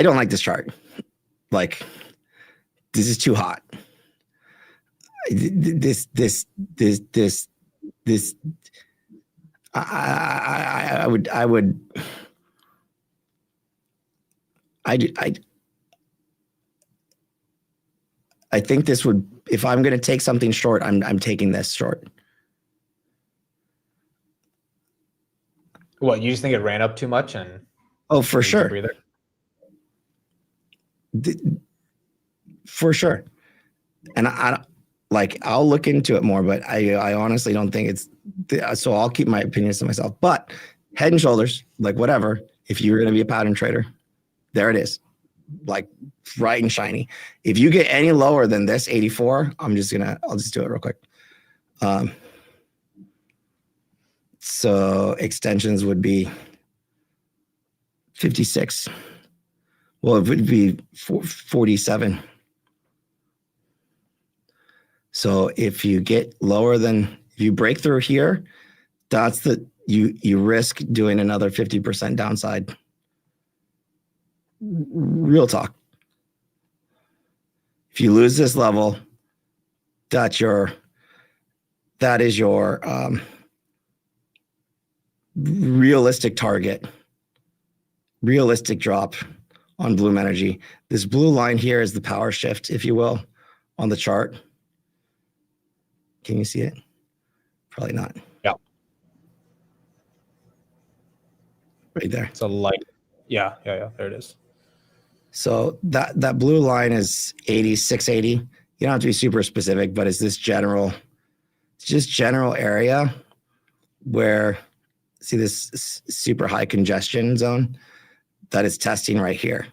don't like this chart. Like, this is too hot. I think this would, if I'm going to take something short, I'm taking this short. What, you just think it ran up too much and? Oh, for sure. For sure. And I'll look into it more, but I honestly don't think it's, so I'll keep my opinions to myself. But Head and Shoulders, like whatever, If you're going to be a pattern trader, there it is, like bright and shiny. If you get any lower than this 84, I'll just do it real quick. So extensions would be 56. Well, it would be 47. So if you get lower than, if you break through here, that's you risk doing another 50% downside. Real talk. If you lose this level, that is your realistic target, realistic drop on Bloom Energy. This blue line here is the power shift, if you will, on the chart. Can you see it? Probably not. Yeah. Right there. It's a light. Yeah. There it is. So that blue line is 80, 680. You don't have to be super specific, but it's this general area where, see this super high congestion zone that is testing right here,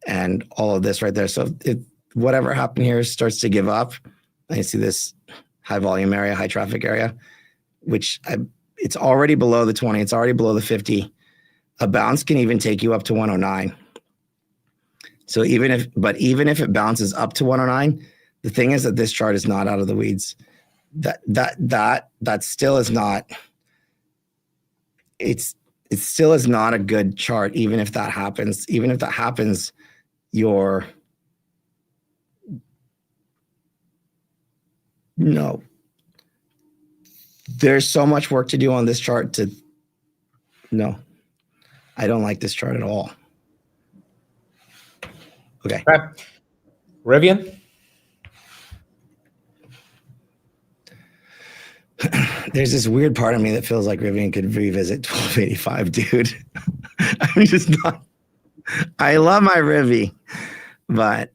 and all of this right there. So if whatever happened here starts to give up, and you see this high volume area, high traffic area, which it's already below the 20, it's already below the 50. A bounce can even take you up to 109. So even if it bounces up to 109, the thing is that this chart is not out of the weeds. That still is not. It still is not a good chart. Even if that happens, no. There's so much work to do on this chart no. I don't like this chart at all. Okay. Rivian. There's this weird part of me that feels like Rivian could revisit 1285, dude. I'm just not. I love my Rivi, but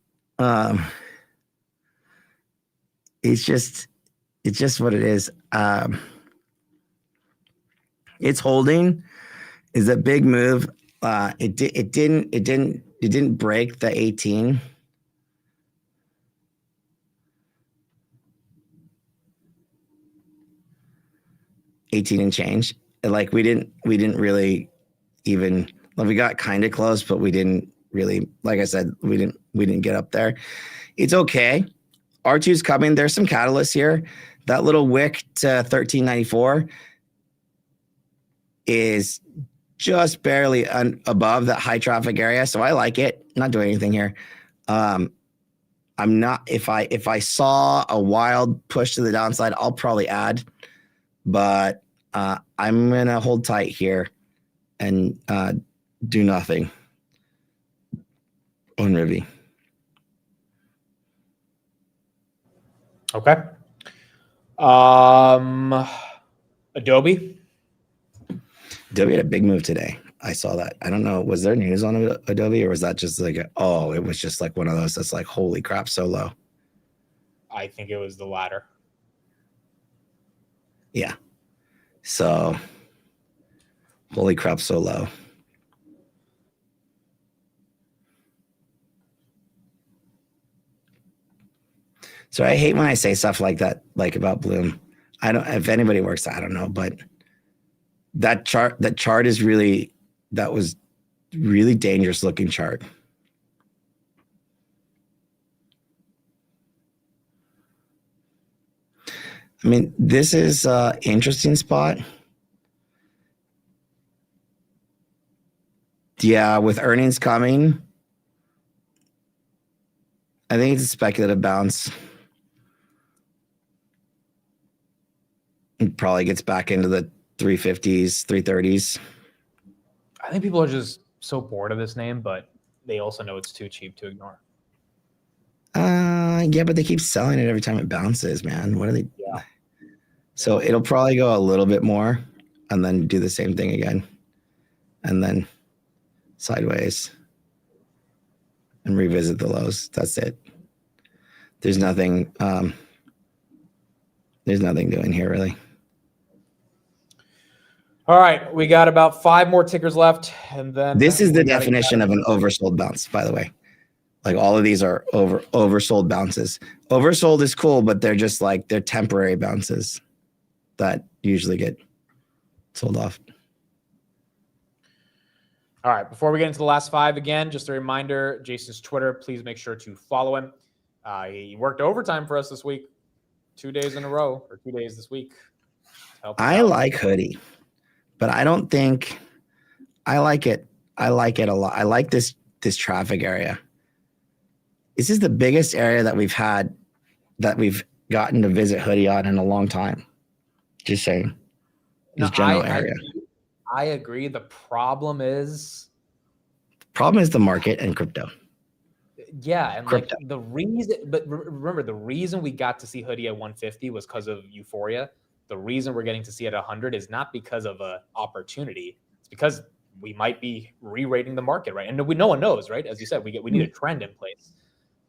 it's just what it is. It's holding. Is a big move. It didn't break the 18. And change. Like we didn't really even, like we got kind of close, but we didn't really, like I said, we didn't get up there. It's okay. R2's coming. There's some catalysts here. That little wick to 1394 is just barely above that high traffic area. So I like it. I'm not doing anything here. I'm not, if I saw a wild push to the downside, I'll probably add, but I'm going to hold tight here and do nothing on Rivi. Okay. Adobe. Adobe had a big move today. I saw that. I don't know. Was there news on Adobe, or was that just like, it was just like one of those that's like, holy crap, so low? I think it was the latter. Yeah. So, holy crap, so low. So I hate when I say stuff like that, like about Bloom. I don't, if anybody works, I don't know, but that chart is really, that was really dangerous looking chart. I mean, this is an interesting spot. Yeah, with earnings coming, I think it's a speculative bounce. It probably gets back into the 350s, 330s. I think people are just so bored of this name, but they also know it's too cheap to ignore. Yeah, but they keep selling it every time it bounces, man. What are they? Yeah. So it'll probably go a little bit more and then do the same thing again. And then sideways and revisit the lows. That's it. There's nothing doing here really. All right, we got about 5 more tickers left, and then This is the we gotta get definition out of an oversold bounce, by the way. Like all of these are oversold bounces. Oversold is cool, but they're just like they're temporary bounces that usually get sold off. All right, before we get into the last 5 again, just a reminder, Jason's Twitter, please make sure to follow him. He worked overtime for us this week, 2 days in a row, or 2 days this week. I like hoodie, but I don't think I like it. I like it a lot. I like this traffic area. This is the biggest area that we've had that we've gotten to visit hoodie on in a long time. Just saying. This general area. I agree. The problem is the market and crypto. Yeah, and Crypto. like the reason, but remember, the reason we got to see hoodie at 150 was because of euphoria. The reason we're getting to see it at 100 is not because of a opportunity. It's because we might be re-rating the market, right? And no one knows, right? As you said, we need a trend in place.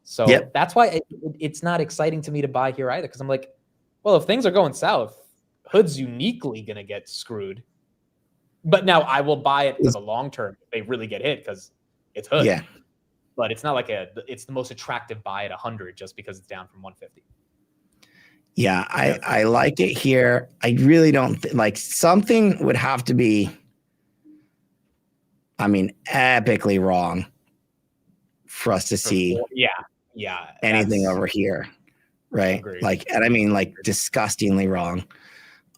So that's why it's not exciting to me to buy here either, because I'm like, well, if things are going south, hood's uniquely going to get screwed. But now I will buy it for the long term if they really get hit because it's hood. Yeah. But it's not like it's the most attractive buy at 100 just because it's down from 150. Yeah, I like it here. I really don't like something would have to be, I mean, epically wrong for us to see anything over here. Right. Agreed. Like, and I mean, like disgustingly wrong.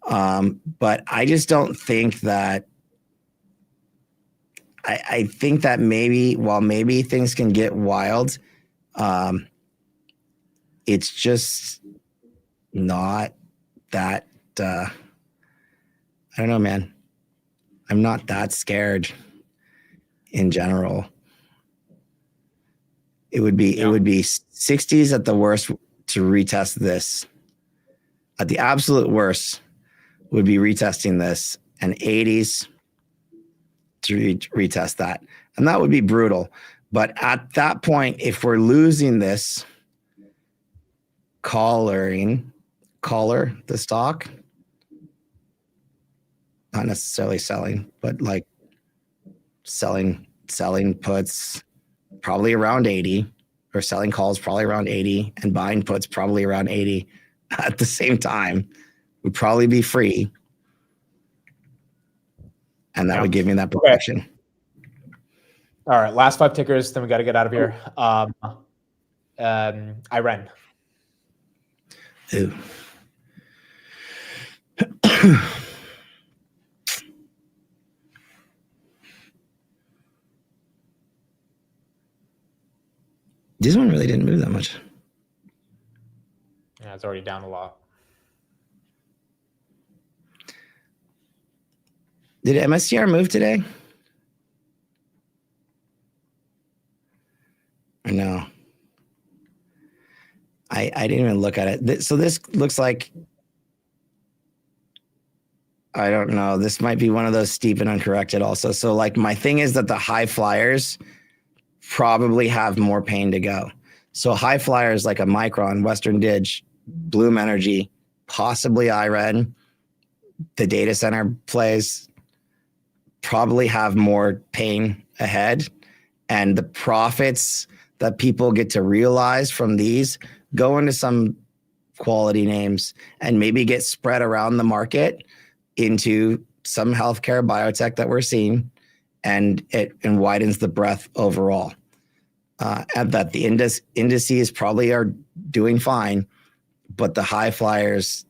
But I just don't think that I think that while maybe things can get wild, it's just not that, I don't know, man. I'm not that scared in general. It would be 60s at the worst to retest this. At the absolute worst would be retesting this, and 80s to retest that. And that would be brutal. But at that point, if we're losing this, collar the stock, not necessarily selling, but like selling puts probably around 80, or selling calls probably around 80, and buying puts probably around 80 at the same time would probably be free. And that would give me that protection. Okay. All right, last 5 tickers, then we got to get out of here. IREN. Ooh. This one really didn't move that much. Yeah, it's already down a lot. Did MSCR move today? I know. I didn't even look at it. So this looks like, I don't know. This might be one of those steep and uncorrected also. So like my thing is that the high flyers probably have more pain to go. So high flyers like a Micron, Western Dig, Bloom Energy, possibly IREN, the data center plays probably have more pain ahead. And the profits that people get to realize from these go into some quality names and maybe get spread around the market into some healthcare biotech that we're seeing, and it widens the breadth overall. And that the indices probably are doing fine, but the high flyers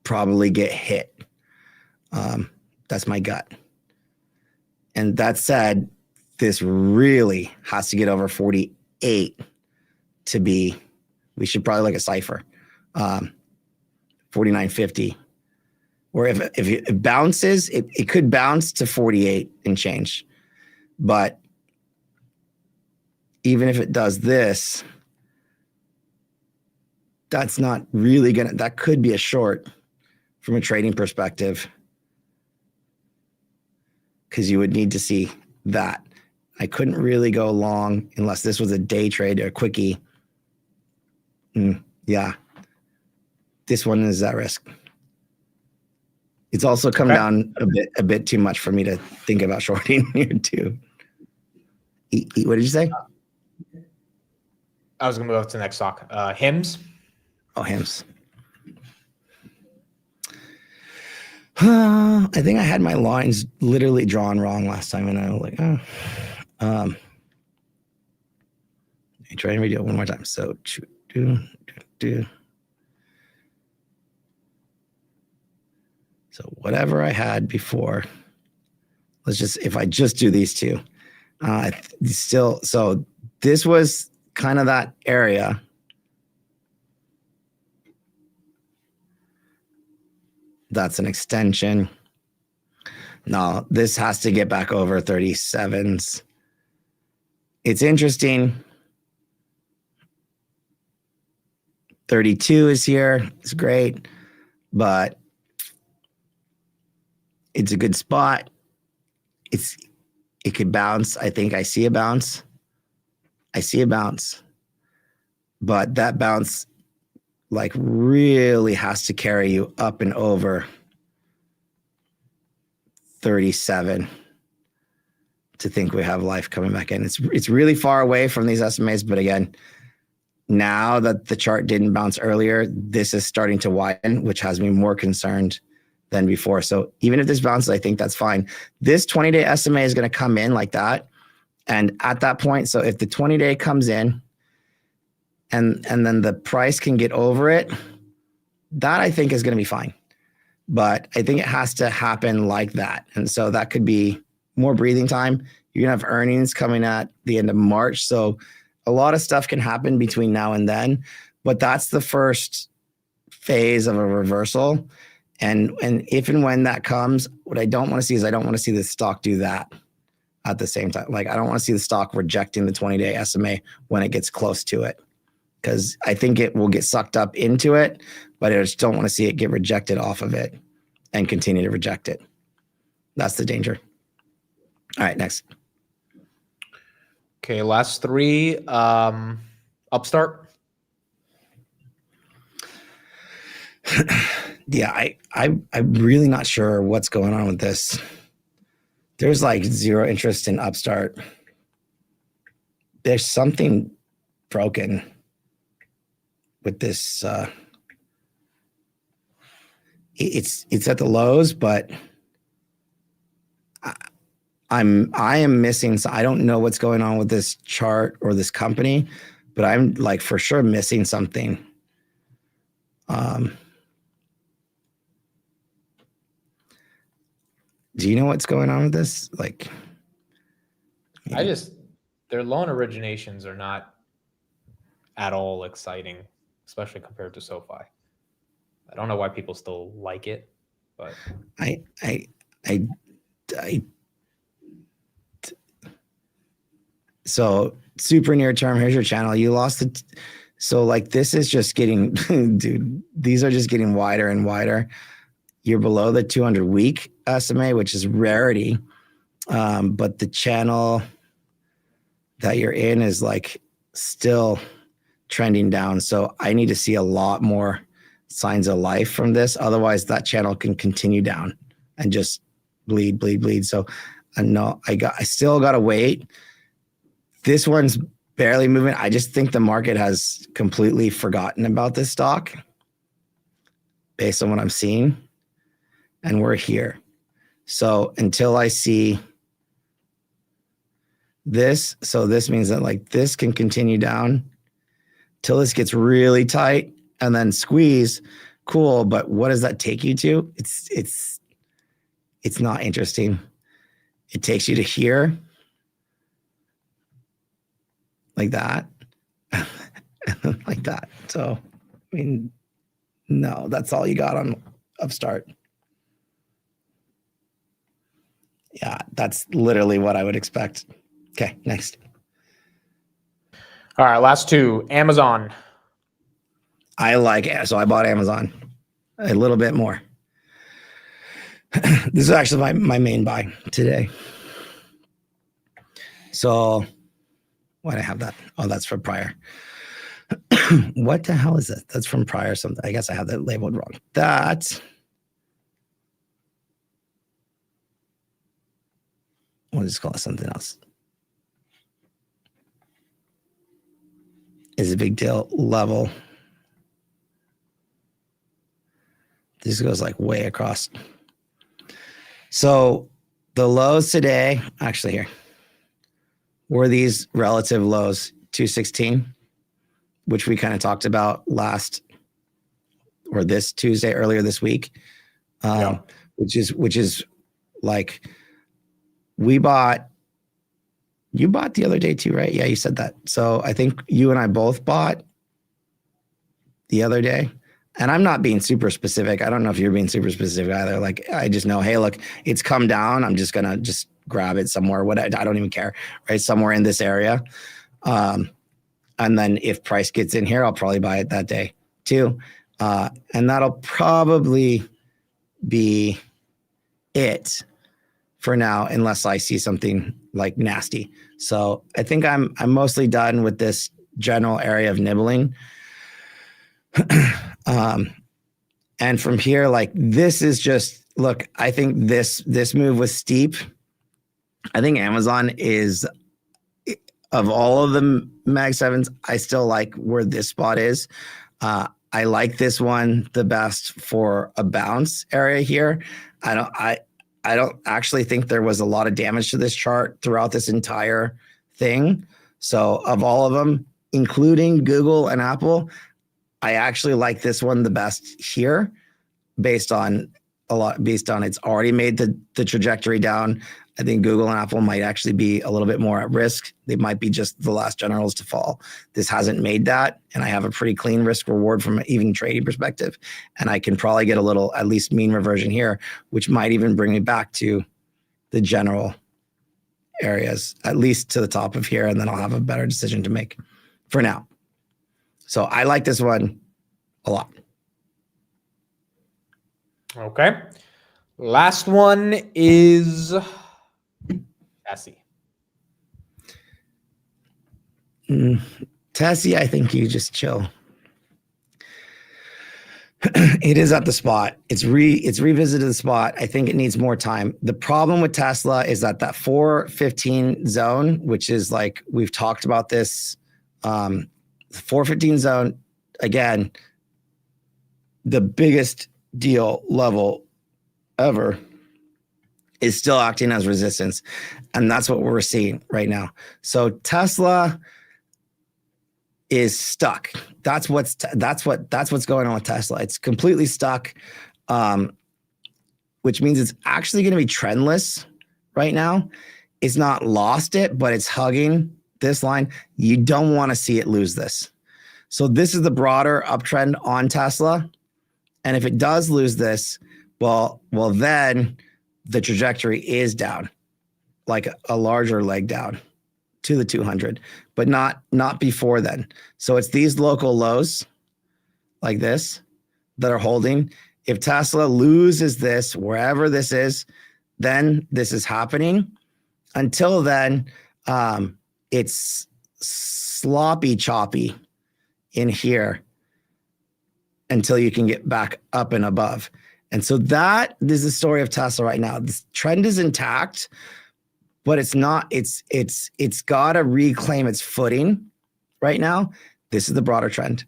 probably get hit. That's my gut. And that said, this really has to get over 48 to be, we should probably look at Cypher, 49.50. Or if it bounces, it could bounce to 48 and change. But even if it does this, that's not really that could be a short from a trading perspective, because you would need to see that. I couldn't really go long unless this was a day trade or a quickie. Yeah. This one is at risk. It's also come Okay. down a bit too much for me to think about shorting here too. What did you say? I was going to move to the next stock. HIMS. Oh, HIMS. I think I had my lines literally drawn wrong last time, and I was like, oh. Let me try and redo it one more time. So, so whatever I had before, let's just, if I just do these two, still, so this was kind of that area. That's an extension. No, this has to get back over 37s. It's interesting. 32 is here. It's great, but it's a good spot. It could bounce. I think I see a bounce. But that bounce like really has to carry you up and over 37 to think we have life coming back in. It's really far away from these SMAs, but again, now that the chart didn't bounce earlier, this is starting to widen, which has me more concerned than before. So even if this bounces, I think that's fine. This 20-day SMA is going to come in like that. And at that point, so if the 20-day comes in and then the price can get over it, that I think is going to be fine. But I think it has to happen like that. And so that could be more breathing time. You're going to have earnings coming at the end of March. So a lot of stuff can happen between now and then, but that's the first phase of a reversal. And if and when that comes, what I don't want to see is I don't want to see the stock do that at the same time. Like, I don't want to see the stock rejecting the 20-day SMA when it gets close to it, because I think it will get sucked up into it, but I just don't want to see it get rejected off of it and continue to reject it. That's the danger. All right, next. Okay, last three. Upstart. Yeah, I'm really not sure what's going on with this. There's like zero interest in Upstart. There's something broken with this. It's at the lows, but I am missing. So I don't know what's going on with this chart or this company, but I'm like for sure missing something. Do you know what's going on with this? Like, their loan originations are not at all exciting, especially compared to SOFI. I don't know why people still like it, but so super near term, here's your channel. You lost it. So like, this is just getting, dude, these are just getting wider and wider. You're below the 200 week SMA, which is rarity. But the channel that you're in is like still trending down. So I need to see a lot more signs of life from this. Otherwise that channel can continue down and just bleed. So no, I still got to wait. This one's barely moving. I just think the market has completely forgotten about this stock based on what I'm seeing. And we're here. So until I see this, so this means that like this can continue down till this gets really tight and then squeeze. Cool, but what does that take you to? It's not interesting. It takes you to here, like that, like that. So, I mean, no, that's all you got on Upstart. Yeah, that's literally what I would expect. Okay, next. all right, last two. Amazon. I like, so I bought Amazon a little bit more. This is actually my main buy today. So why do I have that? Oh, that's from prior. What the hell is that? That's from prior something. I guess I have that labeled wrong. That we'll just call it something else. Is a big deal level. This goes like way across. So the lows today, actually here, were these relative lows, 216, which we kind of talked about this Tuesday, earlier this week, which is like you bought the other day too, right? Yeah, you said that. So I think you and I both bought the other day. And I'm not being super specific. I don't know if you're being super specific either. Like, I just know, hey, look, it's come down. I'm just going to just grab it somewhere. I don't even care, right? Somewhere in this area. And then if price gets in here, I'll probably buy it that day too. And that'll probably be it for now, unless I see something like nasty. So I think I'm mostly done with this general area of nibbling. And from here, like, this is just, look, I think this move was steep. I think Amazon is, of all of the Mag 7s, I still like where this spot is. I like this one the best for a bounce area here. I don't actually think there was a lot of damage to this chart throughout this entire thing. So of all of them, including Google and Apple, I actually like this one the best here, based on it's already made the trajectory down. I think Google and Apple might actually be a little bit more at risk. They might be just the last generals to fall. This hasn't made that, and I have a pretty clean risk reward from an even trading perspective. And I can probably get a little, at least mean reversion here, which might even bring me back to the general areas, at least to the top of here, and then I'll have a better decision to make for now. So I like this one a lot. Okay. Last one is Tessie. Tessie, I think you just chill. It is at the spot. It's revisited the spot. I think it needs more time. The problem with Tesla is that 415 zone, which is like, we've talked about this, 415 zone, again, the biggest deal level ever, is still acting as resistance. And that's what we're seeing right now. So Tesla is stuck. That's what's going on with Tesla. It's completely stuck, which means it's actually going to be trendless right now. It's not lost it, but it's hugging this line. You don't want to see it lose this. So this is the broader uptrend on Tesla. And if it does lose this, well, then the trajectory is down, like a larger leg down to the 200, but not before then. So it's these local lows like this that are holding. If Tesla loses this, wherever this is, then this is happening. Until then, it's sloppy choppy in here until you can get back up and above. And so that is the story of Tesla right now. This trend is intact, but it's not, it's got to reclaim its footing right now. This is the broader trend.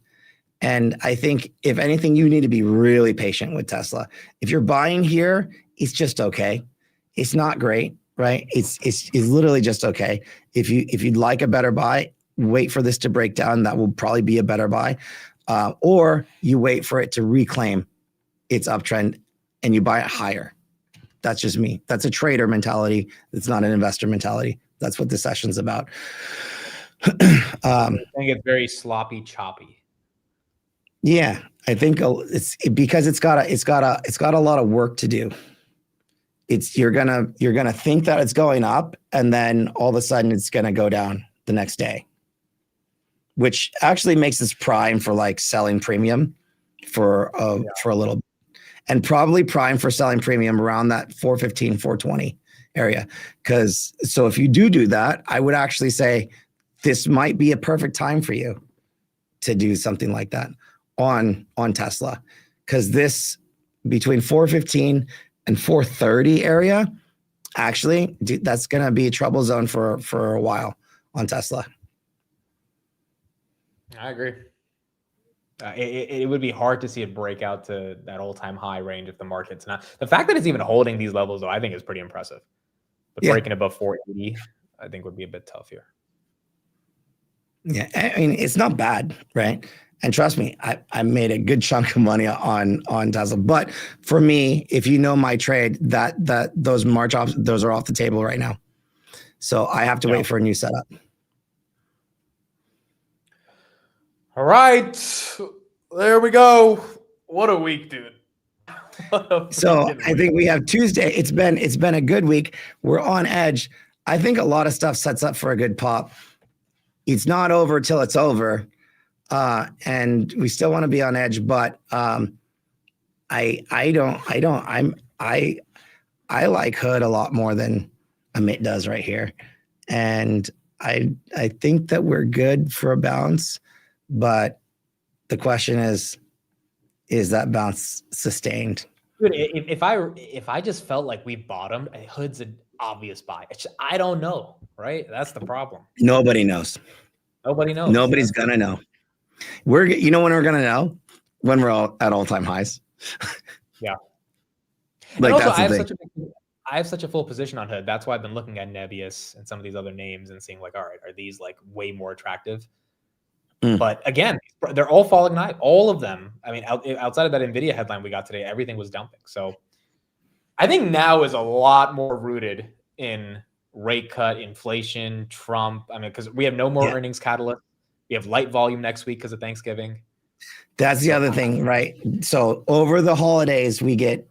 And I think, if anything, you need to be really patient with Tesla. If you're buying here, it's just okay. It's not great, right? It's literally just okay. If you'd like a better buy, wait for this to break down. That will probably be a better buy. Or you wait for it to reclaim its uptrend and you buy it higher. That's just me. That's a trader mentality. It's not an investor mentality. That's what this session's about. I think it's very sloppy, choppy. Yeah, I think it's because it's got a lot of work to do. You're gonna think that it's going up, and then all of a sudden it's gonna go down the next day, which actually makes this prime for like selling premium for a little bit. And probably prime for selling premium around that 415, 420 area. So if you do that, I would actually say this might be a perfect time for you to do something like that on Tesla. Because this, between 415 and 430 area, actually, dude, that's going to be a trouble zone for a while on Tesla. I agree. It would be hard to see it break out to that all-time high range if the market's not. The fact that it's even holding these levels, though, I think is pretty impressive. But breaking above 480, I think would be a bit tough here. Yeah, I mean, it's not bad, right? And trust me, I made a good chunk of money on Tesla. But for me, if you know my trade, that those March ops, those are off the table right now. So I have to wait for a new setup. All right, there we go. What a week, dude. So I think we have Tuesday. It's been a good week. We're on edge. I think a lot of stuff sets up for a good pop. It's not over till it's over. And we still want to be on edge, but I like Hood a lot more than Amit does right here. And I think that we're good for a bounce, but the question is that bounce sustained? Dude, if I just felt like we bottomed, Hood's an obvious buy. I don't know, right? That's the problem. Nobody knows. Nobody knows. Nobody's gonna know. You know when we're gonna know? When we're all at all-time highs. Yeah. Like also, that's I have such a full position on Hood. That's why I've been looking at NBIS and some of these other names and seeing like, all right, are these like way more attractive? But again, they're all falling knife. All of them. I mean, outside of that Nvidia headline we got today, everything was dumping. So I think now is a lot more rooted in rate cut, inflation, Trump. I mean, because we have no more earnings catalyst. We have light volume next week because of Thanksgiving. That's the other thing, right? So over the holidays, we get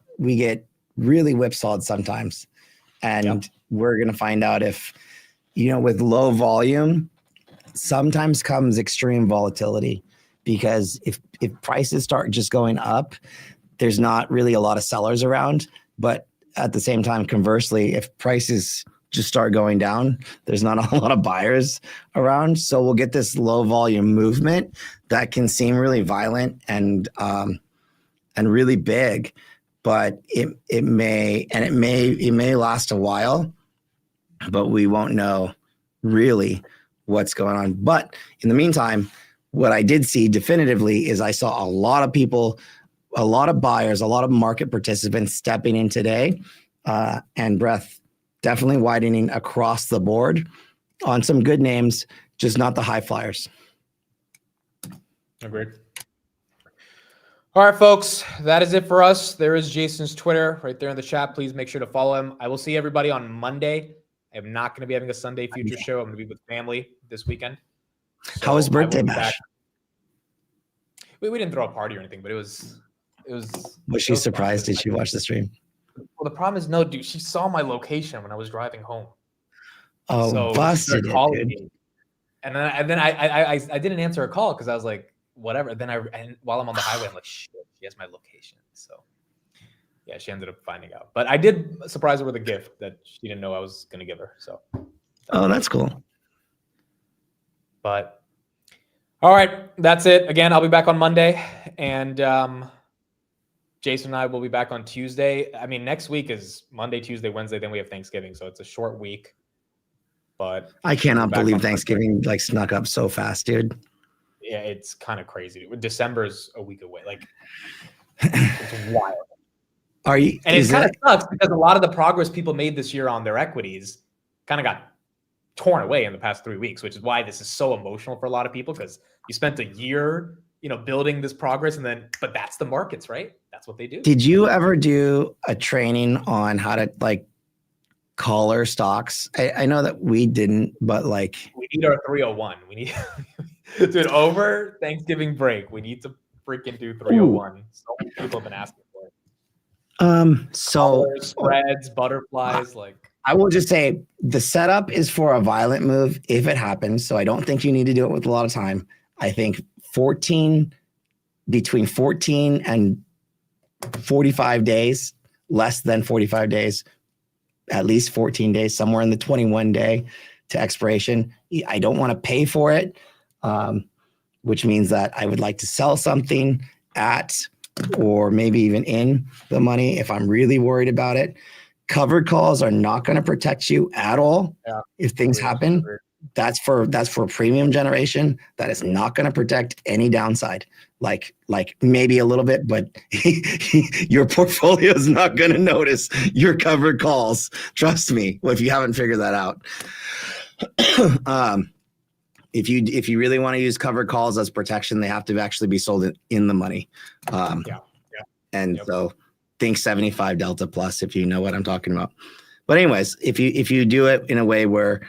really whipsawed sometimes, and we're gonna find out if, with low volume, sometimes comes extreme volatility, because if prices start just going up, there's not really a lot of sellers around. But at the same time, conversely, if prices just start going down, there's not a lot of buyers around. So we'll get this low volume movement that can seem really violent and really big, but it may last a while, but we won't know really what's going on. But in the meantime, what I did see definitively is I saw a lot of people, a lot of buyers, a lot of market participants stepping in today, and breadth definitely widening across the board on some good names, just not the high flyers. Agreed. All right, folks, that is it for us. There is Jason's Twitter right there in the chat. Please make sure to follow him. I will see everybody on Monday. I am not going to be having a Sunday future show. I'm going to be with family this weekend. So how was birthday bash? We didn't throw a party or anything, but it was. Was she surprised? Did she watch the stream? Well, the problem is, no, dude. She saw my location when I was driving home. Oh, so busted it, dude. And then I didn't answer a call because I was like, whatever. Then while I'm on the highway, I'm like, shit, she has my location. So yeah, she ended up finding out. But I did surprise her with a gift that she didn't know I was going to give her. So. That's cool. But all right, that's it. Again, I'll be back on Monday, and Jason and I will be back on Tuesday. I mean, next week is Monday, Tuesday, Wednesday. Then we have Thanksgiving, so it's a short week. But I cannot believe Thanksgiving like snuck up so fast, dude. Yeah, it's kind of crazy. December's a week away. Like, it's wild. And it kind of sucks because a lot of the progress people made this year on their equities kind of got torn away in the past 3 weeks, which is why this is so emotional for a lot of people, because you spent a year, building this progress, but that's the markets, right? That's what they do. Did you ever do a training on how to collar stocks? I know that we didn't, but we need our 301. We need dude, over Thanksgiving break, we need to freaking do 301. So many people have been asking for it. Collars, spreads, butterflies, I will just say the setup is for a violent move if it happens. So I don't think you need to do it with a lot of time. I think between 14 and 45 days, less than 45 days, at least 14 days, somewhere in the 21 day to expiration. I don't want to pay for it, which means that I would like to sell something at, or maybe even in the money if I'm really worried about it. Covered calls are not going to protect you at all. Yeah. If things happen. That's for premium generation. That is not going to protect any downside. Like maybe a little bit, but your portfolio is not going to notice your covered calls. Trust me, if you haven't figured that out. If you really want to use covered calls as protection, they have to actually be sold in the money. So think 75 Delta plus, if you know what I'm talking about. But anyways, if you do it in a way where,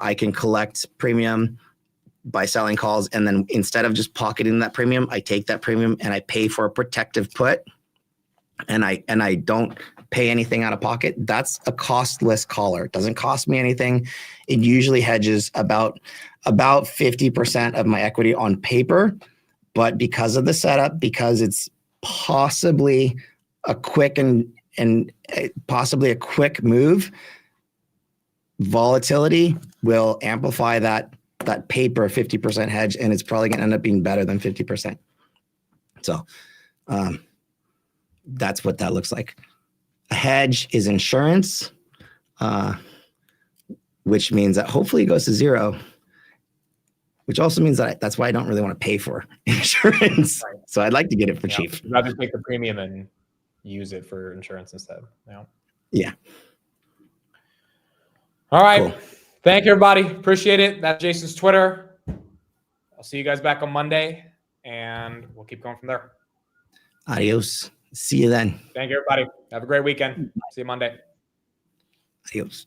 I can collect premium by selling calls, and then instead of just pocketing that premium, I take that premium and I pay for a protective put, and I don't pay anything out of pocket. That's a costless collar. It doesn't cost me anything. It usually hedges about 50% of my equity on paper, but because of the setup, because it's possibly a quick and possibly a quick move, volatility will amplify that paper 50% hedge, and it's probably going to end up being better than 50%. So that's what that looks like. A hedge is insurance, which means that hopefully it goes to zero, which also means that that's why I don't really want to pay for insurance. Right. So I'd like to get it for cheap. I'd rather take the premium and use it for insurance instead. Yeah. All right. Cool. Thank you, everybody. Appreciate it. That's Jason's Twitter. I'll see you guys back on Monday, and we'll keep going from there. Adios. See you then. Thank you, everybody. Have a great weekend. See you Monday. Adios.